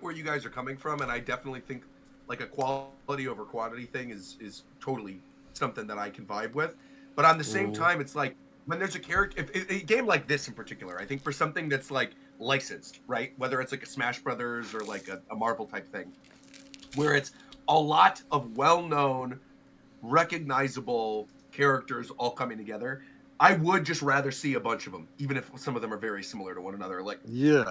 where you guys are coming from, and I definitely think like a quality over quantity thing is totally something that I can vibe with. But on the same time, it's like when there's a character, if a game like this in particular, I think for something that's like licensed, right? Whether it's like a Smash Brothers or like a Marvel type thing, where it's a lot of well-known, recognizable characters all coming together. I would just rather see a bunch of them, even if some of them are very similar to one another. Like,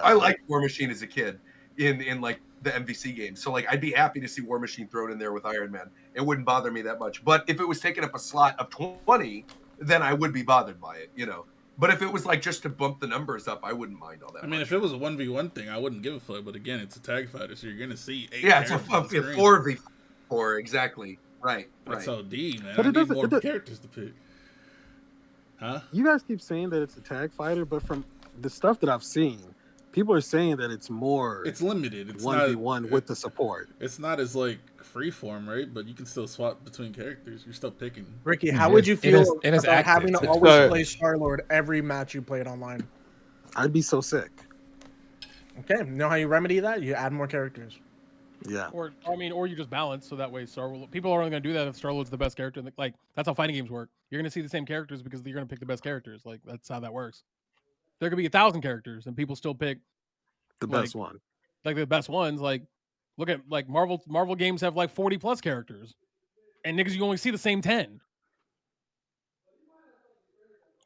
I liked War Machine as a kid in like the MVC games, so like I'd be happy to see War Machine thrown in there with Iron Man. It wouldn't bother me that much. But if it was taking up a slot of 20, then I would be bothered by it, you know. But if it was like just to bump the numbers up, I wouldn't mind all that. I mean, if it was a 1v1 thing, I wouldn't give a fuck. But again, it's a tag fighter, so you're gonna see 8. Yeah, it's a 4v4, exactly. Right. That's OD, man. But I need more characters to pick. Huh? You guys keep saying that it's a tag fighter, but from the stuff that I've seen, people are saying that it's more. It's limited. It's 1v1 with the support. It's not as like freeform, right? But you can still swap between characters. You're still picking. Ricky, how would you feel about having to always play Star-Lord every match you played online? I'd be so sick. Okay, you know how you remedy that? You add more characters. Yeah. Or or you just balance so that way people are only going to do that if Star-Lord's the best character. Like that's how fighting games work. You're going to see the same characters because you're going to pick the best characters. Like that's how that works. There could be 1,000 characters and people still pick The like best one. like the best ones. Like look at like Marvel games have like 40 plus characters, and niggas you only see the same 10.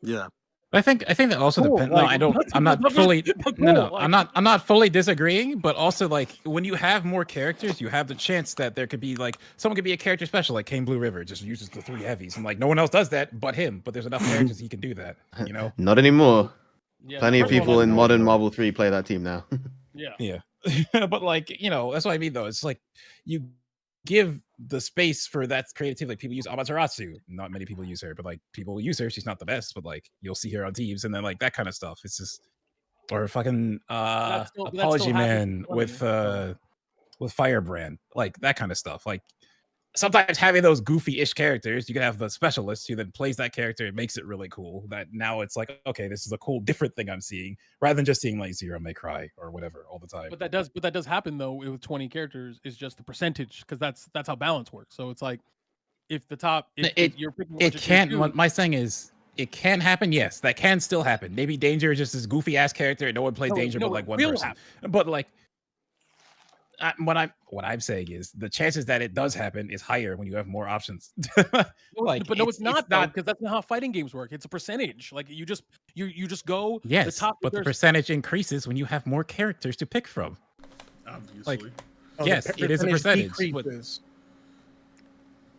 Yeah. I think that also Cool, depends. No, like, I don't. that's- I'm not that's fully. cool, No, like- I'm not fully disagreeing. But also, like when you have more characters, you have the chance that there could be like someone could be a character special, like Kane Blue River, just uses the 3 heavies, and like no one else does that but him. But there's enough characters he can do that. You know. Not anymore. Yeah, Plenty of first of all, people like, in no, modern no. Marvel 3 play that team now. Yeah. Yeah. But like that's what I mean though. It's like you give the space for that creativity. Like people use Amaterasu. Not many people use her, but like people use her. She's not the best, but like you'll see her on teams and then like that kind of stuff. It's just or fucking Apology Man with Firebrand, like that kind of stuff. Like sometimes having those goofy-ish characters, you can have the specialist who then plays that character and makes it really cool. That now it's like, okay, this is a cool, different thing I'm seeing, rather than just seeing like Zero May Cry or whatever all the time. But that does happen though with 20 characters is just the percentage because that's how balance works. So it's like if the top if you're picking It can't. What my saying is, it can happen. Yes, that can still happen. Maybe Danger is just this goofy ass character, and no one plays Danger but like one person. But like, what I'm saying is, the chances that it does happen is higher when you have more options. Like, but no, it's not because that's not how fighting games work. It's a percentage. Like you just go. Yes, the top, but the percentage increases when you have more characters to pick from. Obviously. Like, yes, it is a percentage. But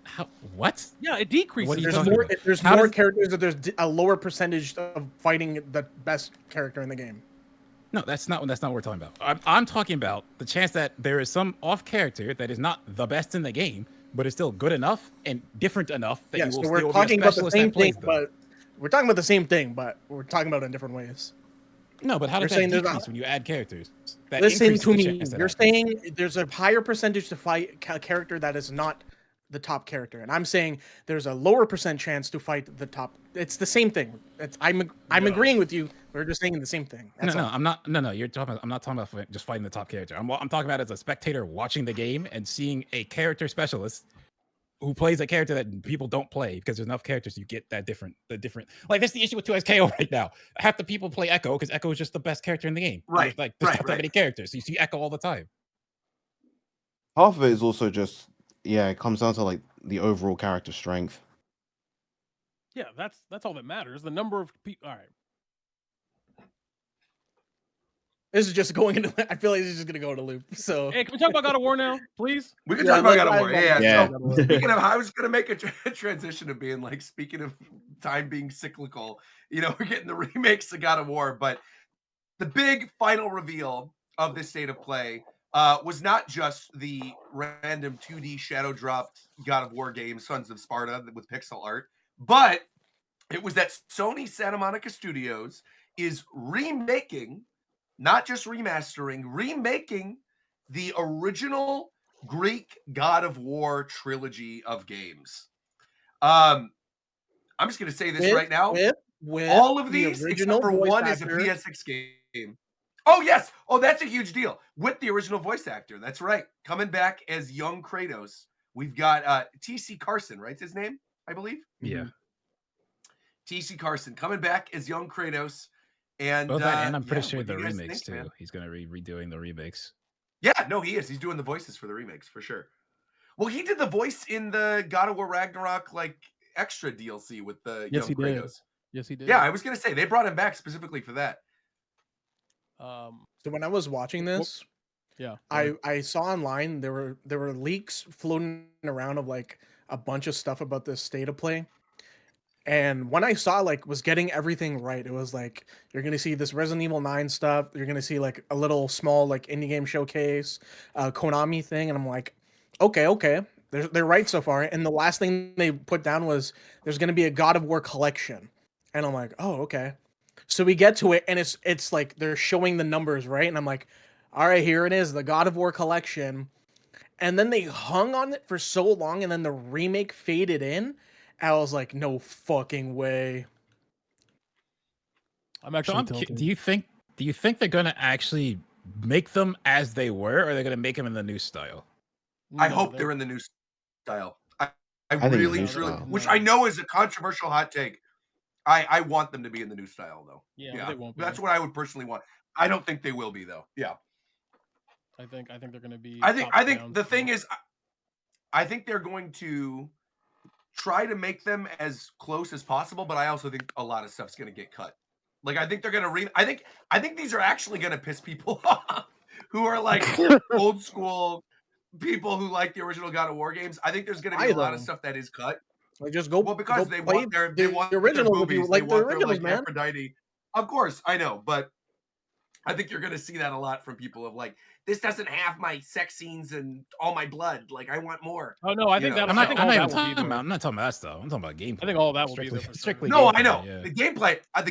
how? What? Yeah, it decreases. What are you There's talking more, about? there's How more does- characters, that there's a lower percentage of fighting the best character in the game. No, that's not what we're talking about. I'm talking about the chance that there is some off character that is not the best in the game, but is still good enough and different enough that Yeah, you will so we're still talking be a about the specialist same that plays thing, them. but we're talking about the same thing, but we're talking about it in different ways. No, but how You're does saying that there's a- decrease when you add characters? That Listen increases to the me. chance that You're happens. saying there's a higher percentage to fight a character that is not the top character, and I'm saying there's a lower percent chance to fight the top. It's the same thing. I'm agreeing with you. We're just saying the same thing. That's No, all. I'm not. No, you're talking. I'm not talking about just fighting the top character. I'm talking about as a spectator watching the game and seeing a character specialist who plays a character that people don't play because there's enough characters you get the different. Like that's the issue with 2SKO right now. Half the people play Echo because Echo is just the best character in the game. Right, There's not that many characters, so you see Echo all the time. Half of it is also just, it comes down to like the overall character strength. Yeah, that's all that matters. The number of people. All right. This is just going into. I feel like this is just gonna go into loop. So Hey, can we talk about God of War now, please? We can Yeah, talk about let's God of War. talk Yeah. about So, speaking of, I was going to make a transition of being like, speaking of time being cyclical, we're getting the remakes of God of War, but the big final reveal of this state of play was not just the random 2D shadow dropped God of War game, Sons of Sparta, with pixel art, but it was that Sony Santa Monica Studios is remaking, not just remastering, remaking the original Greek God of War trilogy of games. I'm just going to say this right now. With all of the these, original except for voice one, is a actor. PS6 game. Oh, yes. Oh, that's a huge deal. With the original voice actor. That's right. Coming back as young Kratos. We've got T.C. Carson, right? His name, I believe? Yeah. T.C. Carson coming back as young Kratos. And, Both that and I'm pretty sure what do the you guys remakes think, too. man? He's gonna be redoing the remakes. Yeah, no, he is. He's doing the voices for the remakes for sure. Well, he did the voice in the God of War Ragnarok like extra DLC with the Yes, young he did. Kratos. Yes, he did. Yeah, I was gonna say they brought him back specifically for that. So when I was watching this, yeah, I saw online there were leaks floating around of like a bunch of stuff about this state of play. And when I saw was getting everything right, it was like you're gonna see this Resident Evil 9 stuff, you're gonna see like a little small indie game showcase, Konami thing, and I'm like, okay, they're right so far. And the last thing they put down was there's gonna be a God of War collection, and I'm like, oh okay. So we get to it, and it's like they're showing the numbers right, and I'm like, all right, here it is, the God of War collection. And then they hung on it for so long, and then the remake faded in. I was like, no fucking way. I'm actually Do you think they're gonna actually make them as they were, or are they going to make them in the new style? I hope they're in the new style. I think really, new truly, style. which I know is a controversial hot take. I want them to be in the new style, though. Yeah, but they won't be. That's what I would personally want. I don't think they will be, though. Yeah. I think they're going to be. I think top-down the still. thing is, I think they're going to try to make them as close as possible, but I also think a lot of stuff's going to get cut. Like I think they're going to I think these are actually going to piss people off who are like old school people who like the original God of War games. I think there's going to be a lot of stuff that is cut. Like just go. Well, because go they play want their the original if you boobies, like they the want their originals, like man. Aphrodite. Of course, I know, but I think you're going to see that a lot from people of like, this doesn't have my sex scenes and all my blood. Like, I want more. Oh no, I think that. I'm I not, think I'm all not that even will be talking there. about. I'm not talking about that stuff. I'm talking about gameplay. I think all that will be strictly, there for sure. strictly. No, gameplay, I know yeah. the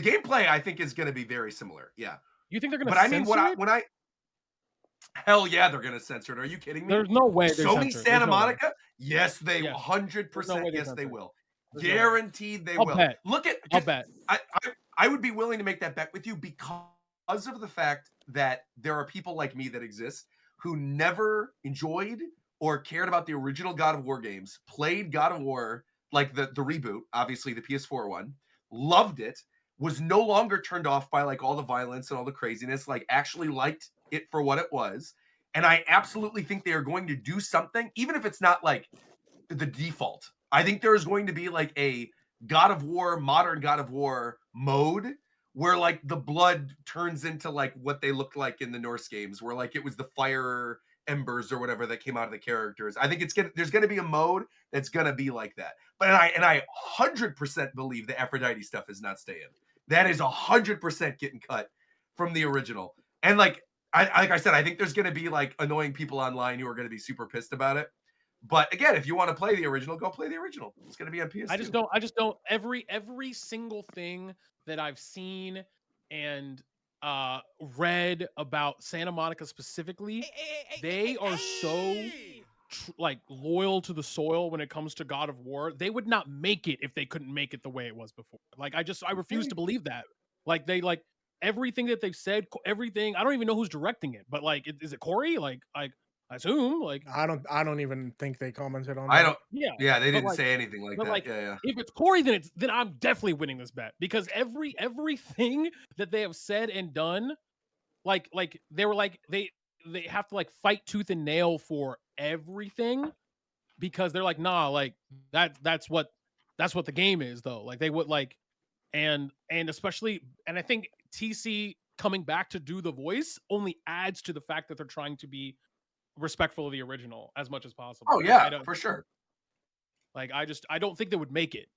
gameplay. I think is going to be very similar. Yeah. You think they're going to? But I mean, censor it? hell yeah, they're going to censor it. Are you kidding me? There's no way they're Sony censored. Santa There's no way. Monica? Yes, they Yes. 100%. Yes, they censor it. will. There's no way. Guaranteed they I'll will. bet. Look at. I'll bet. I would be willing to make that bet with you because of the fact that there are people like me that exist who never enjoyed or cared about the original God of War games, played God of War, like the reboot, obviously the PS4 one, loved it, was no longer turned off by like all the violence and all the craziness, like actually liked it for what it was. And I absolutely think they are going to do something, even if it's not like the default. I think there is going to be like a God of War, modern God of War mode where like the blood turns into like what they looked like in the Norse games, where like it was the fire embers or whatever that came out of the characters. I think there's gonna be a mode that's gonna be like that. But I 100% believe the Aphrodite stuff is not staying. That is 100% getting cut from the original. And like I said, I think there's gonna be like annoying people online who are gonna be super pissed about it. But again, if you want to play the original, go play the original. It's going to be on PS2. I just don't every single thing that I've seen and read about Santa Monica specifically, they are so like loyal to the soil when it comes to God of War. They would not make it if they couldn't make it the way it was before. Like I refuse to believe that. Like they like everything that they've said, everything. I don't even know who's directing it, but like is it Corey? Like I assume like I don't even think they commented on. I that. don't. Yeah, Yeah, they didn't like, say anything like that. Yeah. If it's Corey, then I'm definitely winning this bet because everything that they have said and done, like they were like they have to like fight tooth and nail for everything because they're like nah, like that's what the game is though. Like they would like and especially and I think TC coming back to do the voice only adds to the fact that they're trying to be respectful of the original as much as possible. Oh yeah, for sure. Like I don't think they would make it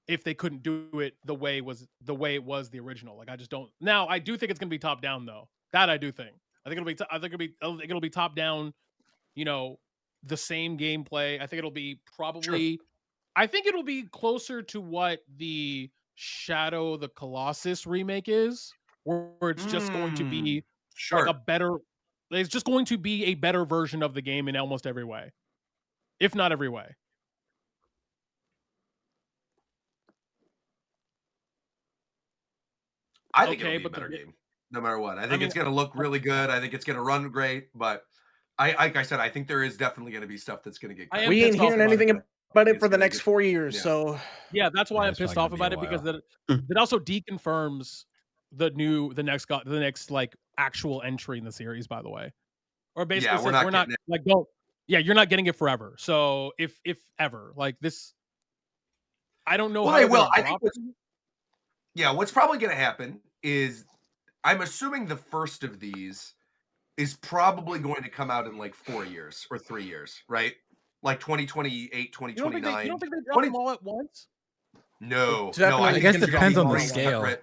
if they couldn't do it the way it was the original. Like I just don't. Now I do think it's gonna be top down though. That I do think. I think it'll be top down. You know, the same gameplay. I think it'll be probably. Sure. I think it'll be closer to what the Shadow of the Colossus remake is, where it's just going to be like a better. It's just going to be a better version of the game in almost every way, if not every way. I think it'll be a better game, no matter what. I think it's going to look really good. I think it's going to run great. But like I said, I think there is definitely going to be stuff that's going to get cut. We ain't hearing anything about it for the next 4 years. So yeah, that's why I'm pissed off about it because it also deconfirms the next like actual entry in the series, by the way. Or basically we're not like you're not getting it forever. So if ever like this, I don't know how they will. I think what's probably going to happen is I'm assuming the first of these is probably going to come out in like 4 years or 3 years, right? Like 2028, 2029. You don't think they drop them all at once? No, I guess it depends on the scale.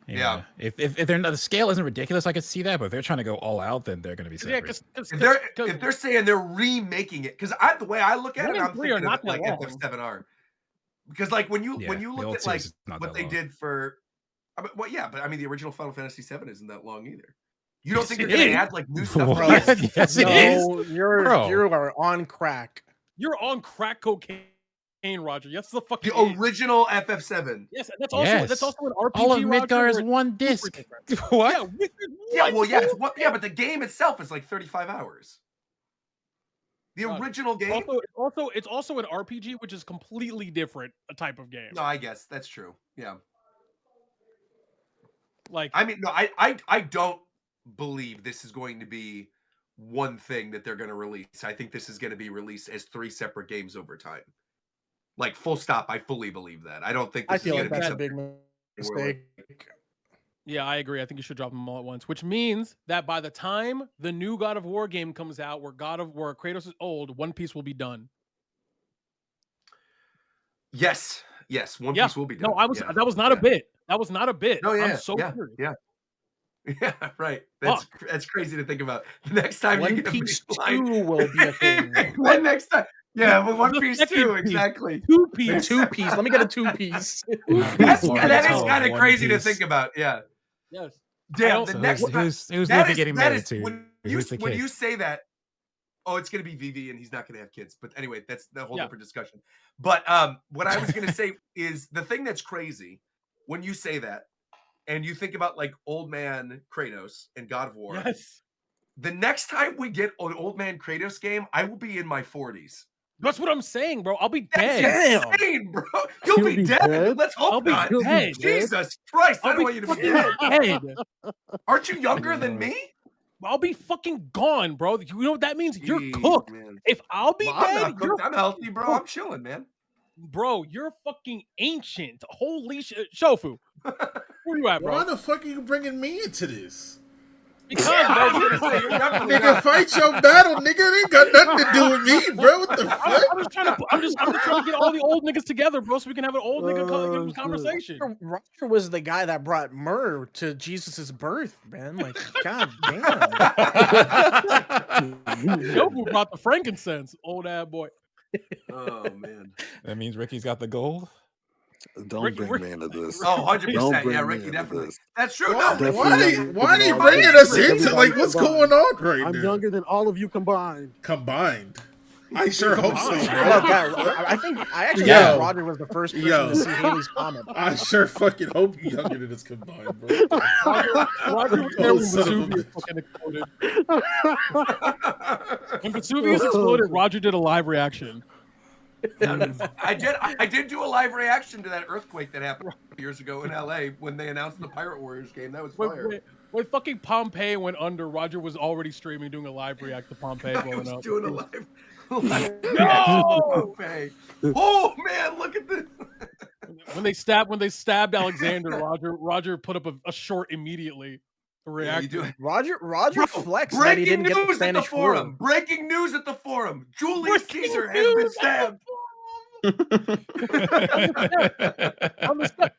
Yeah. If the scale isn't ridiculous, I could see that. But if they're trying to go all out, then they're going to be separate. If they're saying they're remaking it, because the way I look at it, I'm thinking of it like FF7R. Because like when you look at like what they did for, but I mean the original Final Fantasy VII isn't that long either. You don't think they're going to add like new stuff? Yes, it is. You are on crack. You're on crack cocaine. Roger. That's the fucking The original FF7. Yes, that's also that's also an RPG. All of Roger, Midgar is where it's one super disc. different. What? Yeah, well, yeah, yeah, but the game itself is like 35 hours. The Roger. original game. It's also an RPG, which is completely different a type of game. No, I guess that's true. Yeah. Like, I mean, no, I don't believe this is going to be one thing that they're going to release. I think this is going to be released as 3 separate games over time. Like, full stop. I fully believe that. I don't think this I feel is like going to be that's a something big where, like, mistake. yeah, I agree. I think you should drop them all at once, which means that by the time the new God of War game comes out, where Kratos is old, One Piece will be done. Yes, One Piece will be done. No, that was not a bit. That was not a bit. No, yeah, I'm so serious. yeah. Yeah, right. That's crazy to think about. The next time One you get Piece a line, 2 will be a thing. the next time, yeah, but One The Piece second 2, piece. exactly. 2 piece. 2 piece. Let me get a 2 piece. That is kind of One crazy to Piece. think about. Yeah. Yes. Damn. The So next time, who's that movie is- getting that married is- to? when Who's the when kid? you say that, oh, it's gonna be VV and he's not gonna have kids. But anyway, that's a whole Yeah. different discussion. But what I was gonna say is the thing that's crazy when you say that, and you think about like old man Kratos and God of War. Yes. The next time we get an old man Kratos game, I will be in my 40s. That's what I'm saying, bro. I'll be That's dead. insane, bro. You'll be dead. Let's hope I'll be not. dead. Jesus Christ, I I'll don't be want you to be fucking dead. dead. Aren't you younger than me? I'll be fucking gone, bro. You know what that means? You're Jeez, cooked. man. If I'll be Well, I'm dead, not you're cooked. I'm healthy, bro. I'm chilling, man. bro. You're fucking ancient. Holy shit, Shofu. Where you at, bro? Why the fuck are you bringing me into this? Because, I was bro, gonna say, you're definitely Nigga, not. fight your battle, nigga. It ain't got nothing to do with me, bro. What the fuck? I'm just trying to get all the old niggas together, bro, so we can have an old nigga conversation. Roger was the guy that brought myrrh to Jesus's birth, man. Like, god damn. Yobu brought the frankincense, old ass boy. Oh man. That means Ricky's got the gold. Don't bring me into this. Oh, 100%. Don't Yeah, bring me Ricky, into definitely. this. That's true. Why, No, why are you bringing us into like what's going on right I'm now? younger than all of you combined. Combined. I sure hope so, Look, bro. I actually Yo. think Roger was the first person Yo. to see Haley's comment. I sure fucking hope you younger than us combined, bro. Roger was there Oh, when son of a Vesuvius bitch. fucking exploded. When Vesuvius exploded, Roger did a live reaction. I did do a live reaction to that earthquake that happened years ago in LA when they announced the Pirate Warriors game. That was fire. When fucking Pompeii went under, Roger was already streaming, doing a live react to Pompeii I blowing was up. doing a live reaction to Pompeii. Oh man, look at this. When they stabbed Alexander, Roger put up a short immediately. A reaction. Roger flexed that he Breaking didn't get the news at the Spanish forum. flu. Breaking news at the forum. Julius Caesar has been stabbed.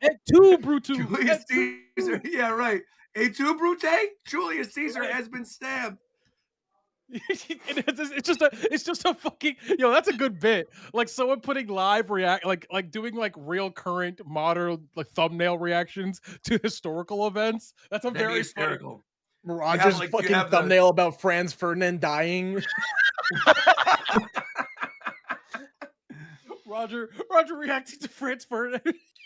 Et tu, Brutus. Julius Caesar. Yeah, right. Et tu, Brute? Julius Caesar has been stabbed. It's just a fucking that's a good bit. Like someone putting live like doing like real current modern like thumbnail reactions to historical events. That's a That'd be very hysterical. Roger's fucking thumbnail about Franz Ferdinand dying. Funny. Roger reacting to Franz Ferdinand.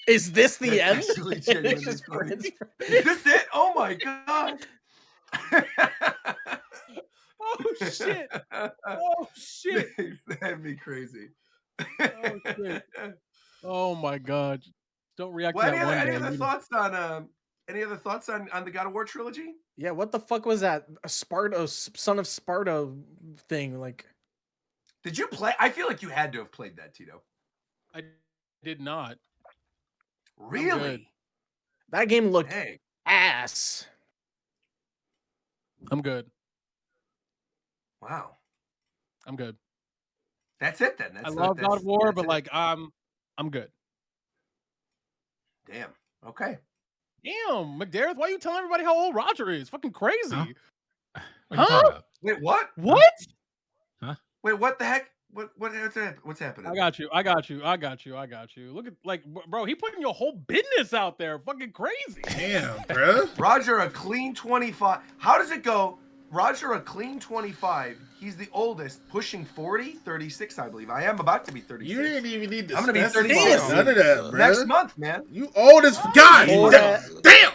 Is this the end? That's actually genuinely It's just funny. Franz Is this it? Oh my god. Oh shit! Oh shit! That'd be crazy. Oh shit! Oh my god! Don't react Well, to that one any day. other thoughts on the God of War trilogy? Yeah, what the fuck was that? A Sparta, son of Sparta thing? Like, did you play? I feel like you had to have played that, Tito. I did not. Really? That game looked Hey. ass. I'm good. Wow. I'm good. That's it then. I love God of War, but like I'm good. Damn. Okay. Damn, McDareth, why are you telling everybody how old Roger is? Fucking crazy. Huh? Huh? Wait, what? What? Huh? Wait, what the heck? What's happening? I got you. Look at like, bro, he putting your whole business out there. Fucking crazy. Damn, bro. Roger, a clean 25. How does it go? Roger, a clean 25. He's the oldest, pushing 40, 36, I believe. I am about to be 36. You didn't even need to I'm gonna be specify 36 none of that, bro. next month, man. You old as God. Hold Damn.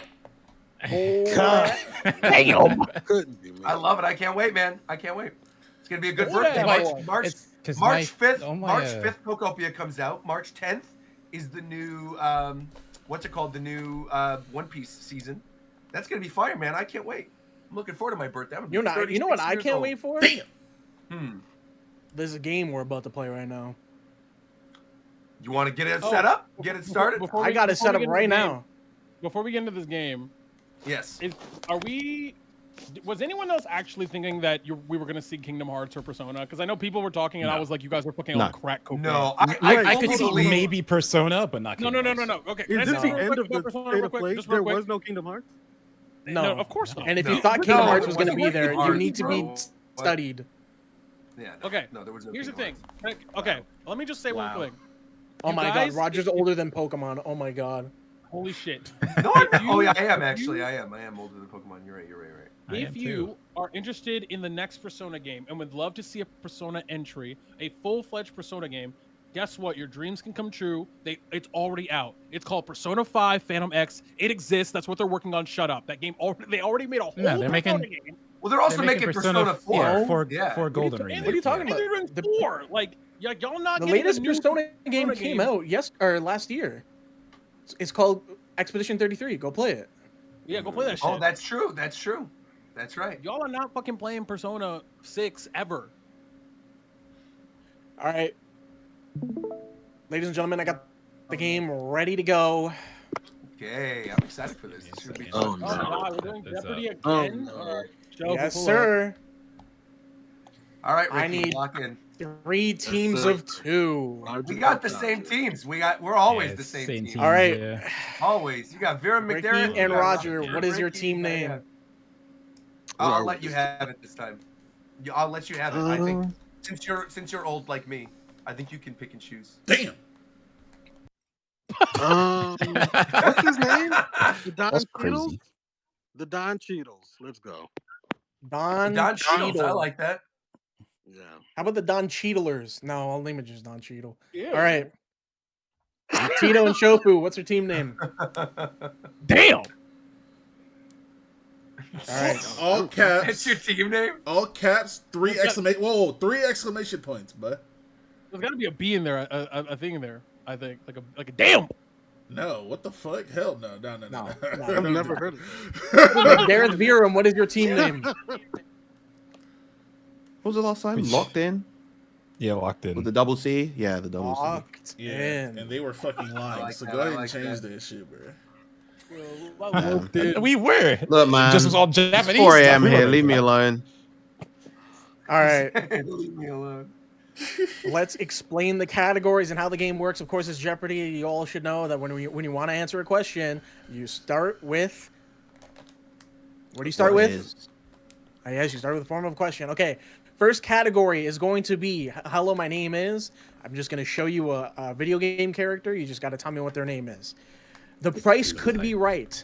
Damn. Couldn't be, man. I love it. I can't wait, man. I can't wait. It's gonna be a good Hold birthday. that. March 5th. March 5th, POKOPIA comes out. March 10th is the new what's it called? The new One Piece season. That's gonna be fire, man. I can't wait. I'm looking forward to my birthday. You know what I can't wait for? Damn. There's a game we're about to play right now. You want to get it set up? Get it started? I got it set up right now. Before we get into this game, yes. Was anyone else actually thinking that we were going to see Kingdom Hearts or Persona? Because I know people were talking, and I was like, you guys were fucking on crack cocaine. No, I could see maybe Persona, but not. No. Okay. Is this the end of the Persona state real of quick? play? Just There real quick. was no Kingdom Hearts? No, of course not. And if you thought Kingdom Hearts was going to be there, you Hearts, need to be bro. studied. Yeah. Okay. No, there was no. Here's the Kingdom thing. Hearts. Okay. Let me just say one thing. Oh You my guys- god, Roger's older than Pokemon. Oh my god. Holy shit. No, I'm not. Oh yeah, I am actually. I am older than Pokemon. You're right. If you are interested in the next Persona game and would love to see a Persona entry, a full-fledged Persona game, guess what? Your dreams can come true. It's already out. It's called Persona 5 Phantom X. It exists. That's what they're working on. Shut up. That game they already made a whole they're Persona making- game. Well, they're also making Persona 4. Yeah, four golden And remake. What are you talking they're about? doing 4. Like, y'all not The getting latest a new Persona game came out last year. It's called Expedition 33. Go play it. Yeah, go play that shit. Oh, that's true. That's right. Y'all are not fucking playing Persona 6 ever. All right. Ladies and gentlemen, I got the game ready to go. Okay, I'm excited for this. This should be fun. Oh god, we're doing Jeopardy again? Alright, Yes, sir. All right, Ricky, I need lock in. 3 teams of 2. We got the same teams. We're always the same team. All right. Always. You got Vera Ricky McDermott and you got Roger, what is your Ricky, team name? I'll let you have it this time. I'll let you have it. I think since you're old like me, I think you can pick and choose. Damn. What's his name? The Don That's Cheadles? crazy. The Don Cheadles. Let's go. Don Don Cheadle. I Cheadle. like that. Yeah. How about the Don Cheadlers? No, I'll name it just Don Cheadle. Yeah. All right. Tito and Shofu, what's your team name? Damn. All right. All caps. It's your team name? All caps. 3 exclamation points, bud. There's got to be a B in there, a thing in there. I think like a damn. No, what the fuck? Hell no. I've never heard of it. Darren Virum, what is your team name? What was the last time? Locked in? Yeah, locked in. With the double C? Yeah, the double C. Locked Yeah, in. and they were fucking lying. like So that, go ahead I and like change that. that shit, bro. We were. Look, man. Just was all It's Japanese. 4 stuff. a.m. We here. weren't Leave me ready for alone. All right. Leave me alone. Let's explain the categories and how the game works. Of course, it's Jeopardy. You all should know that when you want to answer a question, you start with. What do you start with? Yes, you start with the form of a question. Okay. First category is going to be hello, my name is. I'm just going to show you a video game character. You just got to tell me what their name is. The price could be right.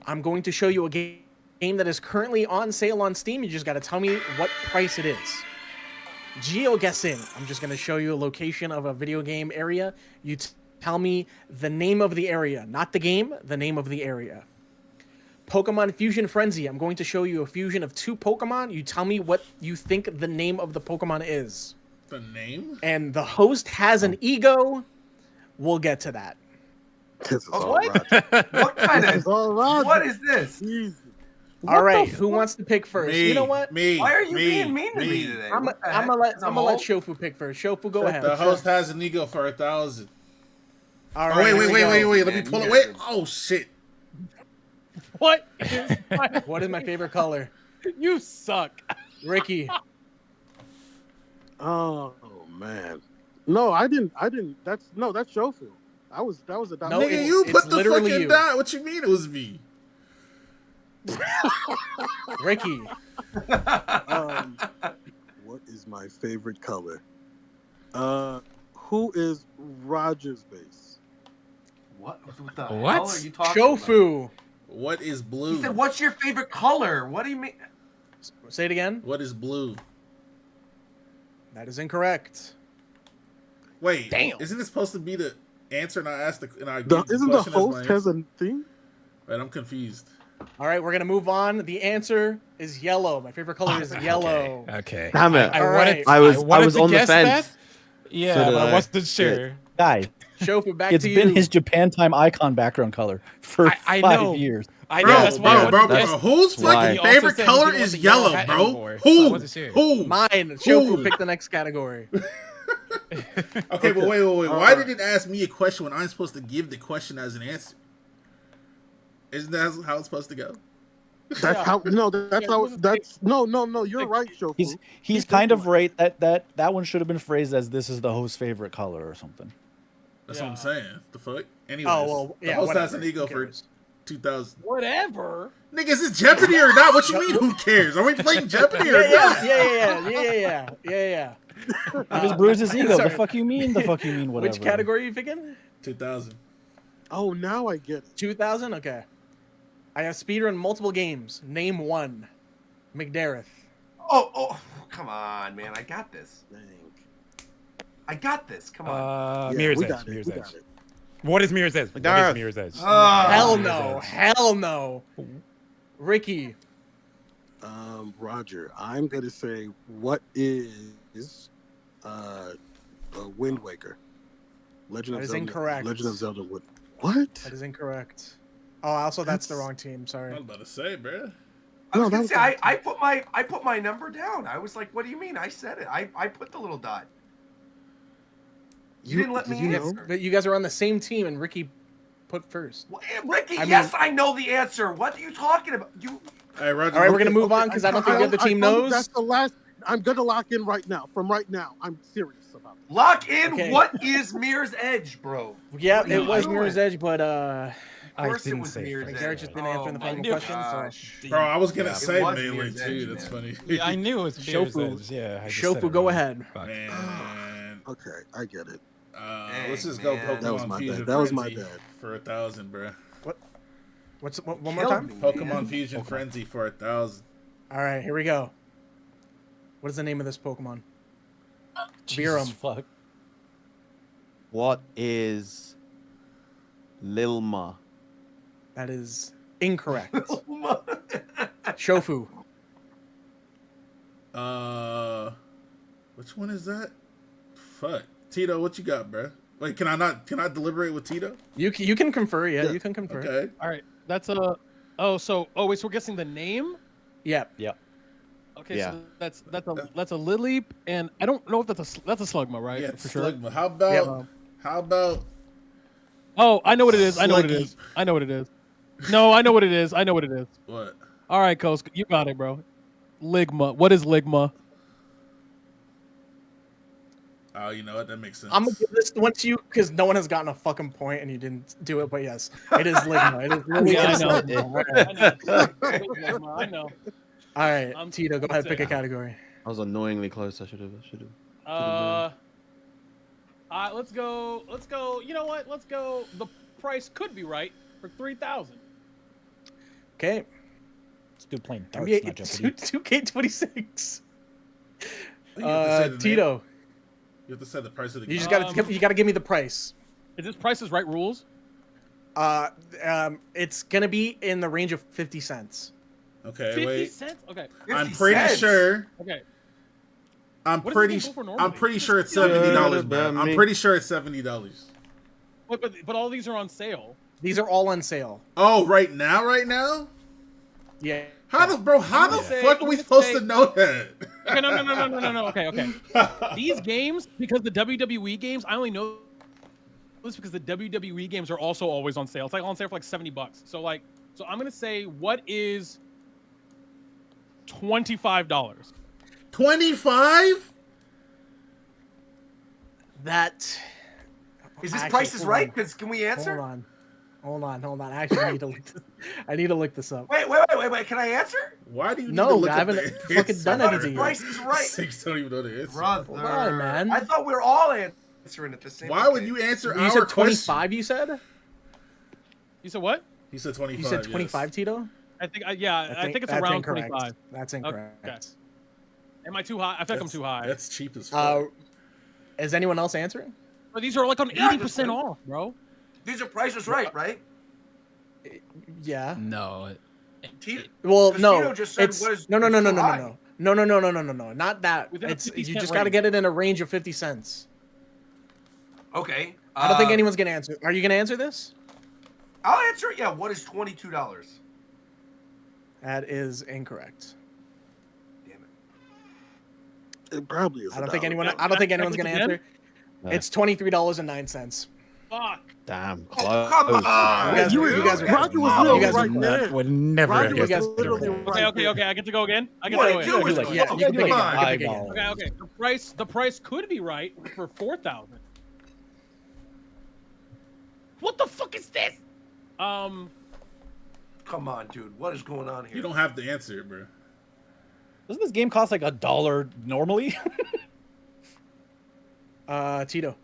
I'm going to show you a game that is currently on sale on Steam. You just got to tell me what price it is. Geo-guessing. I'm just going to show you a location of a video game area. You tell me the name of the area, not the game, the name of the area. Pokemon Fusion Frenzy. I'm going to show you a fusion of 2 Pokemon. You tell me what you think the name of the Pokemon is. The name? And the host has an ego. We'll get to that. This is all What? Roger. What kind This of? is all Roger. What is this? Easy. All right, who wants to pick first? Me, You know what? Me. Why are you me, being mean to me today? I'm What the gonna heck? let 'Cause I'm gonna let old? Shofu pick first. Shofu, go ahead. The host has an ego for 1,000. All Oh, right, wait. here we go. Let me Man, pull you it. guys Wait. are- Oh, shit. What? What is my favorite color? You suck. Ricky. Oh man. No, I didn't. That's Shofu. That was a dot. No, Nigga, you it's put the literally fucking you. dot. What you mean it was me? Ricky. What is my favorite color? Who is Roger's base? What the What? hell are you talking about? Shofu. What is blue? He said, "What's your favorite color?" What do you mean? Say it again. What is blue? That is incorrect. Wait, Damn. Isn't it supposed to be the answer and I asked the and I give Isn't the question as my host has answer? a thing? Right, I'm confused. All right, we're gonna move on. The answer is yellow. My favorite color is yellow. Okay. Damn it. All right. I was to on the guess fence. that. Yeah, So did but I I. wasn't sure. Guy, Shofu, back it's to been you. his Japan time icon background color for I 5 know. years. I Bro, know. That's why I bro, wanted to guess. whose Why? fucking He also favorite said he color didn't want is the yellow yellow, hat bro? anymore, so I Who? wasn't sure. Who? Mine. Shofu, pick the next category. Okay, but wait. Why did it ask me a question when I'm supposed to give the question as an answer? Isn't that how it's supposed to go? That's how. No, that's how. That's no. You're right, Shofu. He's kind of right. That one should have been phrased as "this is the host's favorite color" or something. That's what I'm saying. The fuck? Anyways, Oh, well, yeah, the host has whatever. an ego Who for cares? 2000. Whatever. Nigga, is this Jeopardy or not? What you mean, who cares? Are we playing Jeopardy or not? Yeah. He just bruised his ego. Sorry. The fuck you mean? The fuck you mean? Whatever. Which category are you picking? 2000. Oh, now I get it. 2000? Okay. I have speedrun multiple games. Name one. McDareth. Oh, come on, man. I got this. I got this. Come on. Mirror's we Edge. got it, Mirror's we Edge. got it. What is Mirror's Edge? What Gareth. is Mirror's Edge? Hell Mirror's no. Edge. Hell no. Ricky. Roger, I'm gonna say what is Wind Waker? Legend That of is Zelda. incorrect. Legend of Zelda Wood. What? That is incorrect. Oh, also that's the wrong team. I Sorry. was about to say, bro. I was No, gonna that say was I put my number down. I was like, what do you mean? I said it. I put the little dot. You didn't let me did you know? answer. But you guys are on the same team, and Ricky put first. Well, Ricky, I mean- yes, I know the answer. What are you talking about? You All right, Roger. All right, we're gonna move on because I don't think the other team knows. That's the last. I'm gonna lock in right now. From right now, I'm serious about this. lock in. Okay. What is Mirror's Edge, bro? Yeah, What are you it was doing? Mirror's Edge, but Of course it didn't was say Mirror's first. Edge. Garrett just didn't answer the final question. So. Bro, I was gonna Yeah. say It was Melee Mirror's too. Edge, That's man. funny. Yeah, I knew it was Mirror's Shofu. Edge. Yeah, I just said Shofu, it go wrong. ahead. Fuck. Man, Okay, I get it. let's just Dang, go man. Pokemon That was my Fusion bad. That was my Frenzy bad. for 1,000, bro. What's one more Killed time? me, man. Pokemon Fusion Frenzy for 1,000. All right, here we go. What is the name of this Pokemon? Beer 'em. Jesus fuck. What is Lilma? That is incorrect. Shofu. Which one is that? Fuck, Tito, what you got, bro? Wait, can I deliberate with Tito? You can confer. Yeah, you can confer. Okay. All right. That's a. Wait. So we're guessing the name. Yeah. Okay. Yeah. So that's a Lileep, and I don't know if that's a Slugma, right? Yeah, For sure. Slugma. How about? Oh, I know what it is. I know what it Sluggy. is. I know what it is. No, I know what it is. I know what it is. What? All right, Coast, you got it, bro. Ligma. What is Ligma? Oh, you know what? That makes sense. I'm gonna give this one to you because no one has gotten a fucking point and you didn't do it. But yes, it is Ligma. It is literally Yeah, I just know. Ligma. I know. All right, Tito, go ahead, pick a saying. category. I was annoyingly close. I should have. Let's go. You know what? Let's go. The price could be right for 3,000. Okay. This dude playing darts, not Jeopardy. 2K26. You have to say the name. Tito, You have to set the price of the you game. just gotta give me the price. Is this Price is Right rules? It's gonna be in the range of 50 cents. Okay, 50 wait. cents? Okay. I'm 50 pretty cents? sure. Okay. I'm What does pretty. the game go for I'm normally? pretty sure it's Yeah, $70, but man. I I'm mean- pretty sure it's $70. But all these are on sale. These are all on sale. Oh, right now? Yeah. How the fuck are we supposed to know that? Okay, no. Okay. These games, because the WWE games, I only know this because the WWE games are also always on sale. It's like on sale for like $70. So I'm gonna say, what is $25? 25? That. Is this Actually, Price is hold Right? on. Because can we answer? Hold on. I actually need to look. I need to look this up. Wait. Can I answer? Why do you need No, to look I up haven't the fucking answer? done anything yet. Price is Right. Six don't even know the answer. Brother. Hold on, man. I thought we were all answering at the same time. Why would you answer You our said question? 25. You said. You said what? He said 25. You said 25, yes. Tito. I think I think it's that's around incorrect. 25. That's incorrect. Okay. Am I too high? I feel like I'm too high. That's cheap as fuck. Is anyone else answering? But these are like on Yeah, 80% off, bro. These are prices right, right? Yeah. No. Well, Because no. Tito just said It's was no, it's too no, high. no. Not that. Within a It's 50 you cent just got to range. get it in a range of 50 cents. Okay. I don't think anyone's gonna answer. Are you gonna answer this? I'll answer it. Yeah. What is $22? That is incorrect. It probably is. I don't think anyone's gonna answer. It's $23.09. Fuck. Damn. Oh, come on. You guys Roger was literally right there. Would never Roger have was guessed literally right there. Okay. I get to go again. I get What to go it again. do is like, Yeah, you can pick it come again. on. You can pick it again. Okay. The price could be right for 4,000. What the fuck is this? Come on, dude. What is going on here? You don't have to answer it, bro. Doesn't this game cost like $1 normally? Tito.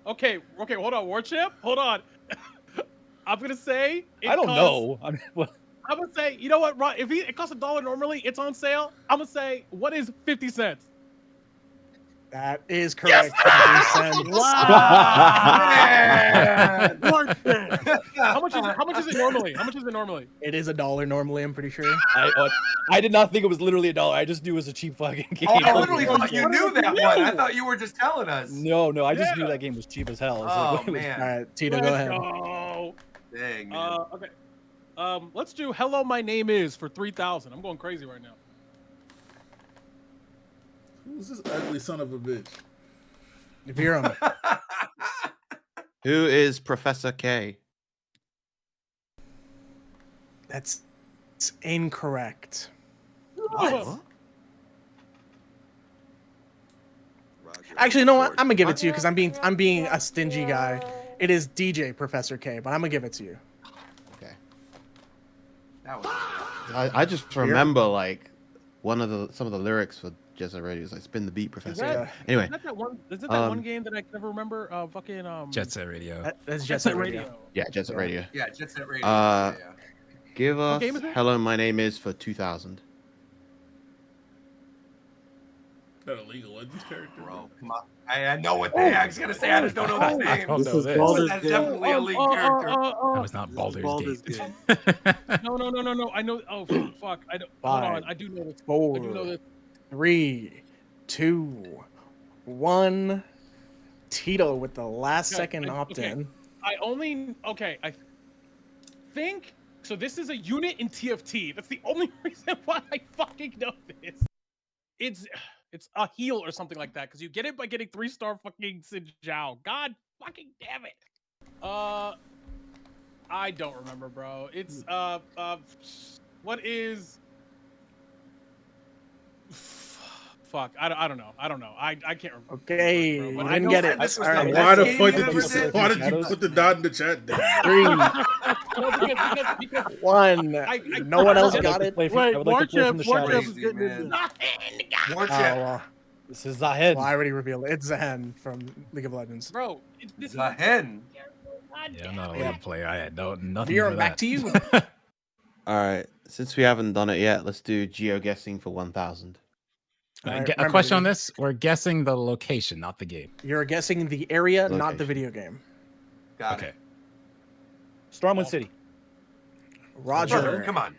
Okay, hold on, War Champ. Hold on. I'm gonna say I don't know. I mean, what? I'm gonna say, you know what, Ron, if it costs $1 normally, it's on sale. I'm gonna say, what is 50 cents? That is correct. 50 cents. How much is it normally? How much is it normally? It is $1 normally. I'm pretty sure. I did not think it was literally $1. I just knew it was a cheap fucking game. Oh, I literally thought you knew that one. I thought you were just telling us. No, I just knew that game was cheap as hell. Oh, It was- man. All right, Tito, go ahead. Go. Dang, man. Okay. Let's do "Hello, My Name Is" for 3,000. I'm going crazy right now. Who's this ugly son of a bitch? Virum. Who is Professor K? That's incorrect. What? Actually, you know what? I'm gonna give it to you because I'm being a stingy guy. It is DJ Professor K, but I'm gonna give it to you. Okay. That was I just remember like some of the lyrics for Jet Set Radio is like "Spin the beat, Professor." Anyway, Isn't that one game that I can never remember? Jet Set Radio. That's Jet Set Radio. yeah, Jet Set Radio. Yeah, Jet Set Radio. Give us game is it? "Hello, My Name Is" for 2,000. That a League of Legends character, bro. Come on. I know what the heck's gonna say. I just don't know the name. This is Baldur's That's Gate. definitely a League character. That was not Baldur's Gate. No. I know. Oh fuck! I don't. Hold on. I do know this. 4, I do know this. 3, 2, 1. Tito with the last second opt-in. I think so. This is a unit in TFT. That's the only reason why I fucking know this. It's a heal or something like that because you get it by getting 3-star fucking Xin Zhao. God fucking damn it. I don't remember, bro. It's what is? Fuck, I don't know. I can't remember. Okay, bro, you but I didn't know get that it. this was All the right. Why the Game fuck you ever did? why did you put the dot in the chat? Then? 3, because 1. No one else I would got like it. to play from- I would like to play from the shadows. is getting in there. War Oh, Champ. well, This is Zahed. well, I already revealed it. It's Zahen from League of Legends. bro, this is Zahen. Yeah, I'm not a league player. I had nothing Virum, for back that. to you. All right, since we haven't done it yet, let's do geo guessing for 1,000. All right, A remember, question on this: we're guessing the location, not the game. You're guessing the area, not the Location. video game. Got Okay. it. Stormwind City. Roger. Brother, come on.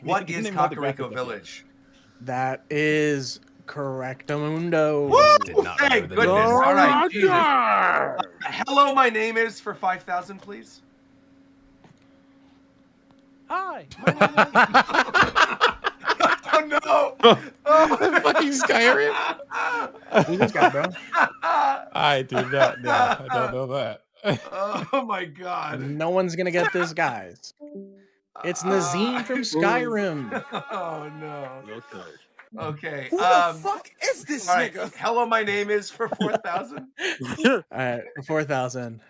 What is Name all the graphic Kakariko of it. Village? That is correctamundo. Woo! Did not Thank remember the goodness. name. All right, Jesus. Hello, My Name Is for 5,000, please. hi. Oh no! Oh. Fucking Skyrim. Who's this guy, bro? I do not know. I don't know that. Oh my god. No one's gonna get this, guys. It's Nazim from Skyrim. Oh no. Okay. Okay. Who the fuck is this all right. nigga? Hello, My Name Is for 4,000. All right, for 4,000.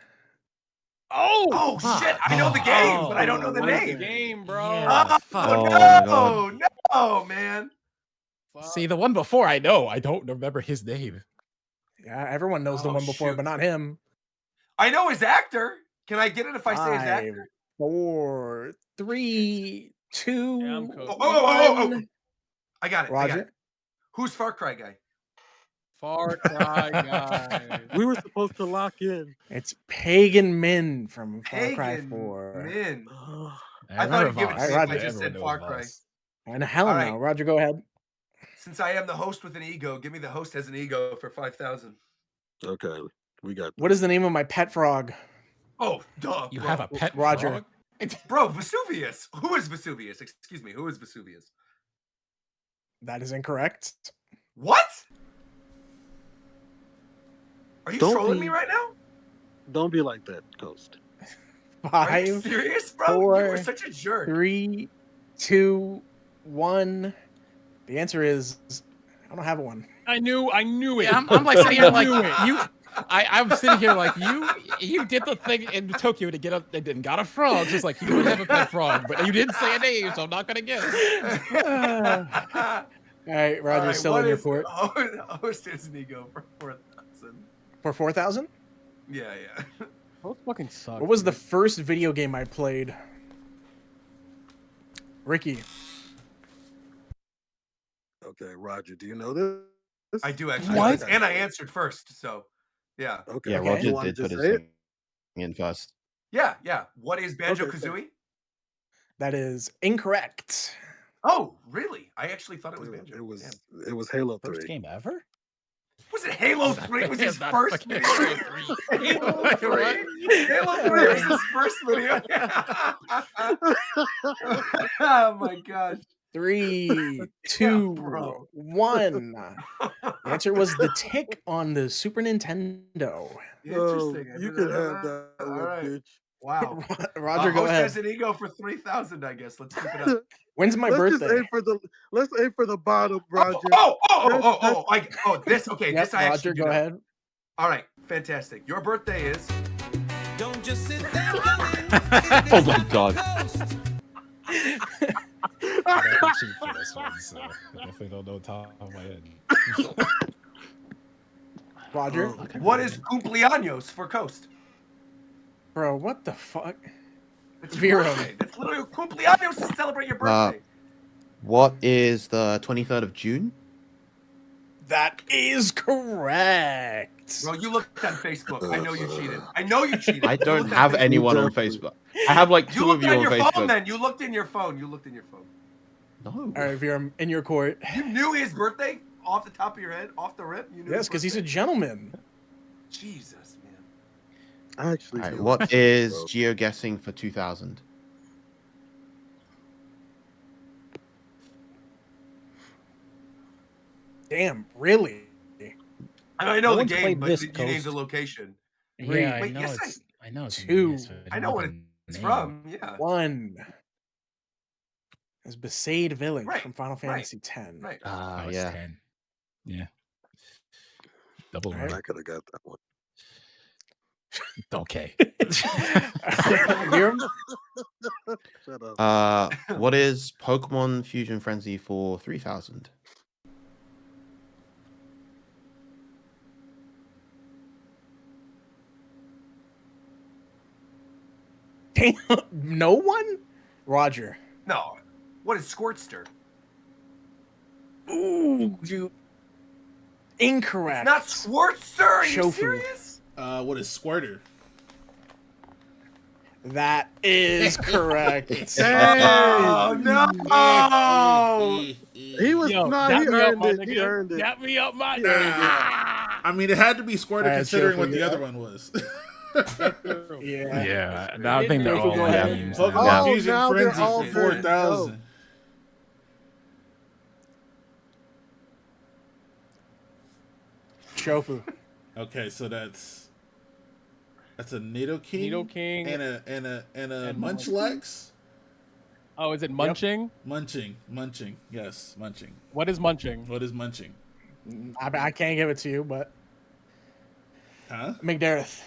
Oh shit! I know the game, but I don't know the What is name. game, bro. Yeah, fuck. Oh, my God. No, man. See, the one before I know. I don't remember his name. Yeah, everyone knows the Oh, one before, shoot. but not him. I know his actor. Can I get it if I say it's Five, accurate? 4, 3, 2, I'm cooked. Oh. I got it. Roger. Who's Far Cry guy? Far Cry guy. We were supposed to lock in. It's Pagan Min from Far Cry Pagan 4. Min. I I thought remember he'd give it to Voss. me if I Roger. just said Everyone Far knows Cry. Voss. And hell All no. right. Roger, go ahead. Since I am the host with an ego, give me the host has an ego for 5,000. Okay, we got. What is the name of my pet frog? Oh, duh. You bro. have a pet Roger. frog? Bro, Vesuvius. Who is Vesuvius? Excuse me. Who is Vesuvius? That is incorrect. What? Are you Don't trolling be- me right now? Don't be like that, Ghost. Are you 5, serious, bro? You 4, were such a jerk. 3, 2, 1. The answer is I don't have one. I knew it. Yeah, I'm like sitting here like knew it. I'm sitting here like you did the thing in Tokyo to get up and got a frog, just like you would have a pet frog, but you didn't say a name, so I'm not gonna guess. All right, Roger, still what in your is- court. Host has an ego for 4,000. For 4,000? Yeah. Those fucking suck. What was the dude. first video game I played? Ricky. Okay, Roger, do you know this? I do actually. What? And I answered first, so yeah. Okay. Yeah, Okay. Roger You wanna did put just his say it? thing in first. Yeah. What is Banjo Okay, Kazooie? That is incorrect. Oh, really? I actually thought it was Banjo. It was Halo 3. First game ever? Was it Halo 3? Was his It's not first fucking video? Halo 3. Halo 3? Halo 3 was his first video. Oh my gosh. 3, 2, bro. 1. The answer was the Tick on the Super Nintendo. Interesting. I You did could not know have that. that All one, right. bitch. Wow. Roger, go Host ahead. has an ego for 3,000, I guess. Let's keep it up. When's my Let's just birthday? let's aim for the bottom, Roger. This okay. Yep, This I Roger, actually do go know. ahead. All right, fantastic. Your birthday is. Don't just sit there. Oh my god. I can cheat for this one, so I definitely don't know top of my head. Roger. What is cumpleaños for Coast? Bro, what the fuck? It's Vero. your birthday. That's literally cumpleaños to celebrate your birthday. What is the 23rd of June? That is correct. Bro, you looked on Facebook. I know you cheated. I know you cheated. I You don't looked on have Facebook. anyone on Facebook. I have like You two of looked you on on your Facebook. phone then. You looked in your phone. No. All right, Vera, in your court. You knew his birthday off the top of your head, off the rip? You knew Yes, his because he's a birthday? gentleman. Jesus, man. I actually All right, do what like is bro. geoguessing for 2000? Damn, really? I know No the one's game, played but this, you named the Coast. location. Yeah, I Wait, know yes, it's. I know it's 2. this, but I know what the it's name. from. Yeah. 1. It's Besaid Village Right, from Final right, Fantasy X. Right. Ah, Oh, it's yeah. 10. Yeah. Double All right. word. I could have got that one. Okay. Vera? Shut up. What is Pokemon Fusion Frenzy for 3000? Damn, no one? Roger. No. What is Squirtster? Ooh, you. Incorrect. Not Squirtster. Are you Shofu. serious? What is Squirter? That is correct. Oh no! He was Yo, no, dap he me up, earned my it. He nigga. earned it. Dap me up, my He earned it. I mean, it had to be Squirter Alright, considering Shofu, what the yeah. other one was. Yeah. Yeah, now I think they're Shofu, all go ahead. memes. Pokemon now. Oh, Fusion now they're Frenzy all for good. 4,000. Shofu. Okay, so that's a Nidoking, Nidoking and a and Munchlax. Oh, is it munching? Munching, yes, munching. What is munching? What is munching? I can't give it to you, but Huh? McDareth.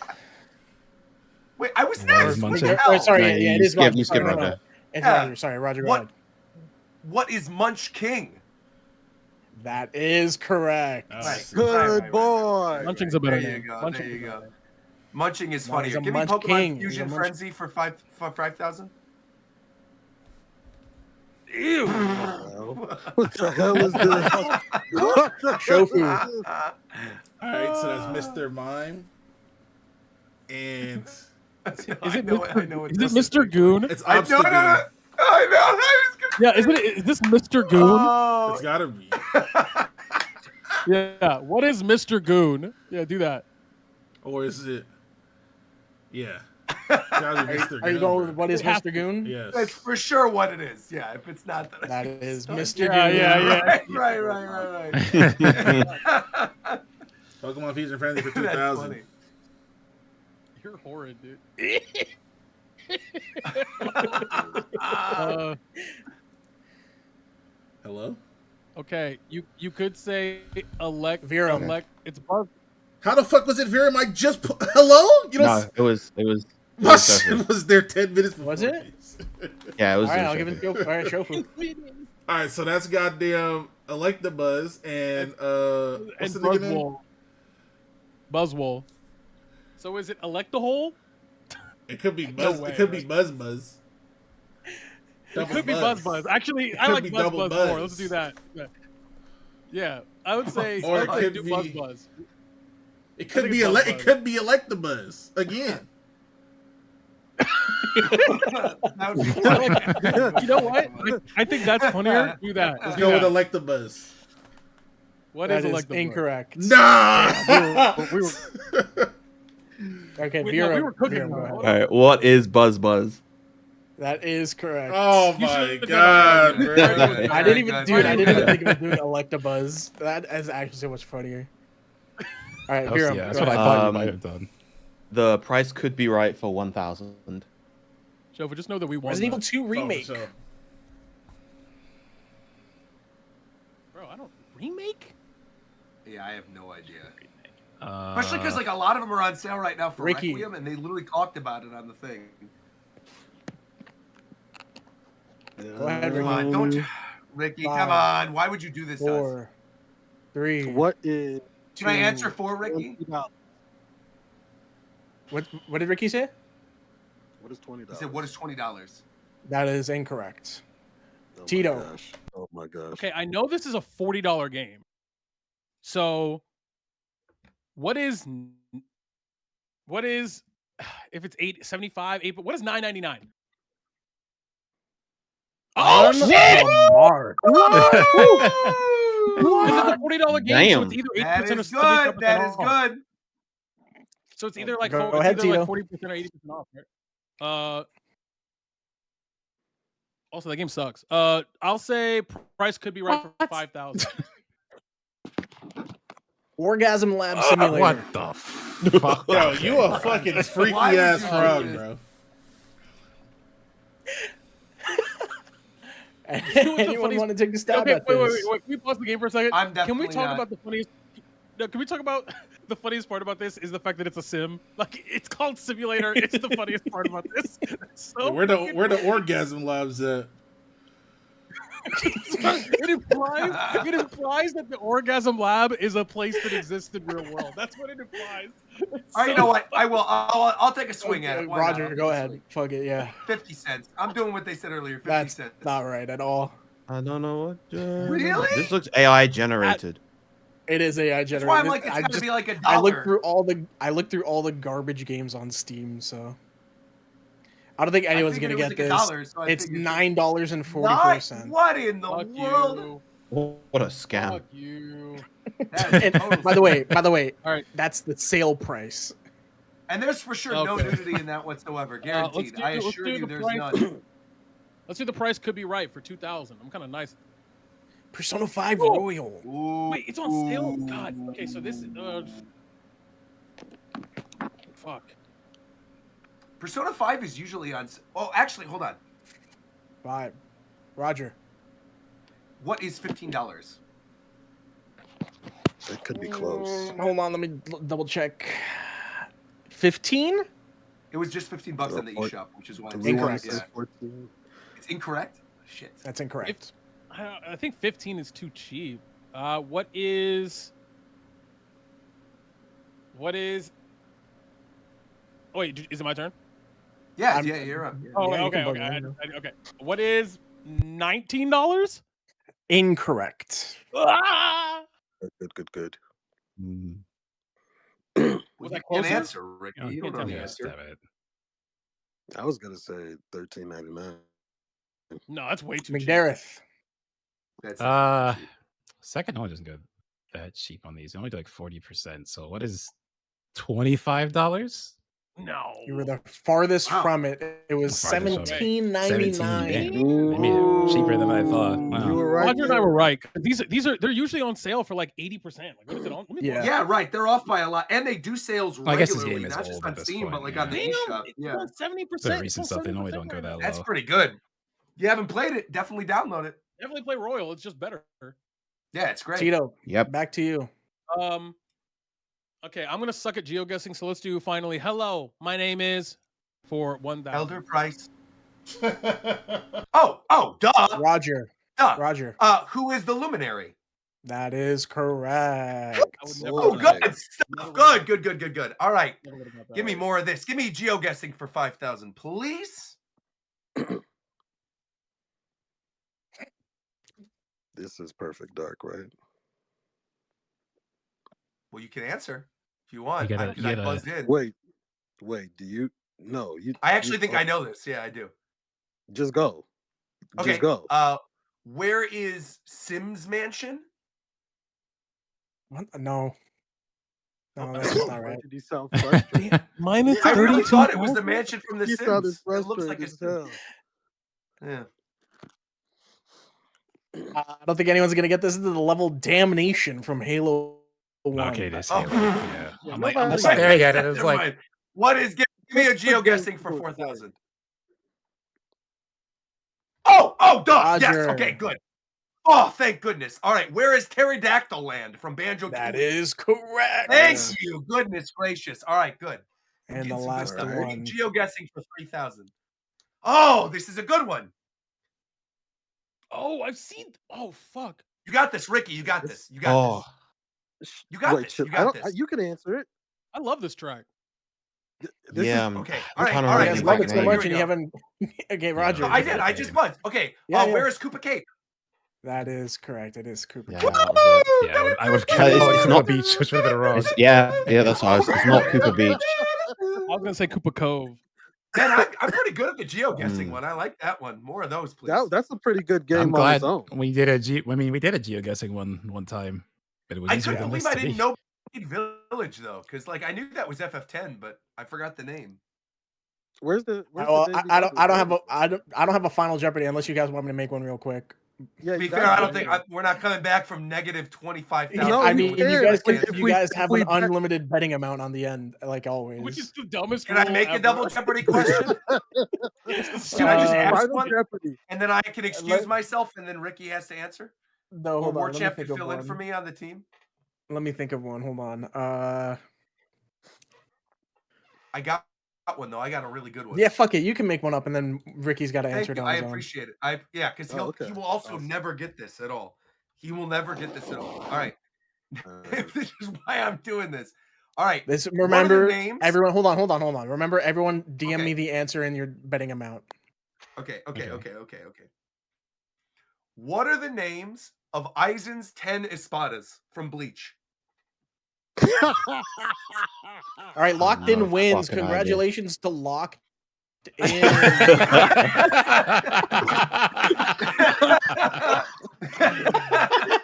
Wait, I was What next. is What Munching? the Oh, hell? sorry, No, yeah, it you is skip- Roger. you skip No, no, no. Roger. It's Yeah. Roger. Sorry, Roger, go What? ahead. What is Munch King? That is correct. Oh, Right. I see. Good Right. boy. Munching's a better There you name. go. Munching's There a you better go. name. Munching is No, he's funnier. a Give me munch Pokemon king. He's a Fusion munch- Frenzy for 5,000. Ew. What the hell is this? What the hell Shofu. is this? All right, so that's Mr. Mime, and Is it I know is it Mr. Goon? it's I know, Obstagoon. I know. I was gonna Yeah, is this Mr. Goon? Oh. It's gotta be. Yeah. What is Mr. Goon? Yeah, do that. Or is it? Yeah. It's gotta be Mr. Are you Goon, going with bro. what is It has Mr. Goon? Yes. That's for sure what it is. Yeah, if it's not That is Start. Mr. Yeah, Goon. yeah. Right. Pokemon Fusion Frenzy for That's 2,000. funny. You're horrid, dude. Hello? Okay, you could say Virum. It's Buzz. How the fuck was it Virum? I just hello? You No, know, it was my Shofu. shit was there 10 minutes before. Was it? Yeah, it was. All right, I'll Shofu. give it. All right, Shofu. All right, so that's goddamn Electabuzz and what's And the nigga name? Buzzwole. Buzzwole. So is it Electahole? It could be No Buzz. way, It could be right? Buzz Buzz. It could be Buzz Buzz. Actually, I could like be Buzz double Buzz Buzz. more. Let's do that. Yeah, I would say. Or it I would could do be- Buzz Buzz. It could think be it's Buzz It Buzz. could be Electabuzz again. That would be I funny. like- you know what? I think that's funnier. Do that. Let's Do go with that. Electabuzz. What That is is Electabuzz? incorrect. Nah. We were Okay, Wait, no, Virum. we were cooking. Virum, go ahead. All right, what is Buzz Buzz? That is correct. Oh You my should've god, done bro. that. I didn't even, Good. dude. I didn't even think of doing Electabuzz. That is actually so much funnier. All right, That was- Virum. yeah, that's go what I ahead. thought you might have done. The price could be right for 1,000. Shofu, just know that we won. Resident Evil that. 2 remake. Oh, for sure. Bro, I don't remake. Yeah, I have no idea. Especially because like a lot of them are on sale right now for Ricky. Requiem, and they literally talked about it on the thing. Go ahead, Come on, Ricky. don't, Ricky. Come Five, on, why would you do this to us? 4, 3. What is? Can I answer for Ricky? What did Ricky say? What is $20? He said, "What is $20?" That is incorrect. Oh my Tito. gosh. Oh my gosh. Okay, I know this is a $40 game. So, what is if it's 875? What is 999? Oh shit! Mark. This is a $40 game, so Damn. it's either 8% That or is 75% good. That is off. good. So it's either like Go it's ahead, either like Tito. 40% or 80% off, right? Also that game sucks. I'll say price could be right for 5,000. Orgasm Lab Simulator. What the fuck? Bro, you a fucking freaky Why would ass you do frog, this? bro. Anyone want to take a stab Okay, at wait. this? Can we pause the game for a second? I'm Can we definitely talk not. about the funniest? No, can we talk about the funniest part about this is the fact that it's a sim. Like it's called simulator. It's the funniest part about this. It's so Where the orgasm labs at? it implies that the orgasm lab is a place that exists in real world. That's what it implies. It's All right, you so know what? I'll take a swing at it. Why not? Roger, go ahead. Fuck it, yeah. 50 cents. I'm doing what they said earlier. 50 That's cents. not right at all. I don't know what. Really? This looks AI generated. It is AI generated. That's why I'm like, it's I gonna just- be like $1. I looked through all the garbage games on Steam, so I don't think anyone's figured gonna it was get like this. $1, so I It's figured- $9.44. What in the Fuck world? you. What a scam. Fuck you. That is And total by the way, All right. that's the sale price. And there's for sure no Okay. nudity in that whatsoever. Guaranteed. I assure you there's none. Let's do the price could be right for 2,000. I'm kind of nice. Persona 5 Royal. Ooh, Wait, it's on sale? God. Okay, so this is fuck. Persona 5 is usually on. Oh, actually, hold on. 5. Roger. What is $15? That could be close. Hold on, let me double check. 15? It was just $15 on the eShop, which is why it's Incorrect. Yeah. It's incorrect. Shit. That's incorrect. I think 15 is too cheap. What is Wait, is it my turn? Yeah, you're up. Oh, Yeah, you okay, can bug okay, me, okay. What is $19? Incorrect. Ah! Good. Was that You can closer? answer, Ricky. You don't know the Yeah, answer. damn it. I was gonna say $13.99. No, that's way too cheap. McDareth. That's Second home doesn't go that cheap on these. They only do like 40%. So what is $25? No. You were the farthest Wow. from it. It was Farthest from it. $17.99. Damn. They made it cheaper than I thought. Wow. You were right. Roger and I were right. They're usually on sale for like 80%. Like, what is it on? Let me Yeah. Yeah, right. They're off by a lot, and they do sales Well, I guess this regularly, game is not just old on at this Steam, point, but like yeah. on the Damn, eShop. it's Yeah, on 70%. The It's recent on stuff, they normally 70% don't go right that now. low. that's pretty good. You haven't played it? Definitely download it. Definitely play Royal. It's just better. Yeah, it's great. Tito, Yep. back to you. Okay, I'm gonna suck at geoguessing, so let's do finally. Hello, my name is for 1,000. Elder Price. Oh, duh. Roger. Duh. Roger. Who is the luminary? That is correct. I would never Oh, would have good got stuff. Good. All right. Never would have got that. Give me more of this. Give me geoguessing for 5,000, please. This is Perfect Dark, right? Well, you can answer if you want. You gotta- I buzzed in. Wait. Do you? No, you. I actually you- think I know this. Yeah, I do. Just go. Okay. Just go. Where is Sims Mansion? What? No. No, that's just not Why right. did he sound frustrated? Mine is I really 32. thought it was the mansion from The He sounded Sims. It looks like frustrated a as hell. Yeah. I don't think anyone's gonna get this. This is the level Damnation from Halo 1. Okay, this Oh. Halo. Yeah. I'm like nobody- staring at it. It's Never like mind. What is? Give me a What's the game geoguessing for for? 4,000. Oh, duh. Yes. Roger. Okay, good. Oh, thank goodness. All right, where is Pterodactyl Land from Banjo? That is correct. Thank you. Goodness gracious. All right, good. And the Getting some good last stuff. one. Geoguessing for 3,000. Oh, this is a good one. Oh, I've seen. Oh, fuck. You got this, Ricky. You got this. You got this. You got this. chill. You got this. You can answer it. I love this track. This Yeah. is, Okay. I'm All right. kinda All right. You ready guys to love make it a so name. much Here and we you go. haven't. Okay, Roger. No, I did. I just buzzed. Okay. Yeah, yeah. Where is Koopa Cape? That is correct. It is Cooper. Yeah, that was it. yeah, I would it's call it Cooper not- Beach, which would have been wrong. Yeah, that's nice. It's not Cooper Beach. I was gonna say Koopa Cove. Man, I'm pretty good at the geoguessing one. I like that one. More of those, please. that's a pretty good game I'm on its glad own. we did a geoguessing one time, but it was I easier couldn't than believe this I to didn't be. know Village though, because like I knew that was FF10, but I forgot the name. Where's the? Well, I don't have a Final Jeopardy unless you guys want me to make one real quick. Yeah, To be fair, I don't think we're not coming back from negative 25,000. No, I you mean, can. you guys have we an unlimited betting amount on the end, like always. Which is the dumbest. Can I rule make a ever. double Jeopardy question? It's the Can I just ask Final one, Jeopardy. and then I can excuse myself, and then Ricky has to answer? No, Or hold on. War Let me Champ think can of fill in for one. me on the team? Let me think of one. Hold on. I got one though. I got a really good one. Yeah, fuck it. You can make one up, and then Ricky's got to Thank answer it you. on I his own. appreciate it. Yeah, because he will also never get this at all. He will never get this at all. All right. This is why I'm doing this. All right. This What are the remember names? everyone. Hold on. Remember, everyone DM me the answer and your betting amount. Okay. What are the names of Aizen's 10 espadas from Bleach? All right, Locked In No wins. fucking idea. Congratulations to Locked In.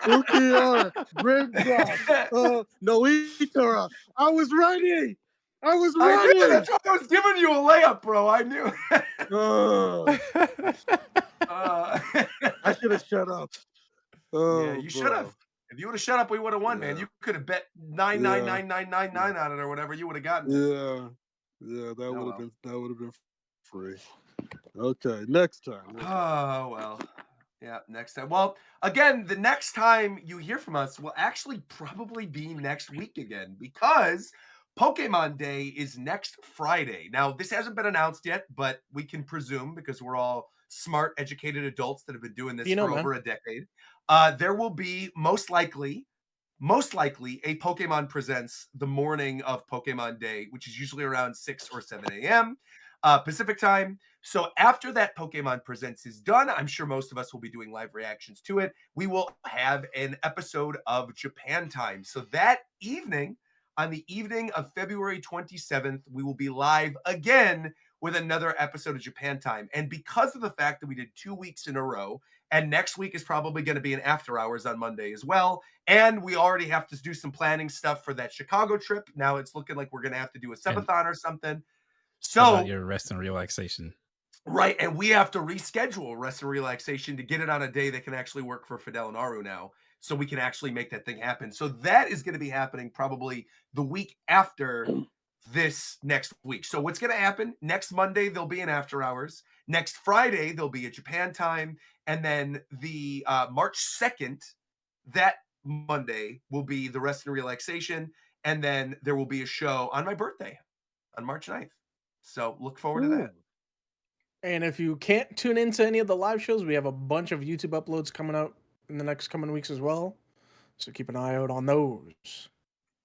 Ukiara, Grimdrops, Noitara. I was ready. I was I ready. knew that's why I was giving you a layup, bro. I knew. I should have shut up. Yeah, you should have. If you would have shut up, we would have won, man. You could have bet 99999 on it or whatever. You would have gotten. Yeah, that would have been free. Okay, next time. Oh well. Yeah, next time. Well, again, the next time you hear from us will actually probably be next week again because Pokemon Day is next Friday. Now, this hasn't been announced yet, but we can presume because we're all smart, educated adults that have been doing this for over a decade. There will be most likely most likely a Pokemon Presents the morning of Pokemon Day, which is usually around 6 or 7 a.m. Pacific time. So after that Pokemon Presents is done, I'm sure most of us will be doing live reactions to it. We will have an episode of Japan Time. So that evening, on the evening of February 27th, we will be live again with another episode of Japan Time. And because of the fact that we did 2 weeks in a row, and next week is probably going to be an after hours on Monday as well, and we already have to do some planning stuff for that Chicago trip. Now it's looking like we're going to have to do a subathon or something. How So about your rest and relaxation? right, and we have to reschedule rest and relaxation to get it on a day that can actually work for Fidel and Aru now, so we can actually make that thing happen. So that is going to be happening probably the week after this next week. So what's going to happen next Monday, there'll be an after hours. Next Friday, there'll be a Japan Time. And then the March 2nd, that Monday will be the rest and relaxation. And then there will be a show on my birthday on March 9th. So look forward to that. And if you can't tune into any of the live shows, we have a bunch of YouTube uploads coming out in the next coming weeks as well. So keep an eye out on those.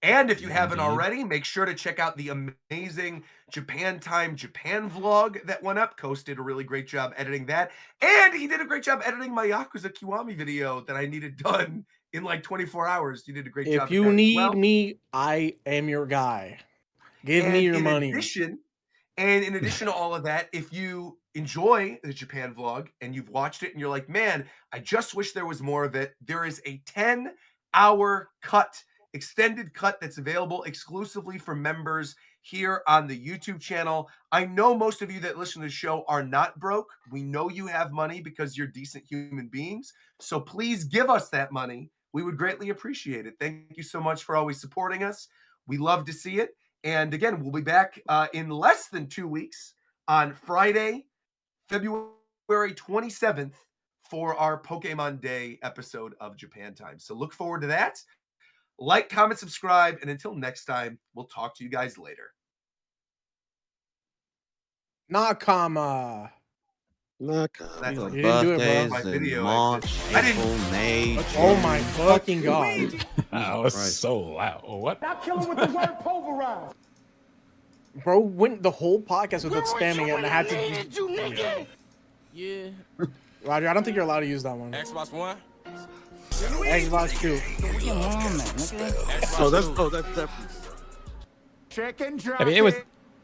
And if you haven't already, make sure to check out the amazing Japan Time Japan vlog that went up. Coast did a really great job editing that. And he did a great job editing my Yakuza Kiwami video that I needed done in like 24 hours. You did a great job. If you need me, I am your guy. Give me your money. In addition to all of that, if you enjoy the Japan vlog and you've watched it and you're like, man, I just wish there was more of it, there is a 10-hour extended cut that's available exclusively for members here on the YouTube channel. I know most of you that listen to the show are not broke. We know you have money because you're decent human beings. So please give us that money. We would greatly appreciate it. Thank you so much for always supporting us. We love to see it. And again, we'll be back in less than 2 weeks on Friday, February 27th for our Pokemon Day episode of Japan Time. So look forward to that. Like, comment, subscribe, and until next time, we'll talk to you guys later. Nakama. That's You like didn't do it, bro. Birthdays my in video March, exit. April, May. Oh my fucking god. That was so loud. What? Now kill him with the word pulverize. Bro went the whole podcast without spamming it and I had to. Yeah. Roger, I don't think you're allowed to use that one. Xbox One. Xbox 2. Oh, that's definitely. I mean,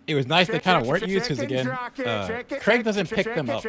it was nice they kind of weren't used because again, Craig doesn't pick them up.